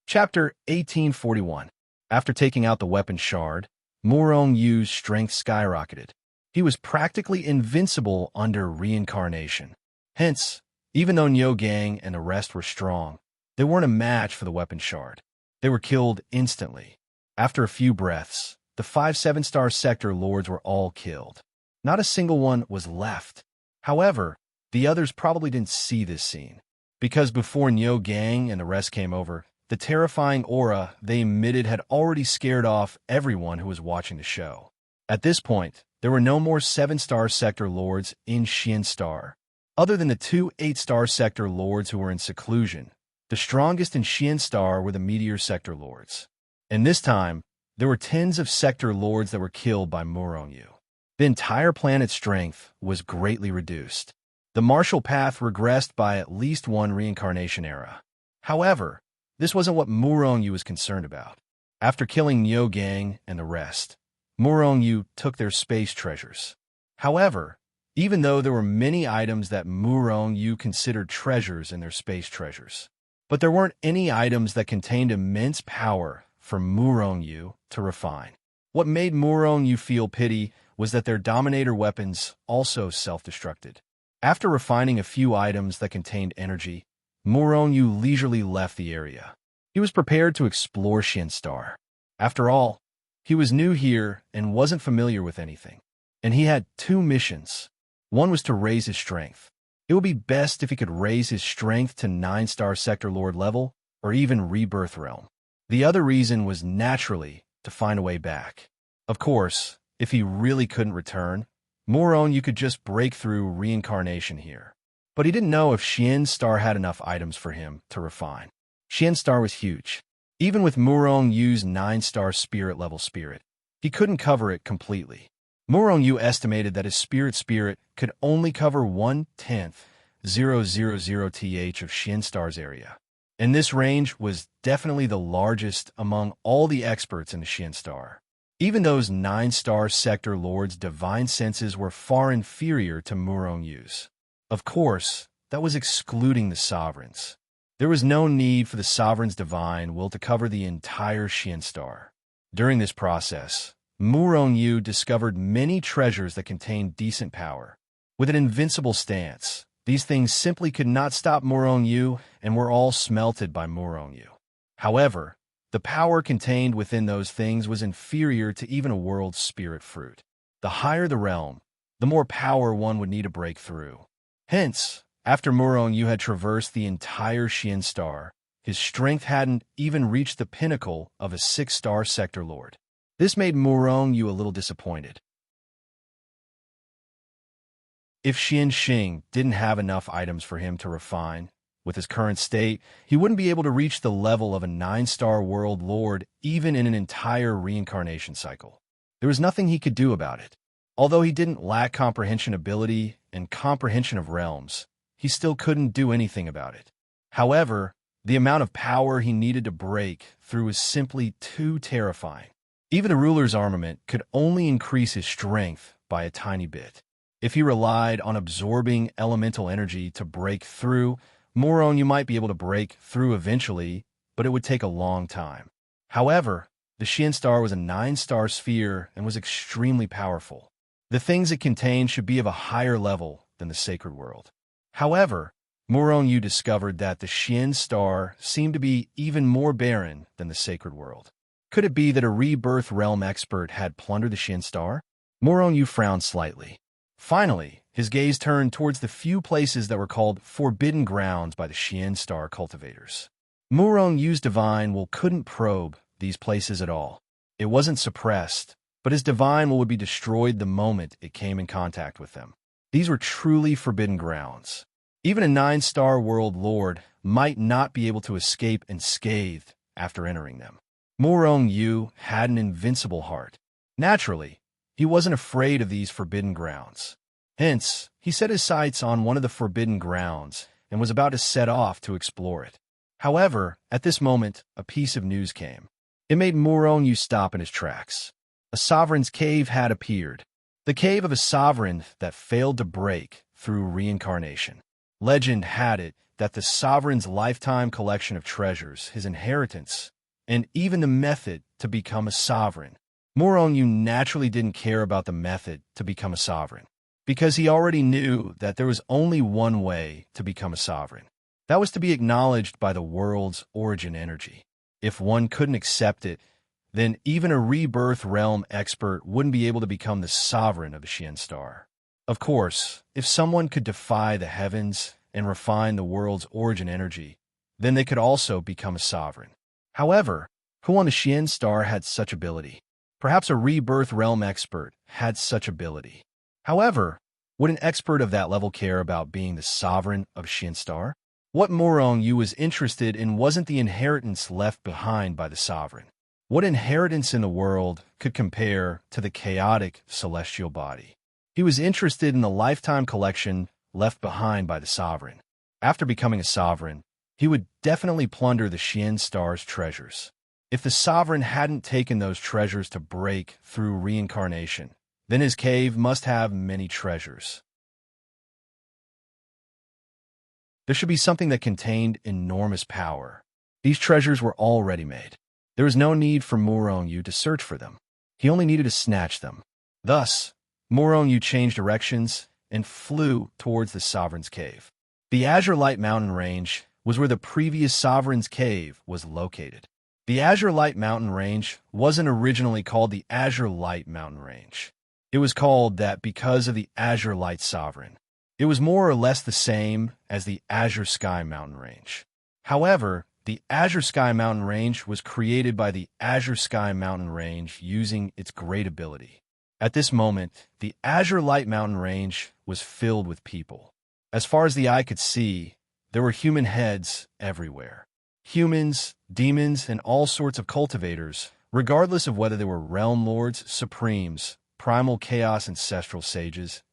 Chapter 1841. After taking out the weapon shard, Morong Yu's strength skyrocketed. He was practically invincible under reincarnation. Hence, even though Niu Gang and the rest were strong, they weren't a match for the weapon shard. They were killed instantly. After a few breaths, the 5 7-star sector lords were all killed. Not a single one was left. However, the others probably didn't see this scene, because before Niu Gang and the rest came over, the terrifying aura they emitted had already scared off everyone who was watching the show. At this point, there were no more 7-star sector lords in Xian Star. Other than the 2 8-star sector lords who were in seclusion, the strongest in Xian Star were the meteor sector lords. And this time, there were tens of sector lords that were killed by Morong Yu. The entire planet's strength was greatly reduced. The martial path regressed by at least 1 reincarnation era. However, this wasn't what Morong Yu was concerned about. After killing Niu Gang and the rest, Morong Yu took their space treasures. However, even though there were many items that Morong Yu considered treasures in their space treasures, but there weren't any items that contained immense power for Morong Yu to refine. What made Morong Yu feel pity was that their Dominator weapons also self-destructed. After refining a few items that contained energy, Morong Yu leisurely left the area. He was prepared to explore Xian Star. After all, he was new here and wasn't familiar with anything. And he had 2 missions. One was to raise his strength. It would be best if he could raise his strength to 9-star sector lord level or even Rebirth Realm. The other reason was naturally to find a way back. Of course, if he really couldn't return, You could just break through reincarnation here. But he didn't know if Xian's star had enough items for him to refine. Xian's star was huge. Even with Yu's 9-star spirit-level spirit, he couldn't cover it completely. Yu estimated that his spirit could only cover 1/10,000th of Xian star's area. And this range was definitely the largest among all the experts in the Xian star. Even those 9-star sector lords' divine senses were far inferior to Yu's. Of course, that was excluding the sovereigns. There was no need for the sovereign's divine will to cover the entire Xian star. During this process, Yu discovered many treasures that contained decent power. With an invincible stance, these things simply could not stop Yu and were all smelted by Yu. However, the power contained within those things was inferior to even a world's spirit fruit. The higher the realm, the more power one would need to break through. Hence, after Yu had traversed the entire Xian star, his strength hadn't even reached the pinnacle of a 6-star sector lord. This made Yu a little disappointed. If Xing didn't have enough items for him to refine, with his current state, he wouldn't be able to reach the level of a 9-star world lord even in an entire reincarnation cycle. There was nothing he could do about it. Although he didn't lack comprehension ability and comprehension of realms, he still couldn't do anything about it. However, the amount of power he needed to break through was simply too terrifying. Even the ruler's armament could only increase his strength by a tiny bit. If he relied on absorbing elemental energy to break through, you might be able to break through eventually, but it would take a long time. However, the Xian star was a 9-star sphere and was extremely powerful. The things it contained should be of a higher level than the sacred world. However, Yu discovered that the Xian star seemed to be even more barren than the sacred world. Could it be that a rebirth realm expert had plundered the Xian star? Yu frowned slightly. Finally, his gaze turned towards the few places that were called forbidden grounds by the Xian star cultivators. Yu's divine will couldn't probe these places at all. It wasn't suppressed, but his divine will would be destroyed the moment it came in contact with them. These were truly forbidden grounds. Even a 9-star world lord might not be able to escape unscathed after entering them. Yu had an invincible heart. Naturally, he wasn't afraid of these forbidden grounds. Hence, he set his sights on one of the forbidden grounds and was about to set off to explore it. However, at this moment, a piece of news came. It made Yu stop in his tracks. A sovereign's cave had appeared. The cave of a sovereign that failed to break through reincarnation. Legend had it that the sovereign's lifetime collection of treasures, his inheritance, and even the method to become a sovereign. Yu naturally didn't care about the method to become a sovereign, because he already knew that there was only one way to become a sovereign. That was to be acknowledged by the world's origin energy. If one couldn't accept it, then even a rebirth realm expert wouldn't be able to become the sovereign of the Xian star. Of course, if someone could defy the heavens and refine the world's origin energy, then they could also become a sovereign. However, who on the Xian star had such ability? Perhaps a rebirth realm expert had such ability. However, would an expert of that level care about being the sovereign of Xian star? What Yu was interested in wasn't the inheritance left behind by the sovereign. What inheritance in the world could compare to the chaotic celestial body? He was interested in the lifetime collection left behind by the sovereign. After becoming a sovereign, he would definitely plunder the Xian star's treasures. If the sovereign hadn't taken those treasures to break through reincarnation, then his cave must have many treasures. There should be something that contained enormous power. These treasures were all ready-made. There was no need for Yu to search for them. He only needed to snatch them. Thus, Yu changed directions and flew towards the sovereign's cave. The Azure Light Mountain Range was where the previous sovereign's cave was located. The Azure Light Mountain Range wasn't originally called the Azure Light Mountain Range. It was called that because of the Azure Light Sovereign. It was more or less the same as the Azure Sky Mountain Range. However, the Azure Sky Mountain Range was created by the Azure Sky Mountain Range using its great ability. At this moment, the Azure Light Mountain range was filled with people. As far as the eye could see, there were human heads everywhere. Humans, demons, and all sorts of cultivators, regardless of whether they were realm lords, supremes, primal chaos ancestral sages,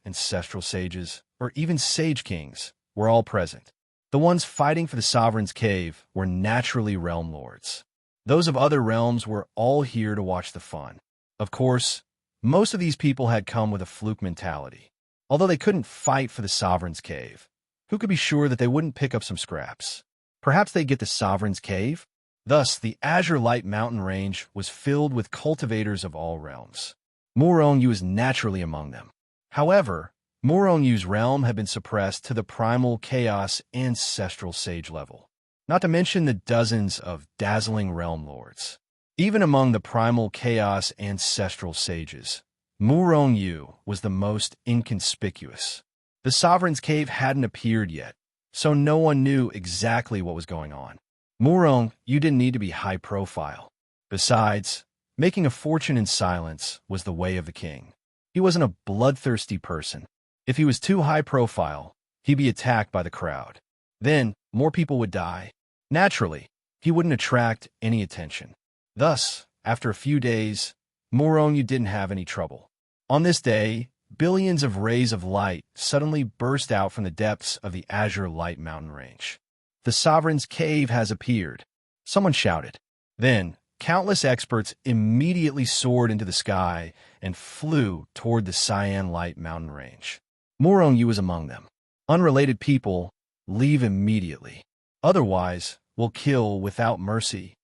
or even sage kings, were all present. The ones fighting for the Sovereign's Cave were naturally realm lords. Those of other realms were all here to watch the fun. Of course, most of these people had come with a fluke mentality. Although they couldn't fight for the Sovereign's Cave, who could be sure that they wouldn't pick up some scraps? Perhaps they'd get the Sovereign's Cave? Thus, the Azure Light Mountain range was filled with cultivators of all realms. Murong-Yu was naturally among them. However, Murong-Yu's realm had been suppressed to the primal chaos ancestral sage level, not to mention the dozens of dazzling realm lords. Even among the primal chaos ancestral sages, Murong-Yu was the most inconspicuous. The Sovereign's Cave hadn't appeared yet, so no one knew exactly what was going on. Murong-Yu didn't need to be high profile. Besides, making a fortune in silence was the way of the king. He wasn't a bloodthirsty person. If he was too high profile, he'd be attacked by the crowd. Then, more people would die. Naturally, he wouldn't attract any attention. Thus, after a few days, Murong-Yu didn't have any trouble. On this day, billions of rays of light suddenly burst out from the depths of the Azure Light Mountain range. The Sovereign's Cave has appeared, someone shouted. Then, countless experts immediately soared into the sky and flew toward the Cyan Light Mountain range. Murong-Yu was among them. Unrelated people, leave immediately. Otherwise, we'll kill without mercy.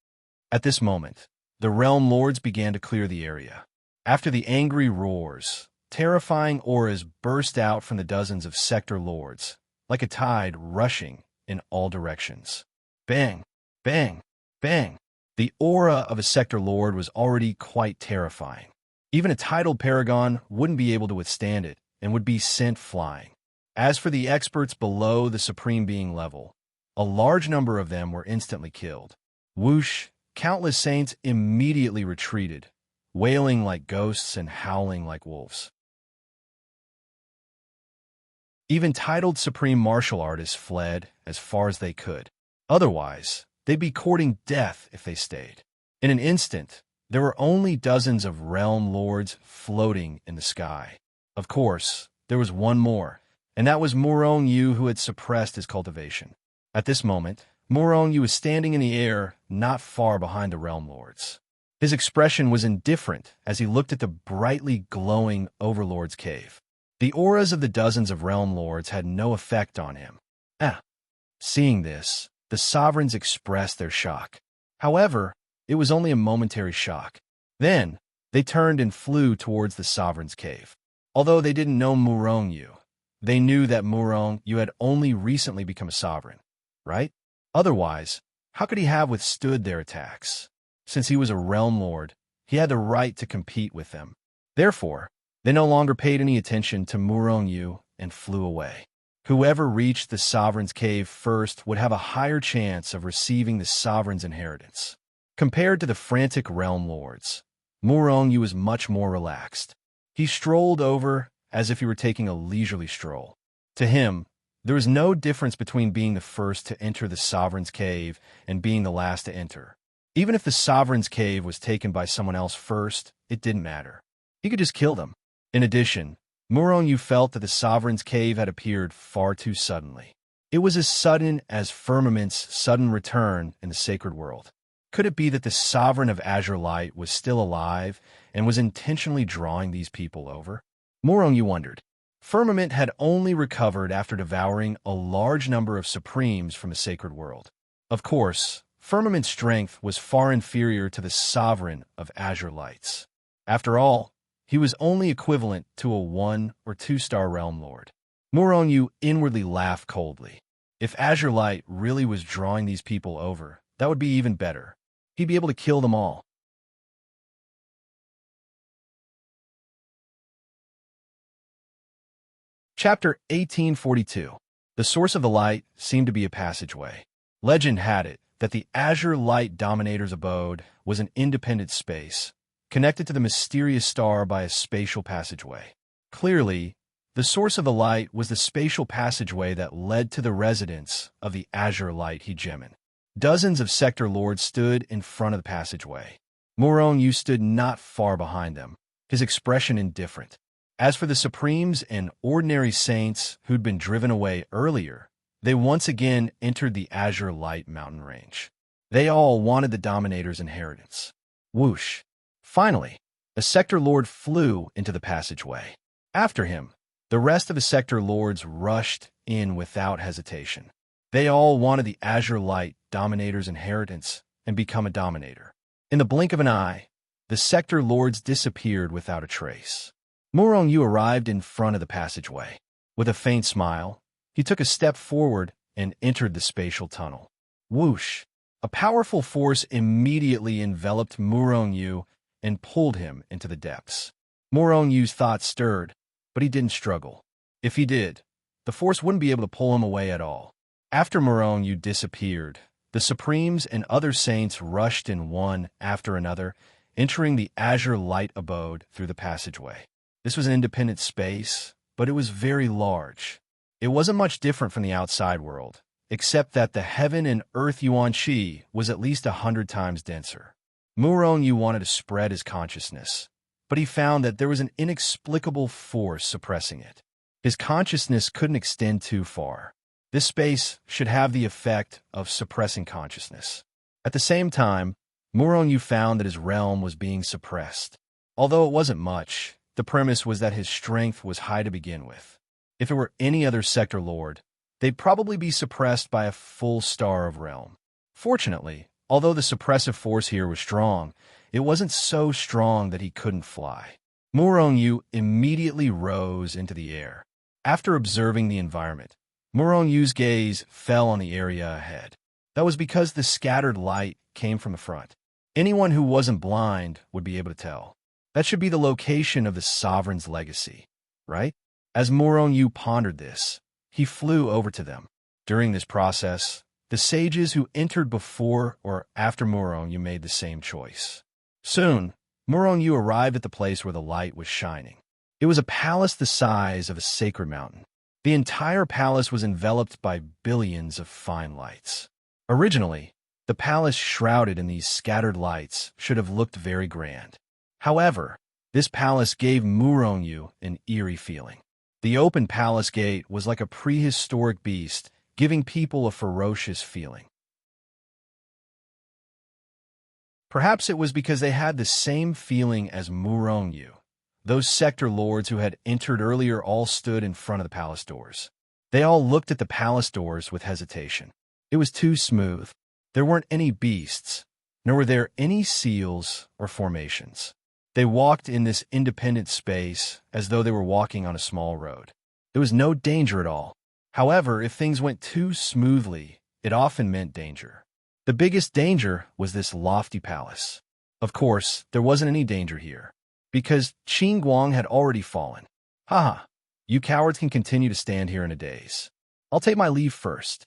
At this moment, the realm lords began to clear the area. After the angry roars, terrifying auras burst out from the dozens of sector lords, like a tide rushing in all directions. Bang, bang, bang. The aura of a sector lord was already quite terrifying. Even a titled paragon wouldn't be able to withstand it and would be sent flying. As for the experts below the supreme being level, a large number of them were instantly killed. Whoosh, countless saints immediately retreated, wailing like ghosts and howling like wolves. Even titled supreme martial artists fled as far as they could. Otherwise, they'd be courting death if they stayed. In an instant, there were only dozens of realm lords floating in the sky. Of course, there was one more, and that was Murong-Yu, who had suppressed his cultivation. At this moment, Murong-Yu was standing in the air not far behind the realm lords. His expression was indifferent as he looked at the brightly glowing Overlord's Cave. The auras of the dozens of realm lords had no effect on him. Seeing this, the sovereigns expressed their shock. However, it was only a momentary shock. Then, they turned and flew towards the Sovereign's Cave. Although they didn't know Murong-Yu, they knew that Murong-Yu had only recently become a sovereign, right? Otherwise, how could he have withstood their attacks? Since he was a realm lord, he had the right to compete with them. Therefore, they no longer paid any attention to Murong-Yu and flew away. Whoever reached the Sovereign's Cave first would have a higher chance of receiving the Sovereign's inheritance. Compared to the frantic realm lords, Murong-Yu was much more relaxed. He strolled over as if he were taking a leisurely stroll. To him, there was no difference between being the first to enter the Sovereign's Cave and being the last to enter. Even if the Sovereign's Cave was taken by someone else first, it didn't matter. He could just kill them. In addition, Murong-Yu felt that the Sovereign's Cave had appeared far too suddenly. It was as sudden as Firmament's sudden return in the sacred world. Could it be that the Sovereign of Azure Light was still alive and was intentionally drawing these people over? Murong-Yu wondered. Firmament had only recovered after devouring a large number of Supremes from the sacred world. Of course, Firmament's strength was far inferior to the Sovereign of Azure Lights. After all, he was only equivalent to a 1- or 2-star realm lord. Murong-Yu inwardly laughed coldly. If Azure Light really was drawing these people over, that would be even better. He'd be able to kill them all. Chapter 1842. The source of the light seemed to be a passageway. Legend had it that the Azure Light Dominator's abode was an independent space, connected to the mysterious star by a spatial passageway. Clearly, the source of the light was the spatial passageway that led to the residence of the azure light hegemon. Dozens of sector lords stood in front of the passageway. Murong stood not far behind them, his expression indifferent. As for the Supremes and ordinary saints who'd been driven away earlier, they once again entered the azure light mountain range. They all wanted the Dominator's inheritance. Whoosh! Finally, a sector lord flew into the passageway. After him, the rest of the sector lords rushed in without hesitation. They all wanted the azure light Dominator's inheritance and become a Dominator. In the blink of an eye, the sector lords disappeared without a trace. Murong arrived in front of the passageway. With a faint smile, he took a step forward and entered the spatial tunnel. Whoosh! A powerful force immediately enveloped Murong and pulled him into the depths. Murong's thoughts stirred, but he didn't struggle. If he did, the force wouldn't be able to pull him away at all. After Murong disappeared, the Supremes and other saints rushed in one after another, entering the azure light abode through the passageway. This was an independent space, but it was very large. It wasn't much different from the outside world, except that the heaven and earth Yuan-Chi was at least 100 times denser. Murong wanted to spread his consciousness, but he found that there was an inexplicable force suppressing it. His consciousness couldn't extend too far. This space should have the effect of suppressing consciousness. At the same time, Murong found that his realm was being suppressed. Although it wasn't much, the premise was that his strength was high to begin with. If it were any other sector lord, they'd probably be suppressed by a full star of realm. Fortunately, although the suppressive force here was strong, it wasn't so strong that he couldn't fly. Murong immediately rose into the air. After observing the environment, Murong's gaze fell on the area ahead. That was because the scattered light came from the front. Anyone who wasn't blind would be able to tell. That should be the location of the sovereign's legacy, right? As Murong pondered this, he flew over to them. During this process, the sages who entered before or after Murong made the same choice. Soon, Murong arrived at the place where the light was shining. It was a palace the size of a sacred mountain. The entire palace was enveloped by billions of fine lights. Originally, the palace shrouded in these scattered lights should have looked very grand. However, this palace gave Murong an eerie feeling. The open palace gate was like a prehistoric beast, giving people a ferocious feeling. Perhaps it was because they had the same feeling as Murong. Those sector lords who had entered earlier all stood in front of the palace doors. They all looked at the palace doors with hesitation. It was too smooth. There weren't any beasts, nor were there any seals or formations. They walked in this independent space as though they were walking on a small road. There was no danger at all. However, if things went too smoothly, it often meant danger. The biggest danger was this lofty palace. Of course, there wasn't any danger here, because Qin Guang had already fallen. Haha, you cowards can continue to stand here in a daze. I'll take my leave first.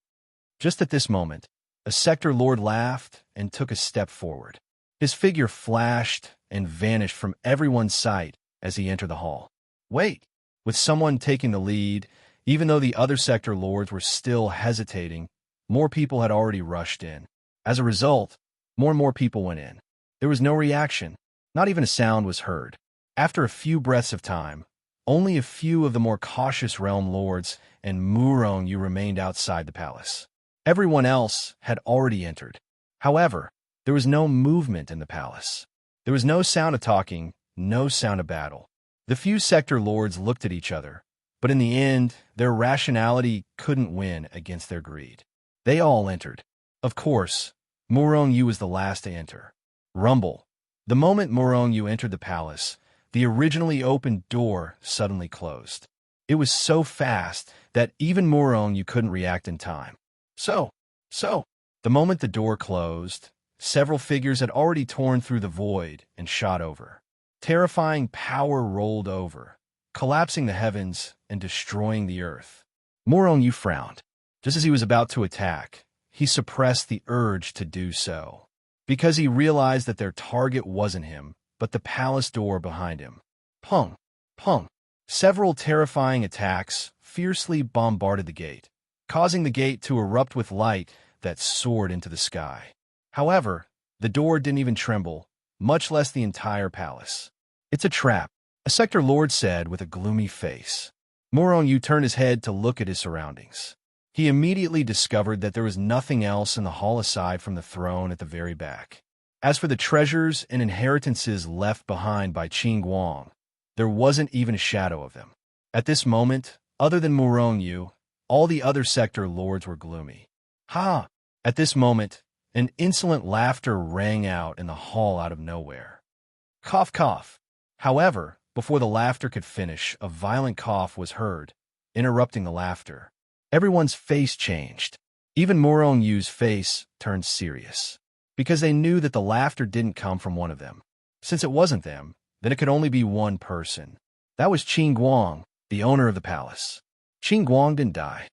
Just at this moment, a sector lord laughed and took a step forward. His figure flashed and vanished from everyone's sight as he entered the hall. Wait! With someone taking the lead, even though the other sector lords were still hesitating, more people had already rushed in. As a result, more and more people went in. There was no reaction. Not even a sound was heard. After a few breaths of time, only a few of the more cautious realm lords and Murong remained outside the palace. Everyone else had already entered. However, there was no movement in the palace. There was no sound of talking, no sound of battle. The few sector lords looked at each other, but in the end, their rationality couldn't win against their greed. They all entered. Of course, Murong was the last to enter. Rumble. The moment Murong entered the palace, the originally open door suddenly closed. It was so fast that even Murong couldn't react in time. So, the moment the door closed, several figures had already torn through the void and shot over. Terrifying power rolled over, collapsing the heavens and destroying the earth. Murong frowned. Just as he was about to attack, he suppressed the urge to do so. Because he realized that their target wasn't him, but the palace door behind him. Pung! Pung! Several terrifying attacks fiercely bombarded the gate, causing the gate to erupt with light that soared into the sky. However, the door didn't even tremble, much less the entire palace. "It's a trap," a sector lord said with a gloomy face. Morong turned his head to look at his surroundings. He immediately discovered that there was nothing else in the hall aside from the throne at the very back. As for the treasures and inheritances left behind by Qing Guang, there wasn't even a shadow of them. At this moment, other than Morong, all the other sector lords were gloomy. Ha! At this moment, an insolent laughter rang out in the hall out of nowhere. Cough, cough. However, before the laughter could finish, a violent cough was heard, interrupting the laughter. Everyone's face changed. Even Morong face turned serious, because they knew that the laughter didn't come from one of them. Since it wasn't them, then it could only be one person. That was Qing Guang, the owner of the palace. Qing Guang didn't die.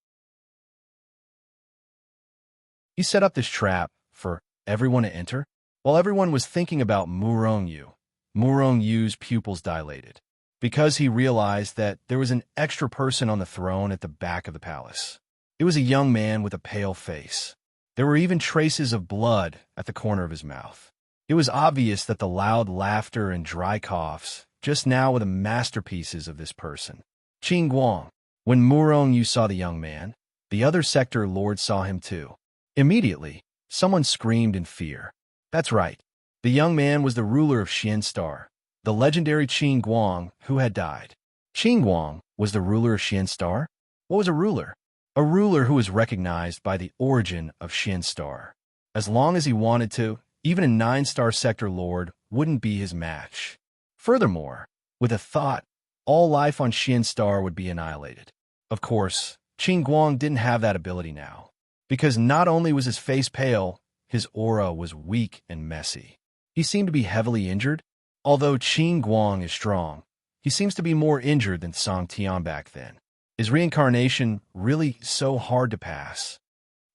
He set up this trap for everyone to enter. While everyone was thinking about Morong-Yu's pupils dilated, because he realized that there was an extra person on the throne at the back of the palace. It was a young man with a pale face. There were even traces of blood at the corner of his mouth. It was obvious that the loud laughter and dry coughs just now were the masterpieces of this person. Qing Guang. When Morong saw the young man, the other sector lords saw him too. Immediately, someone screamed in fear. That's right. The young man was the ruler of Xian Star, the legendary Qing Guang who had died. Qing Guang was the ruler of Xian Star? What was a ruler? A ruler who was recognized by the origin of Xian Star. As long as he wanted to, even a 9-star sector lord wouldn't be his match. Furthermore, with a thought, all life on Xian Star would be annihilated. Of course, Qing Guang didn't have that ability now, because not only was his face pale, his aura was weak and messy. He seemed to be heavily injured. Although Qing Guang is strong, he seems to be more injured than Song Tian back then. Is reincarnation really so hard to pass?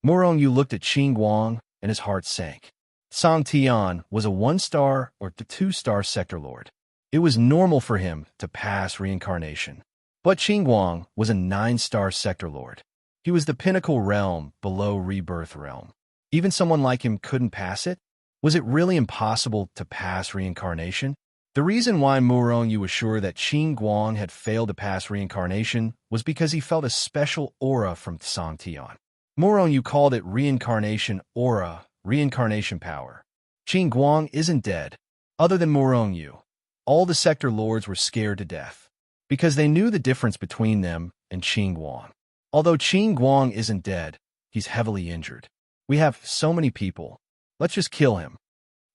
Morong looked at Qing Guang and his heart sank. Song Tian was a 1-star or 2-star sector lord. It was normal for him to pass reincarnation. But Qing Guang was a 9-star sector lord. He was the pinnacle realm below rebirth realm. Even someone like him couldn't pass it? Was it really impossible to pass reincarnation? The reason why Morong was sure that Qing Guang had failed to pass reincarnation was because he felt a special aura from Song Tian. Morong called it reincarnation aura, reincarnation power. Qing Guang isn't dead. Other than Morong, all the sector lords were scared to death, because they knew the difference between them and Qing Guang. Although Qing Guang isn't dead, he's heavily injured. We have so many people. Let's just kill him.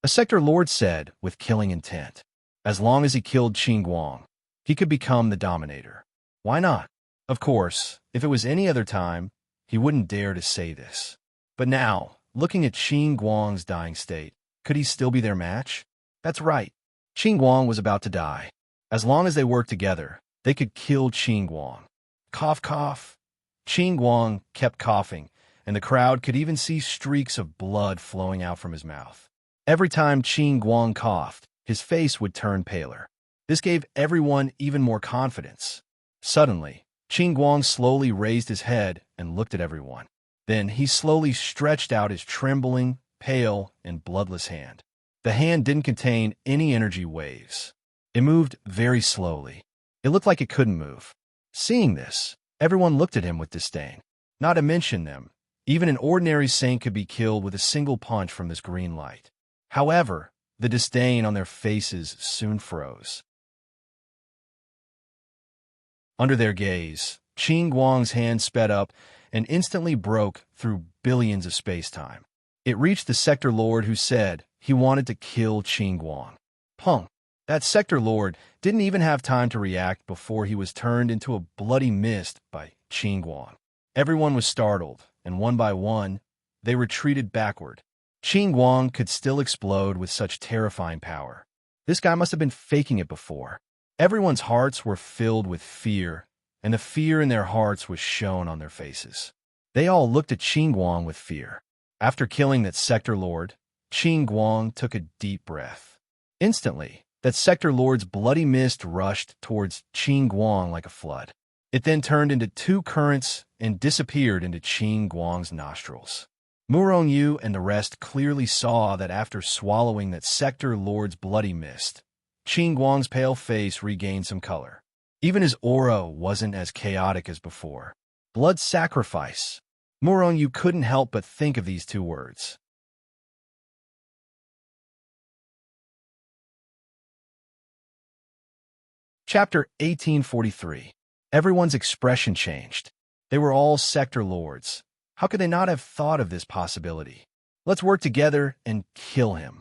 A sector lord said with killing intent. As long as he killed Qing Guang, he could become the dominator. Why not? Of course, if it was any other time, he wouldn't dare to say this. But now, looking at Qing Guang's dying state, could he still be their match? That's right. Qing Guang was about to die. As long as they worked together, they could kill Qing Guang. Cough, cough. Qing Guang kept coughing, and the crowd could even see streaks of blood flowing out from his mouth. Every time Qing Guang coughed, his face would turn paler. This gave everyone even more confidence. Suddenly, Qing Guang slowly raised his head and looked at everyone. Then he slowly stretched out his trembling, pale, and bloodless hand. The hand didn't contain any energy waves. It moved very slowly. It looked like it couldn't move. Seeing this, everyone looked at him with disdain. Not to mention them, even an ordinary saint could be killed with a single punch from this green light. However, the disdain on their faces soon froze. Under their gaze, Qing Guang's hand sped up and instantly broke through billions of space-time. It reached the sector lord who said he wanted to kill Qing Guang. Punk. That sector lord didn't even have time to react before he was turned into a bloody mist by Qing Guang. Everyone was startled, and one by one, they retreated backward. Qing Guang could still explode with such terrifying power. This guy must have been faking it before. Everyone's hearts were filled with fear, and the fear in their hearts was shown on their faces. They all looked at Qing Guang with fear. After killing that sector lord, Qing Guang took a deep breath. Instantly, that sector lord's bloody mist rushed towards Qin Guang like a flood. It then turned into two currents and disappeared into Qin Guang's nostrils. Murong Yu and the rest clearly saw that after swallowing that sector lord's bloody mist, Qin Guang's pale face regained some color. Even his aura wasn't as chaotic as before. Blood sacrifice. Murong Yu couldn't help but think of these two words. Chapter 1843. Everyone's expression changed. They were all sector lords. How could they not have thought of this possibility? Let's work together and kill him.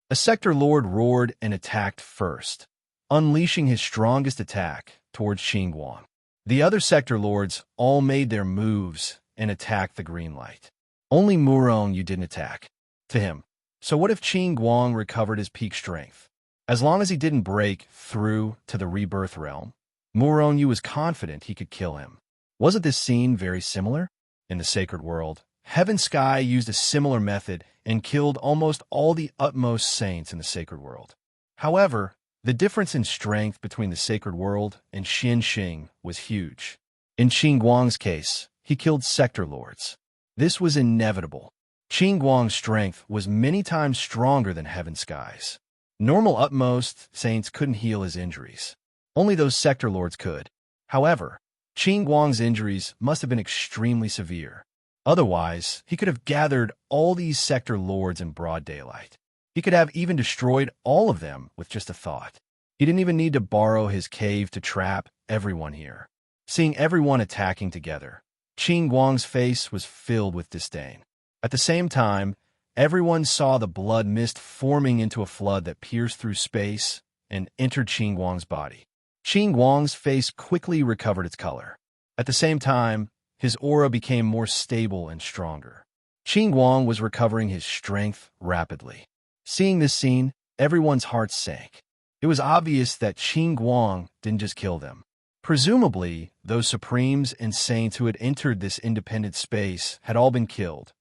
A sector lord roared and attacked first, unleashing his strongest attack towards Qin Guang. The other sector lords all made their moves and attacked the green light. Only Murong Yu didn't attack. To him. So what if Qin Guang recovered his peak strength? As long as he didn't break through to the rebirth realm, Murong Yu was confident he could kill him. Wasn't this scene very similar? In the sacred world, Heaven Sky used a similar method and killed almost all the utmost saints in the sacred world. However, the difference in strength between the sacred world and Xin Xing was huge. In Qin Guang's case, he killed sector lords. This was inevitable. Qin Guang's strength was many times stronger than Heaven Sky's. Normal utmost saints couldn't heal his injuries. Only those sector lords could. However, Qin Guang's injuries must have been extremely severe. Otherwise, he could have gathered all these sector lords in broad daylight. He could have even destroyed all of them with just a thought. He didn't even need to borrow his cave to trap everyone here. Seeing everyone attacking together, Qin Guang's face was filled with disdain. At the same time, everyone saw the blood mist forming into a flood that pierced through space and entered Qin Guang's body. Qin Guang's face quickly recovered its color. At the same time, his aura became more stable and stronger. Qin Guang was recovering his strength rapidly. Seeing this scene, everyone's hearts sank. It was obvious that Qin Guang didn't just kill them. Presumably, those supremes and saints who had entered this independent space had all been killed,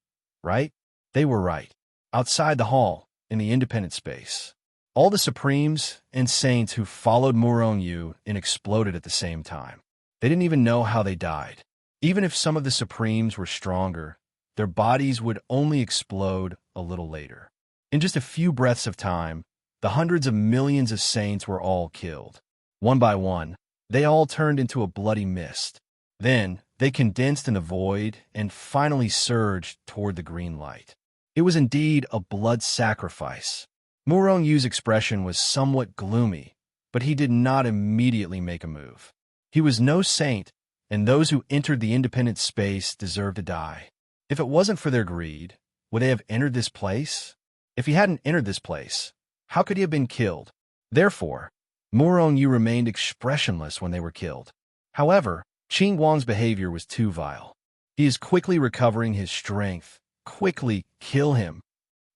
right? They were right. Outside the hall, in the independent space, all the supremes and saints who followed Murong Yu and exploded at the same time. They didn't even know how they died. Even if some of the supremes were stronger, their bodies would only explode a little later. In just a few breaths of time, the hundreds of millions of saints were all killed. One by one, they all turned into a bloody mist. Then, they condensed in the void and finally surged toward the green light. It was indeed a blood sacrifice. Murong Yu's expression was somewhat gloomy, but he did not immediately make a move. He was no saint, and those who entered the independent space deserved to die. If it wasn't for their greed, would they have entered this place? If he hadn't entered this place, how could he have been killed? Therefore, Murong Yu remained expressionless when they were killed. However, Qin Guang's behavior was too vile. He is quickly recovering his strength. Quickly kill him.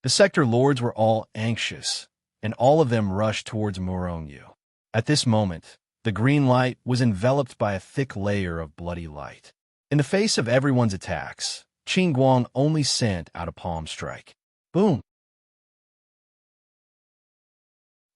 The sector lords were all anxious, and all of them rushed towards Murong Yu. At this moment, the green light was enveloped by a thick layer of bloody light. In the face of everyone's attacks, Qin Guang only sent out a palm strike. Boom!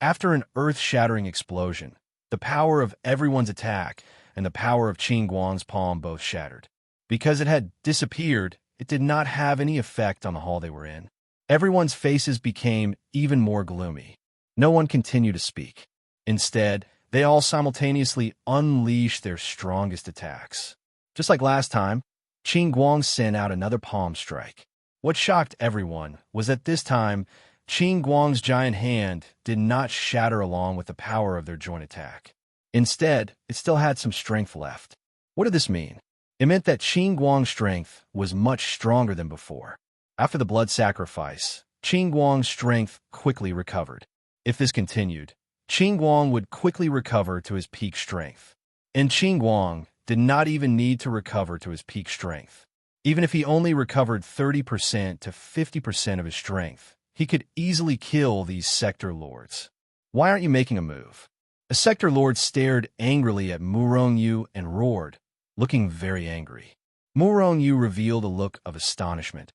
After an earth-shattering explosion, the power of everyone's attack and the power of Qin Guang's palm both shattered. Because it had disappeared, it did not have any effect on the hall they were in. Everyone's faces became even more gloomy. No one continued to speak. Instead, they all simultaneously unleashed their strongest attacks. Just like last time, Qin Guang sent out another palm strike. What shocked everyone was that this time, Qin Guang's giant hand did not shatter along with the power of their joint attack. Instead, it still had some strength left. What did this mean? It meant that Qin Guang's strength was much stronger than before. After the blood sacrifice, Qin Guang's strength quickly recovered. If this continued, Qin Guang would quickly recover to his peak strength. And Qin Guang did not even need to recover to his peak strength. Even if he only recovered 30% to 50% of his strength, he could easily kill these sector lords. Why aren't you making a move? A sector lord stared angrily at Murong Yu and roared, looking very angry. Murong Yu revealed a look of astonishment.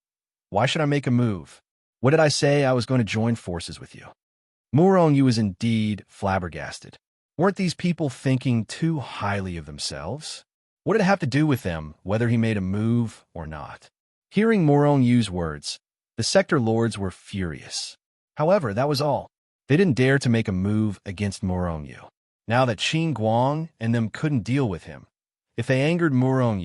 Why should I make a move? What did I say? I was going to join forces with you. Murong was indeed flabbergasted. Weren't these people thinking too highly of themselves? What did it have to do with them, whether he made a move or not? Hearing Murong's words, the sector lords were furious. However, that was all. They didn't dare to make a move against Murong. Now that Qin Guang and them couldn't deal with him, if they angered Murong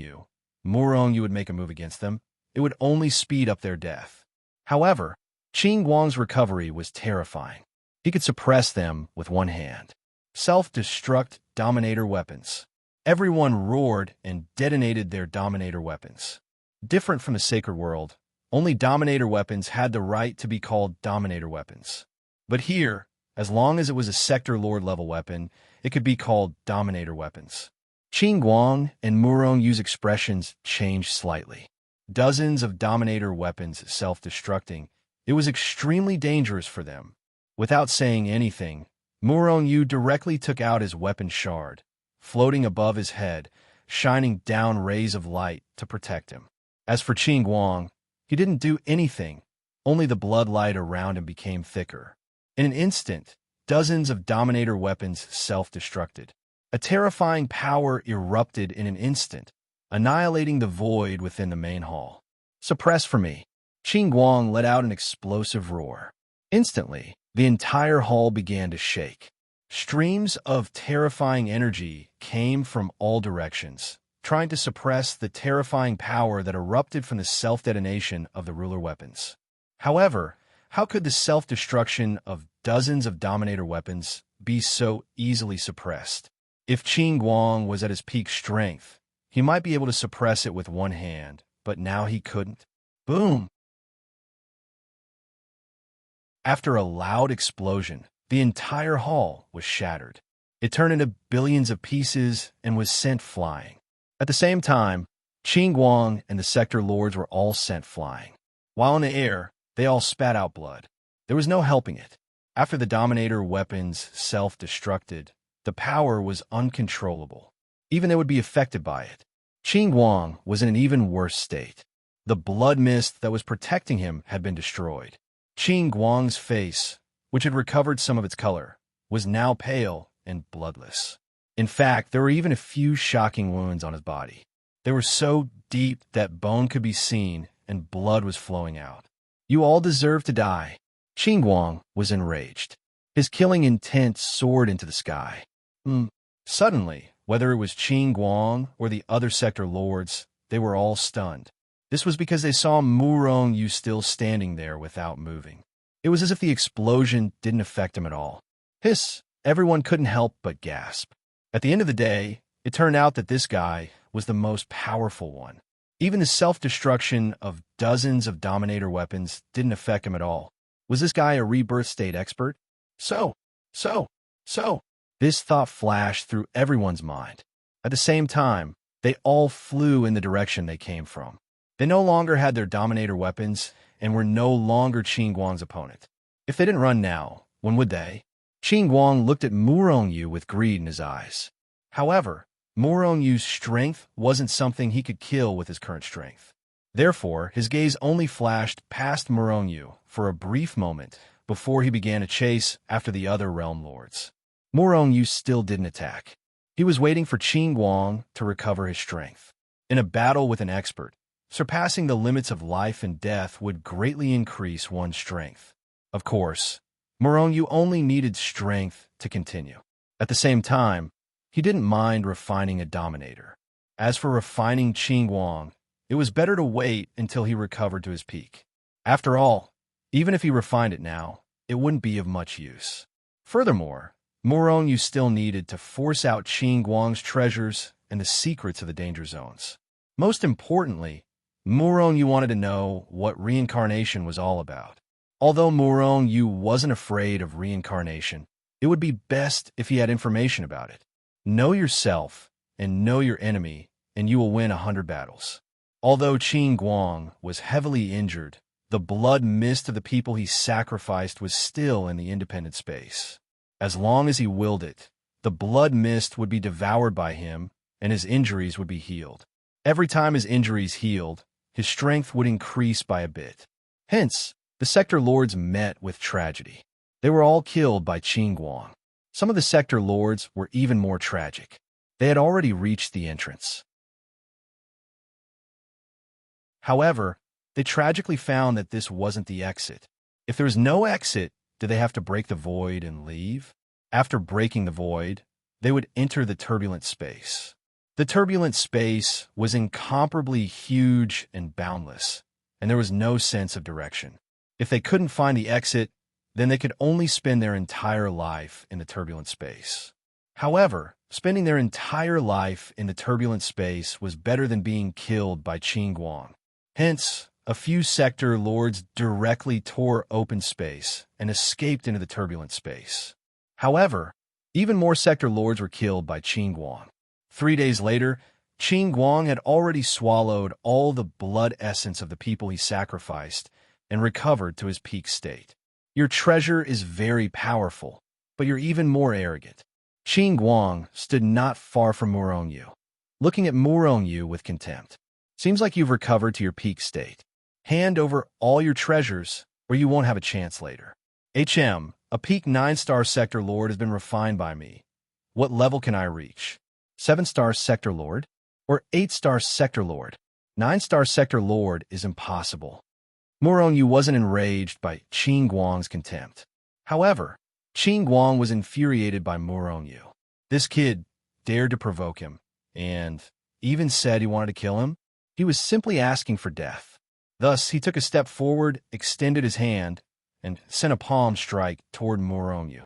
would make a move against them. It would only speed up their death. However, Qin Guang's recovery was terrifying. He could suppress them with one hand. Self-destruct Dominator weapons. Everyone roared and detonated their Dominator weapons. Different from the sacred world, only Dominator weapons had the right to be called Dominator weapons. But here, as long as it was a Sector Lord level weapon, it could be called Dominator weapons. Qin Guang and Murong's expressions changed slightly. Dozens of Dominator weapons self-destructing, it was extremely dangerous for them. Without saying anything, Murong directly took out his weapon shard, floating above his head, shining down rays of light to protect him. As for Qin Guang, he didn't do anything, only the blood light around him became thicker. In an instant, dozens of Dominator weapons self-destructed. A terrifying power erupted in an instant, annihilating the void within the main hall. Suppress for me. Qin Guang let out an explosive roar. Instantly, the entire hall began to shake. Streams of terrifying energy came from all directions, trying to suppress the terrifying power that erupted from the self-detonation of the ruler weapons. However, how could the self-destruction of dozens of Dominator weapons be so easily suppressed? If Qin Guang was at his peak strength, he might be able to suppress it with one hand, but now he couldn't. Boom! After a loud explosion, the entire hall was shattered. It turned into billions of pieces and was sent flying. At the same time, Qin Guang and the Sector Lords were all sent flying. While in the air, they all spat out blood. There was no helping it. After the Dominator weapons self-destructed, the power was uncontrollable. Even they would be affected by it. Qin Guang was in an even worse state. The blood mist that was protecting him had been destroyed. Qin Guang's face, which had recovered some of its color, was now pale and bloodless. In fact, there were even a few shocking wounds on his body. They were so deep that bone could be seen and blood was flowing out. You all deserve to die. Qin Guang was enraged. His killing intent soared into the sky. Suddenly, whether it was Qin Guang or the other Sector Lords, they were all stunned. This was because they saw Murong still standing there without moving. It was as if the explosion didn't affect him at all. Hiss! Everyone couldn't help but gasp. At the end of the day, it turned out that this guy was the most powerful one. Even the self-destruction of dozens of Dominator weapons didn't affect him at all. Was this guy a rebirth state expert? So. This thought flashed through everyone's mind. At the same time, they all flew in the direction they came from. They no longer had their Dominator weapons and were no longer Qin Guang's opponent. If they didn't run now, when would they? Qin Guang looked at Murong with greed in his eyes. However, Murong's strength wasn't something he could kill with his current strength. Therefore, his gaze only flashed past Murong for a brief moment before he began a chase after the other realm lords. Murong still didn't attack. He was waiting for Qin Guang to recover his strength. In a battle with an expert, surpassing the limits of life and death would greatly increase one's strength. Of course, Murong only needed strength to continue. At the same time, he didn't mind refining a Dominator. As for refining Qin Guang, it was better to wait until he recovered to his peak. After all, even if he refined it now, it wouldn't be of much use. Furthermore, Murong still needed to force out Qin Guang's treasures and the secrets of the danger zones. Most importantly, Murong wanted to know what reincarnation was all about. Although Murong wasn't afraid of reincarnation, it would be best if he had information about it. Know yourself and know your enemy, and you will win 100 battles. Although Qin Guang was heavily injured, the blood mist of the people he sacrificed was still in the independent space. As long as he willed it, the blood mist would be devoured by him, and his injuries would be healed. Every time his injuries healed, his strength would increase by a bit. Hence, the Sector Lords met with tragedy. They were all killed by Qin Guang. Some of the sector lords were even more tragic. They had already reached the entrance. However, they tragically found that this wasn't the exit. If there was no exit, did they have to break the void and leave? After breaking the void, they would enter the turbulent space. The turbulent space was incomparably huge and boundless, and there was no sense of direction. If they couldn't find the exit, then they could only spend their entire life in the turbulent space. However, spending their entire life in the turbulent space was better than being killed by Qin Guang. Hence, a few sector lords directly tore open space and escaped into the turbulent space. However, even more sector lords were killed by Qin Guang. 3 days later, Qin Guang had already swallowed all the blood essence of the people he sacrificed and recovered to his peak state. Your treasure is very powerful, but you're even more arrogant. Qin Guang stood not far from Murongyu, looking at Murongyu with contempt. Seems like you've recovered to your peak state. Hand over all your treasures, or you won't have a chance later. A peak 9-star sector lord has been refined by me. What level can I reach? 7-star sector lord? Or 8-star sector lord? 9-star sector lord is impossible. Murongyu wasn't enraged by Qin Guang's contempt. However, Qin Guang was infuriated by Murongyu. This kid dared to provoke him, and even said he wanted to kill him. He was simply asking for death. Thus, he took a step forward, extended his hand, and sent a palm strike toward Murongyu.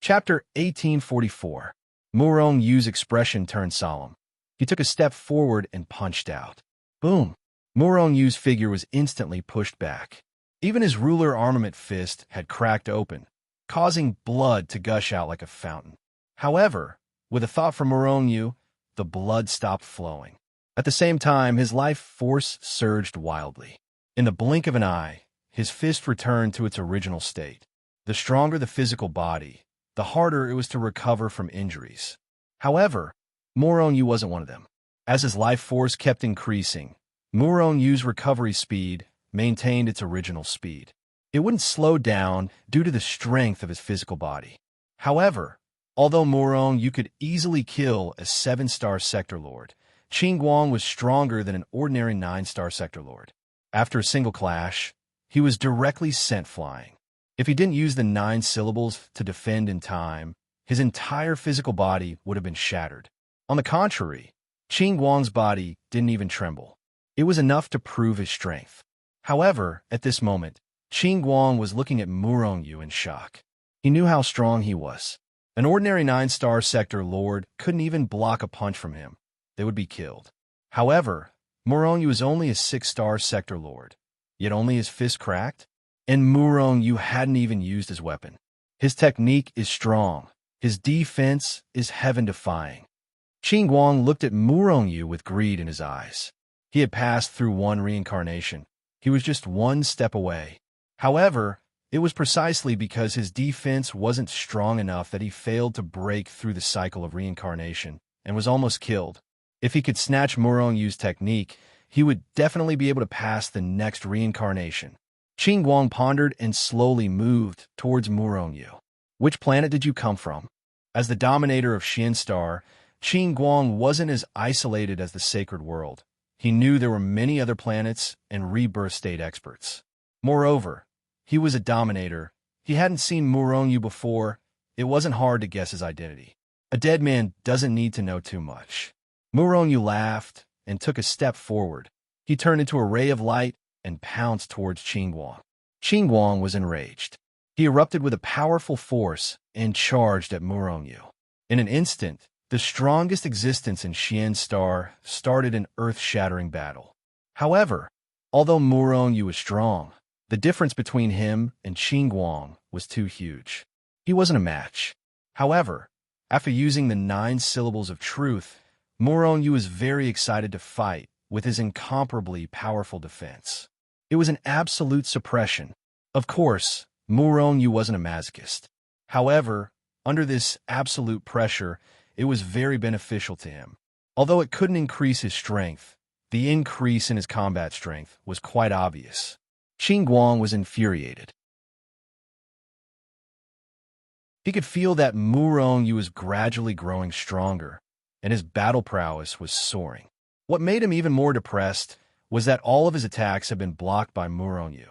Chapter 1844. Murongyu's expression turned solemn. He took a step forward and punched out. Boom! Murongyu's figure was instantly pushed back. Even his ruler armament fist had cracked open, causing blood to gush out like a fountain. However, with a thought from Murongyu, the blood stopped flowing. At the same time, his life force surged wildly. In the blink of an eye, his fist returned to its original state. The stronger the physical body, the harder it was to recover from injuries. However, Murongyu wasn't one of them. As his life force kept increasing, Murongyu's recovery speed maintained its original speed. It wouldn't slow down due to the strength of his physical body. However, although Murongyu could easily kill a 7-star sector lord, Qin Guang was stronger than an ordinary 9-star sector lord. After a single clash, he was directly sent flying. If he didn't use the 9 syllables to defend in time, his entire physical body would have been shattered. On the contrary, Qin Guang's body didn't even tremble. It was enough to prove his strength. However, at this moment, Qin Guang was looking at Murongyu in shock. He knew how strong he was. An ordinary 9-star sector lord couldn't even block a punch from him. They would be killed. However, Murongyu was only a 6-star sector lord, yet only his fist cracked, and Murongyu hadn't even used his weapon. His technique is strong. His defense is heaven-defying. Qin Guang looked at Murongyu with greed in his eyes. He had passed through one reincarnation. He was just one step away. However, it was precisely because his defense wasn't strong enough that he failed to break through the cycle of reincarnation and was almost killed. If he could snatch Murongyu's technique, he would definitely be able to pass the next reincarnation. Qin Guang pondered and slowly moved towards Murongyu. Which planet did you come from? As the dominator of Xian Star, Qin Guang wasn't as isolated as the sacred world. He knew there were many other planets and rebirth state experts. Moreover, he was a dominator. He hadn't seen Murongyu before. It wasn't hard to guess his identity. A dead man doesn't need to know too much. Murongyu laughed and took a step forward. He turned into a ray of light and pounced towards Qin Guang. Qin Guang was enraged. He erupted with a powerful force and charged at Murongyu. In an instant, the strongest existence in Xian Star started an earth-shattering battle. However, although Murongyu was strong, the difference between him and Qin Guang was too huge. He wasn't a match. However, after using the 9 syllables of truth, Murongyu was very excited to fight with his incomparably powerful defense. It was an absolute suppression. Of course, Murongyu wasn't a masochist. However, under this absolute pressure, it was very beneficial to him. Although it couldn't increase his strength, the increase in his combat strength was quite obvious. Qin Guang was infuriated. He could feel that Mu Rongyu was gradually growing stronger, and his battle prowess was soaring. What made him even more depressed was that all of his attacks had been blocked by Mu Rongyu.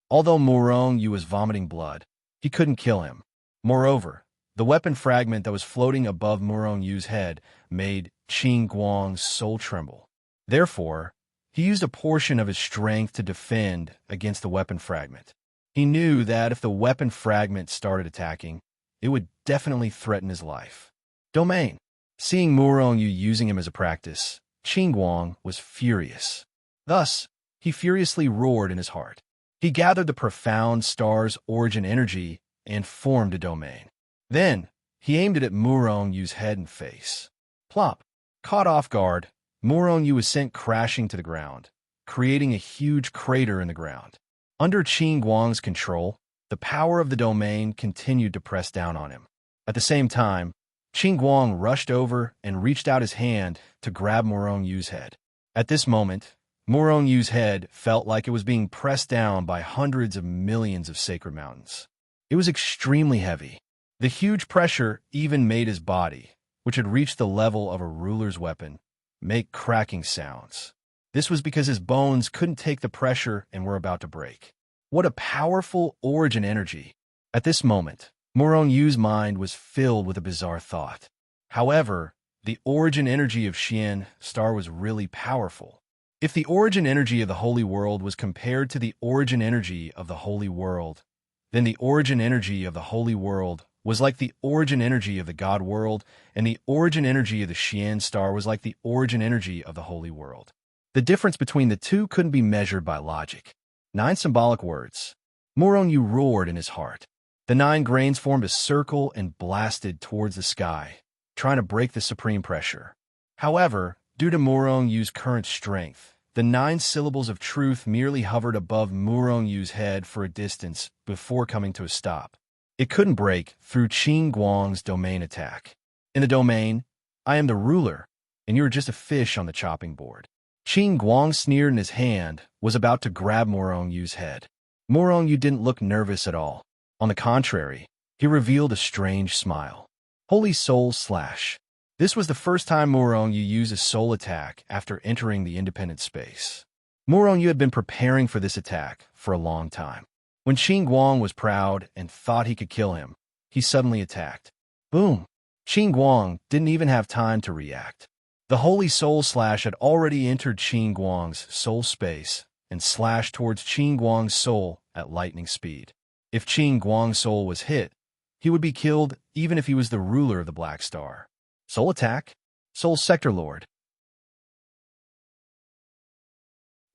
Although Mu Rongyu was vomiting blood, he couldn't kill him. Moreover, the weapon fragment that was floating above Mu Rongyu's head made Qin Guang's soul tremble. Therefore, he used a portion of his strength to defend against the weapon fragment. He knew that if the weapon fragment started attacking, it would definitely threaten his life. Domain. Seeing Mu Rongyu using him as a practice, Qin Guang was furious. Thus, he furiously roared in his heart. He gathered the profound star's origin energy and formed a domain. Then, he aimed it at Mu Rongyu's head and face. Plop! Caught off guard, Mu Rongyu was sent crashing to the ground, creating a huge crater in the ground. Under Qin Guang's control, the power of the domain continued to press down on him. At the same time, Qin Guang rushed over and reached out his hand to grab Mu Rongyu's head. At this moment, Mu Rongyu's head felt like it was being pressed down by hundreds of millions of sacred mountains. It was extremely heavy. The huge pressure even made his body, which had reached the level of a ruler's weapon, make cracking sounds. This was because his bones couldn't take the pressure and were about to break. What a powerful origin energy! At this moment, Mu Rongyu's mind was filled with a bizarre thought. However, the origin energy of Xian Star was really powerful. If the origin energy of the Holy World was compared to the origin energy of the Holy World, then the origin energy of the Holy World was like the origin energy of the God World, and the origin energy of the Xian Star was like the origin energy of the Holy World. The difference between the two couldn't be measured by logic. 9 symbolic words. Mu Rongyu roared in his heart. The 9 grains formed a circle and blasted towards the sky, trying to break the supreme pressure. However, due to Mu Rongyu's current strength, the 9 syllables of truth merely hovered above Mu Rongyu's head for a distance before coming to a stop. It couldn't break through Qin Guang's domain attack. In the domain, I am the ruler, and you are just a fish on the chopping board. Qin Guang sneered, and his hand was about to grab Mu Rongyu's head. Mu Rongyu didn't look nervous at all. On the contrary, he revealed a strange smile. Holy Soul Slash. This was the first time Mu Rongyu used a soul attack after entering the independent space. Mu Rongyu had been preparing for this attack for a long time. When Qin Guang was proud and thought he could kill him, he suddenly attacked. Boom! Qin Guang didn't even have time to react. The Holy Soul Slash had already entered Qin Guang's soul space and slashed towards Qin Guang's soul at lightning speed. If Qin Guang's soul was hit, he would be killed even if he was the ruler of the Black Star. Soul attack? Soul Sector Lord.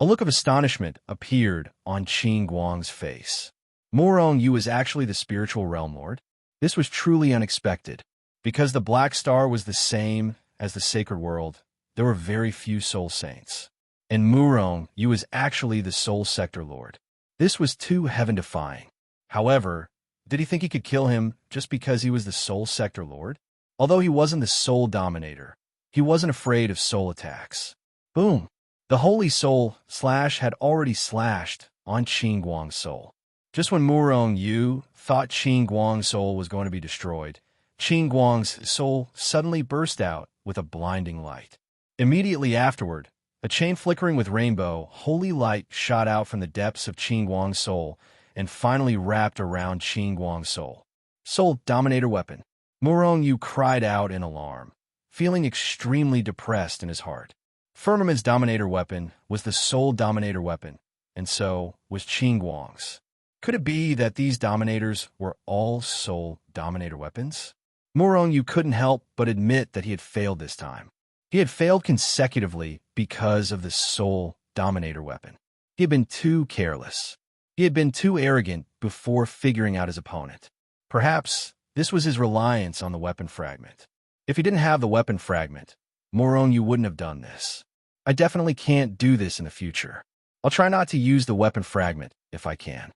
A look of astonishment appeared on Qin Guang's face. Mu Rongyu was actually the spiritual realm lord. This was truly unexpected. Because the Black Star was the same as the sacred world, there were very few soul saints. And Mu Rongyu was actually the soul sector lord. This was too heaven-defying. However, did he think he could kill him just because he was the soul sector lord? Although he wasn't the soul dominator, he wasn't afraid of soul attacks. Boom! The Holy Soul Slash had already slashed on Qin Guang's soul. Just when Mu Rongyu thought Qin Guang's soul was going to be destroyed, Qin Guang's soul suddenly burst out with a blinding light. Immediately afterward, a chain flickering with rainbow, holy light shot out from the depths of Qin Guang's soul and finally wrapped around Qin Guang's soul. Soul Dominator Weapon. Mu Rongyu cried out in alarm, feeling extremely depressed in his heart. Firmament's Dominator Weapon was the Soul Dominator Weapon, and so was Qin Guang's. Could it be that these Dominators were all Soul Dominator Weapons? Mu Rongyu couldn't help but admit that he had failed this time. He had failed consecutively because of the Soul Dominator Weapon. He had been too careless. He had been too arrogant before figuring out his opponent. Perhaps this was his reliance on the weapon fragment. If he didn't have the weapon fragment, Mu Rongyu wouldn't have done this. I definitely can't do this in the future. I'll try not to use the weapon fragment if I can.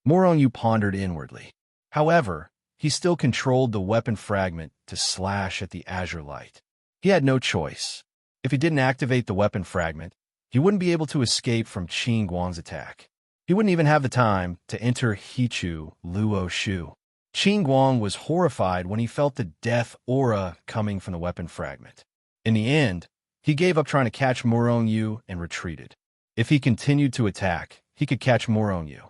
Mu Rongyu pondered inwardly. However, he still controlled the weapon fragment to slash at the azure light. He had no choice. If he didn't activate the weapon fragment, he wouldn't be able to escape from Qin Guang's attack. He wouldn't even have the time to enter Hichu Luo Shu. Qin Guang was horrified when he felt the death aura coming from the weapon fragment. In the end, he gave up trying to catch Murong Yu and retreated. If he continued to attack, he could catch Murong Yu.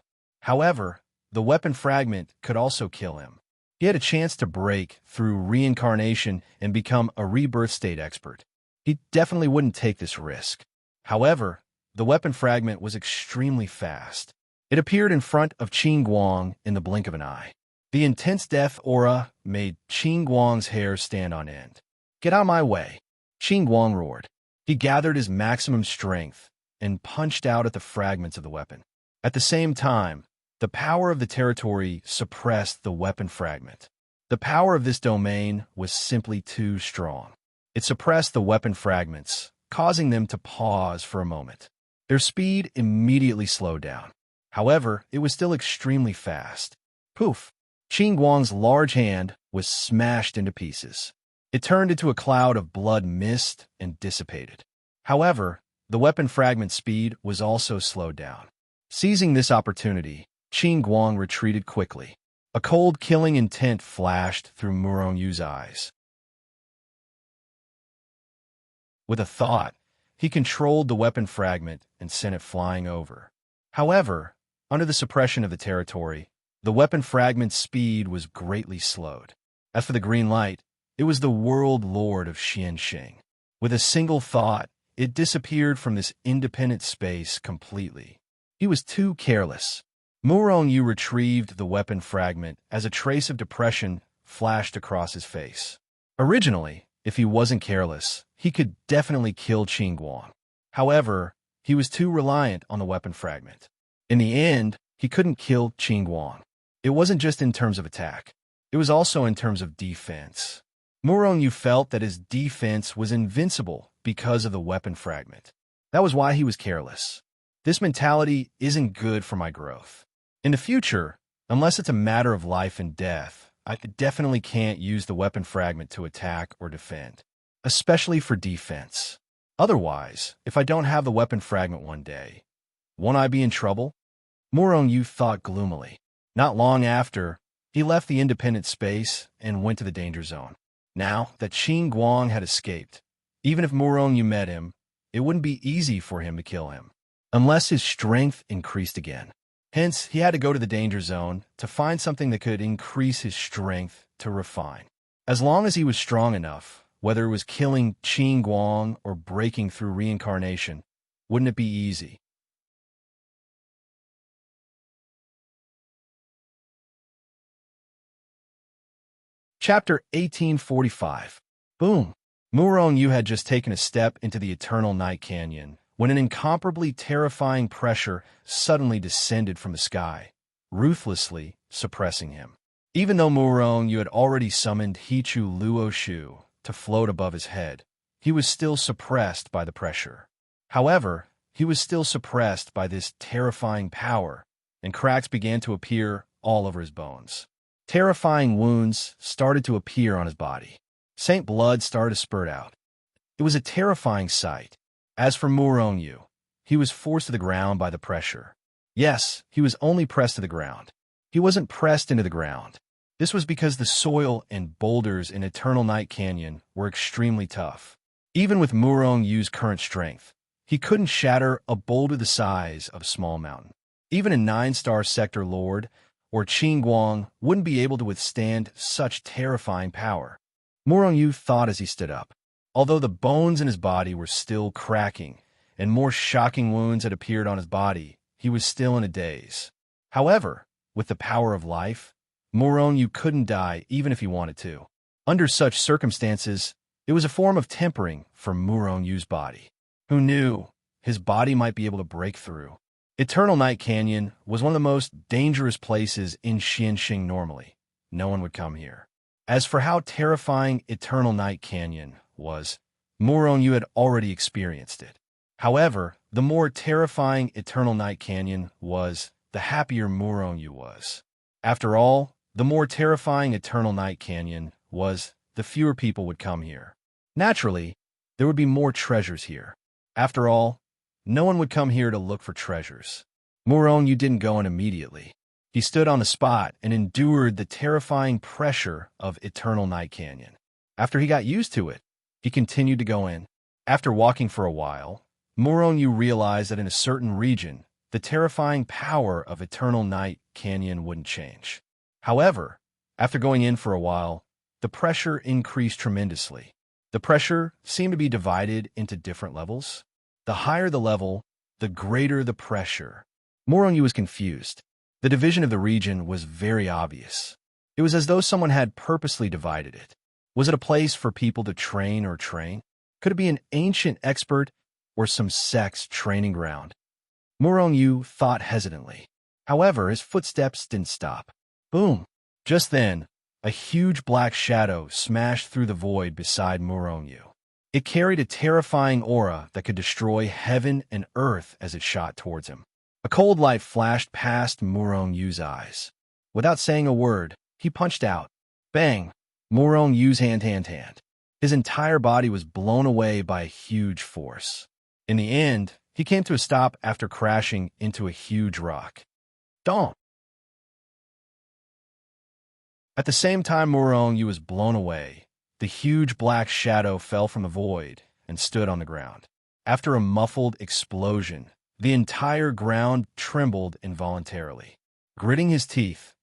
However, the weapon fragment could also kill him. He had a chance to break through reincarnation and become a rebirth state expert. He definitely wouldn't take this risk. However, the weapon fragment was extremely fast. It appeared in front of Qin Guang in the blink of an eye. The intense death aura made Qin Guang's hair stand on end. "Get out of my way!" Qin Guang roared. He gathered his maximum strength and punched out at the fragments of the weapon. At the same time, the power of the territory suppressed the weapon fragment. The power of this domain was simply too strong. It suppressed the weapon fragments, causing them to pause for a moment. Their speed immediately slowed down. However, it was still extremely fast. Poof! Qin Guang's large hand was smashed into pieces. It turned into a cloud of blood mist and dissipated. However, the weapon fragment speed was also slowed down. Seizing this opportunity, Qin Guang retreated quickly. A cold, killing intent flashed through Murong Yu's eyes. With a thought, he controlled the weapon fragment and sent it flying over. However, under the suppression of the territory, the weapon fragment's speed was greatly slowed. As for the green light, it was the world lord of Xianxing. With a single thought, it disappeared from this independent space completely. He was too careless. Murong Yu retrieved the weapon fragment as a trace of depression flashed across his face. Originally, if he wasn't careless, he could definitely kill Qin Guang. However, he was too reliant on the weapon fragment. In the end, he couldn't kill Qin Guang. It wasn't just in terms of attack. It was also in terms of defense. Murong Yu felt that his defense was invincible because of the weapon fragment. That was why he was careless. This mentality isn't good for my growth. In the future, unless it's a matter of life and death, I definitely can't use the weapon fragment to attack or defend, especially for defense. Otherwise, if I don't have the weapon fragment one day, won't I be in trouble? Murong Yu thought gloomily. Not long after, he left the independent space and went to the danger zone. Now that Qin Guang had escaped, even if Murong Yu met him, it wouldn't be easy for him to kill him, unless his strength increased again. Hence, he had to go to the danger zone to find something that could increase his strength to refine. As long as he was strong enough, whether it was killing Qin Guang or breaking through reincarnation, wouldn't it be easy? Chapter 1845. Boom! Murong Yu had just taken a step into the eternal night canyon when an incomparably terrifying pressure suddenly descended from the sky, ruthlessly suppressing him. Even though Murong Yu had already summoned Hichu Luo Shu to float above his head, he was still suppressed by the pressure. However, he was still suppressed by this terrifying power, and cracks began to appear all over his bones. Terrifying wounds started to appear on his body. Saint blood started to spurt out. It was a terrifying sight. As for Murong Yu, he was forced to the ground by the pressure. Yes, he was only pressed to the ground. He wasn't pressed into the ground. This was because the soil and boulders in Eternal Night Canyon were extremely tough. Even with Murong Yu's current strength, he couldn't shatter a boulder the size of a small mountain. Even a 9-star sector lord or Qin Guang wouldn't be able to withstand such terrifying power. Murong Yu thought as he stood up. Although the bones in his body were still cracking, and more shocking wounds had appeared on his body, he was still in a daze. However, with the power of life, Murong Yu couldn't die even if he wanted to. Under such circumstances, it was a form of tempering for Murong Yu's body. Who knew? His body might be able to break through. Eternal Night Canyon was one of the most dangerous places in Xianxing normally. No one would come here. As for how terrifying Eternal Night Canyon was, Murong Yu had already experienced it. However, the more terrifying Eternal Night Canyon was, the happier Murong Yu was. After all, the more terrifying Eternal Night Canyon was, the fewer people would come here. Naturally, there would be more treasures here. After all, no one would come here to look for treasures. Murong-yu didn't go in immediately. He stood on the spot and endured the terrifying pressure of Eternal Night Canyon. After he got used to it, he continued to go in. After walking for a while, Murong-yu realized that in a certain region, the terrifying power of Eternal Night Canyon wouldn't change. However, after going in for a while, the pressure increased tremendously. The pressure seemed to be divided into different levels. The higher the level, the greater the pressure. Murong-yu was confused. The division of the region was very obvious. It was as though someone had purposely divided it. Was it a place for people to train or train? Could it be an ancient expert or some sect's training ground? Murong-yu thought hesitantly. However, his footsteps didn't stop. Boom! Just then, a huge black shadow smashed through the void beside Murong-yu. It carried a terrifying aura that could destroy heaven and earth as it shot towards him. A cold light flashed past Murong-yu's eyes. Without saying a word, he punched out. Bang! Murong-yu's hand. His entire body was blown away by a huge force. In the end, he came to a stop after crashing into a huge rock. Donk! At the same time Murong-yu was blown away, the huge black shadow fell from the void and stood on the ground. After a muffled explosion, the entire ground trembled involuntarily. Gritting his teeth,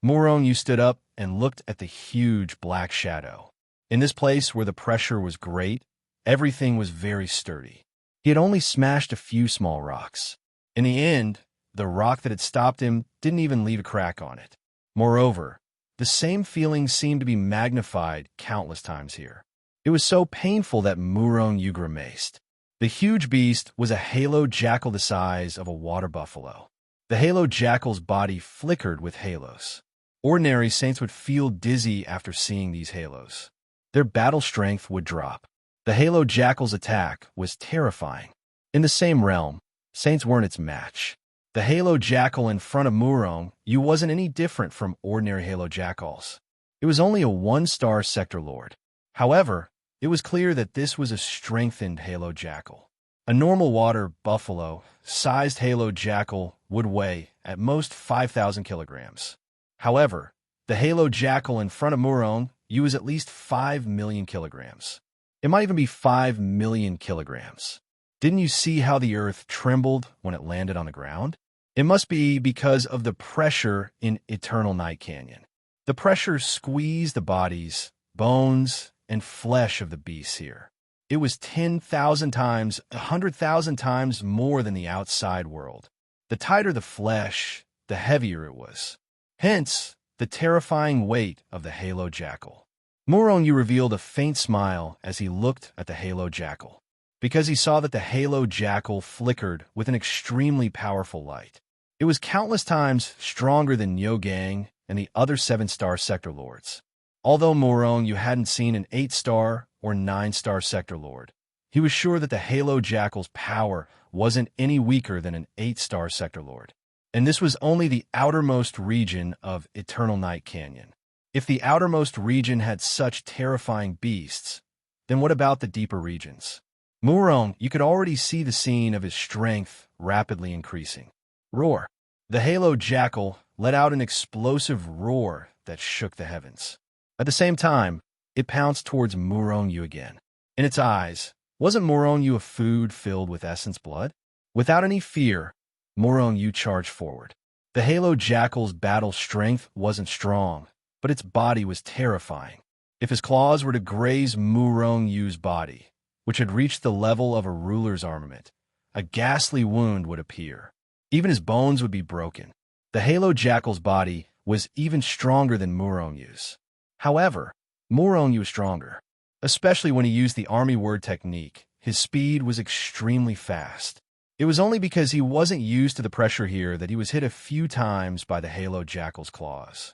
Murong-yu stood up and looked at the huge black shadow. In this place where the pressure was great, everything was very sturdy. He had only smashed a few small rocks. In the end, the rock that had stopped him didn't even leave a crack on it. Moreover, the same feeling seemed to be magnified countless times here. It was so painful that Murong-yu grimaced. The huge beast was a halo jackal the size of a water buffalo. The halo jackal's body flickered with halos. Ordinary saints would feel dizzy after seeing these halos. Their battle strength would drop. The halo jackal's attack was terrifying. In the same realm, saints weren't its match. The halo jackal in front of Murong-yu wasn't any different from ordinary halo jackals. It was only a one-star sector lord. However, it was clear that this was a strengthened halo jackal. A normal water buffalo-sized halo jackal would weigh at most 5,000 kilograms. However, the halo jackal in front of Murong-yu was at least 5 million kilograms. It might even be 5 million kilograms. Didn't you see how the earth trembled when it landed on the ground? It must be because of the pressure in Eternal Night Canyon. The pressure squeezed the bodies, bones, and flesh of the beasts here. It was 10,000 times, 100,000 times more than the outside world. The tighter the flesh, the heavier it was. Hence, the terrifying weight of the halo jackal. Murong-yu revealed a faint smile as he looked at the halo jackal, because he saw that the halo jackal flickered with an extremely powerful light. It was countless times stronger than Nyogang and the other 7-star sector lords. Although Murong-yu hadn't seen an 8-star or 9-star sector lord, he was sure that the halo jackal's power wasn't any weaker than an 8-star sector lord. And this was only the outermost region of Eternal Night Canyon. If the outermost region had such terrifying beasts, then what about the deeper regions? Murong-yu could already see the scene of his strength rapidly increasing. Roar! The halo jackal let out an explosive roar that shook the heavens. At the same time, it pounced towards Murong-yu again. In its eyes, wasn't Murong-yu a food filled with essence blood? Without any fear, Murong-yu charged forward. The halo jackal's battle strength wasn't strong, but its body was terrifying. If his claws were to graze Murong-yu's body, which had reached the level of a ruler's armament, a ghastly wound would appear. Even his bones would be broken. The halo jackal's body was even stronger than Murong-yu's. However, Murong-yu was stronger. Especially when he used the army word technique, his speed was extremely fast. It was only because he wasn't used to the pressure here that he was hit a few times by the halo jackal's claws.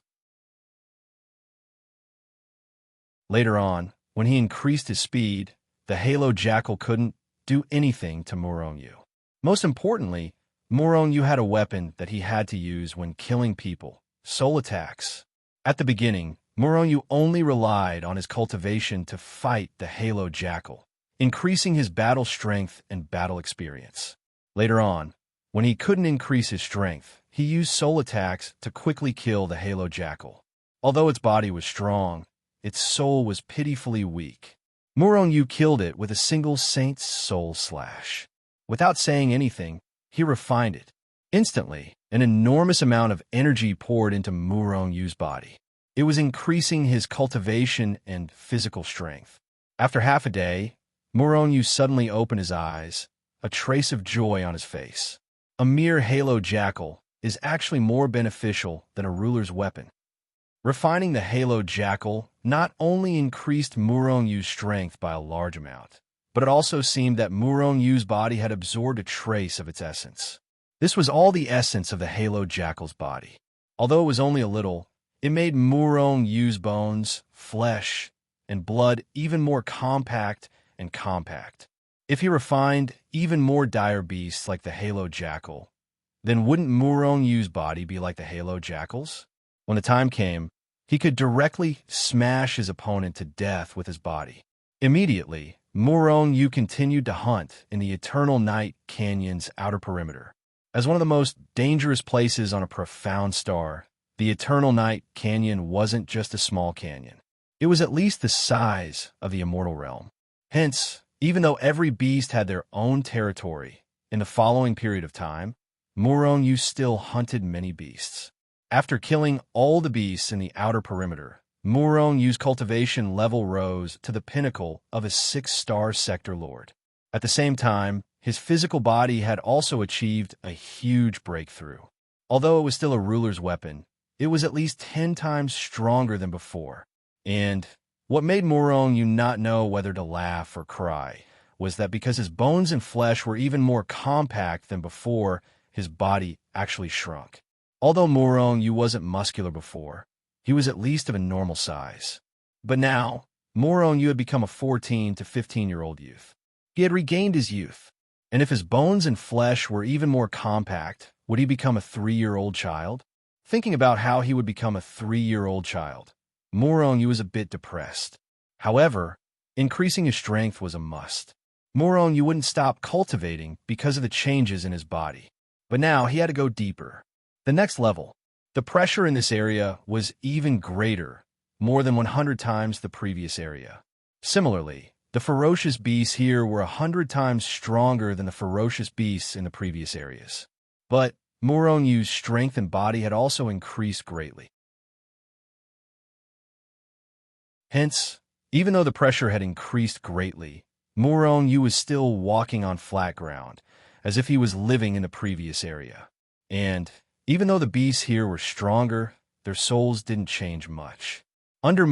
Later on, when he increased his speed, the halo jackal couldn't do anything to Murong-yu. Most importantly, Murong-yu had a weapon that he had to use when killing people: soul attacks. At the beginning, Murong-yu only relied on his cultivation to fight the halo jackal, increasing his battle strength and battle experience. Later on, when he couldn't increase his strength, he used soul attacks to quickly kill the Halo Jackal. Although its body was strong, its soul was pitifully weak. Yu killed it with a single Saint's Soul Slash. Without saying anything, he refined it. Instantly, an enormous amount of energy poured into Yu's body. It was increasing his cultivation and physical strength. After half a day, Yu suddenly opened his eyes, a trace of joy on his face. A mere Halo Jackal is actually more beneficial than a ruler's weapon. Refining the Halo Jackal not only increased Yu's strength by a large amount, but it also seemed that Yu's body had absorbed a trace of its essence. This was all the essence of the Halo Jackal's body. Although it was only a little, it made Yu's bones, flesh, and blood even more compact and compact. If he refined even more dire beasts like the Halo Jackal, then wouldn't Yu's body be like the Halo Jackal's? When the time came, he could directly smash his opponent to death with his body. Immediately, Yu continued to hunt in the Eternal Night Canyon's outer perimeter. As one of the most dangerous places on a profound star, the Eternal Night Canyon wasn't just a small canyon. It was at least the size of the Immortal Realm. Hence, even though every beast had their own territory, in the following period of time, Yu still hunted many beasts. After killing all the beasts in the outer perimeter, Yu's cultivation level rose to the pinnacle of a 6-star sector lord. At the same time, his physical body had also achieved a huge breakthrough. Although it was still a ruler's weapon, it was at least 10 times stronger than before. And what made Yu not know whether to laugh or cry was that because his bones and flesh were even more compact than before, his body actually shrunk. Although Yu wasn't muscular before, he was at least of a normal size. But now, Yu had become a 14 to 15-year-old youth. He had regained his youth. And if his bones and flesh were even more compact, would he become a 3-year-old child? Thinking about how he would become a 3-year-old child, Yu was a bit depressed. However, increasing his strength was a must. Yu wouldn't stop cultivating because of the changes in his body. But now he had to go deeper. The next level. The pressure in this area was even greater, more than 100 times the previous area. Similarly, the ferocious beasts here were 100 times stronger than the ferocious beasts in the previous areas. But Yu's strength and body had also increased greatly. Hence, even though the pressure had increased greatly, Yu was still walking on flat ground, as if he was living in the previous area. And even though the beasts here were stronger, their souls didn't change much. Under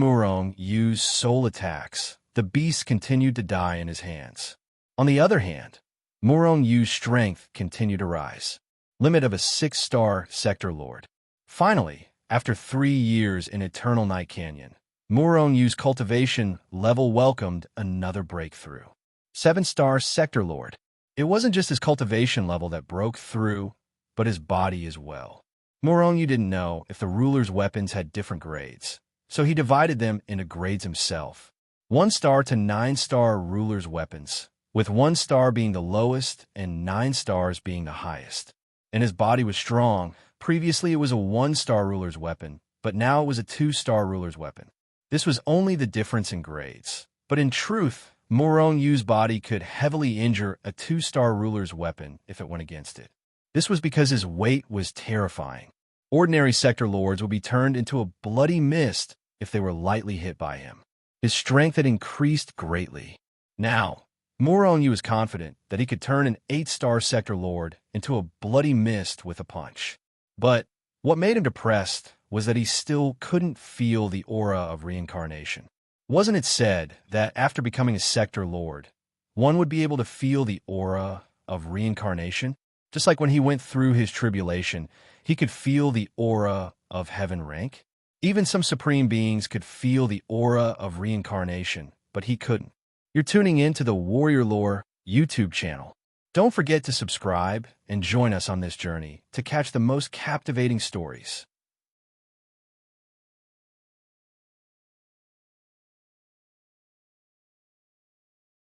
Yu's soul attacks, the beasts continued to die in his hands. On the other hand, Yu's strength continued to rise. Limit of a 6-star sector lord. Finally, after 3 years in Eternal Night Canyon, Yu's cultivation level welcomed another breakthrough. 7-star sector lord. It wasn't just his cultivation level that broke through, but his body as well. Yu didn't know if the ruler's weapons had different grades, so he divided them into grades himself. 1-star to 9-star ruler's weapons, with 1 star being the lowest and 9 stars being the highest. And his body was strong. Previously it was a 1-star ruler's weapon, but now it was a 2-star ruler's weapon. This was only the difference in grades. But in truth, Yu's body could heavily injure a 2-star ruler's weapon if it went against it. This was because his weight was terrifying. Ordinary sector lords would be turned into a bloody mist if they were lightly hit by him. His strength had increased greatly. Now, Yu was confident that he could turn an 8-star sector lord into a bloody mist with a punch. But what made him depressed was that he still couldn't feel the aura of reincarnation. Wasn't it said that after becoming a sector lord, one would be able to feel the aura of reincarnation? Just like when he went through his tribulation, he could feel the aura of heaven rank. Even some supreme beings could feel the aura of reincarnation, but he couldn't. You're tuning in to the Warrior Lore YouTube channel. Don't forget to subscribe and join us on this journey to catch the most captivating stories.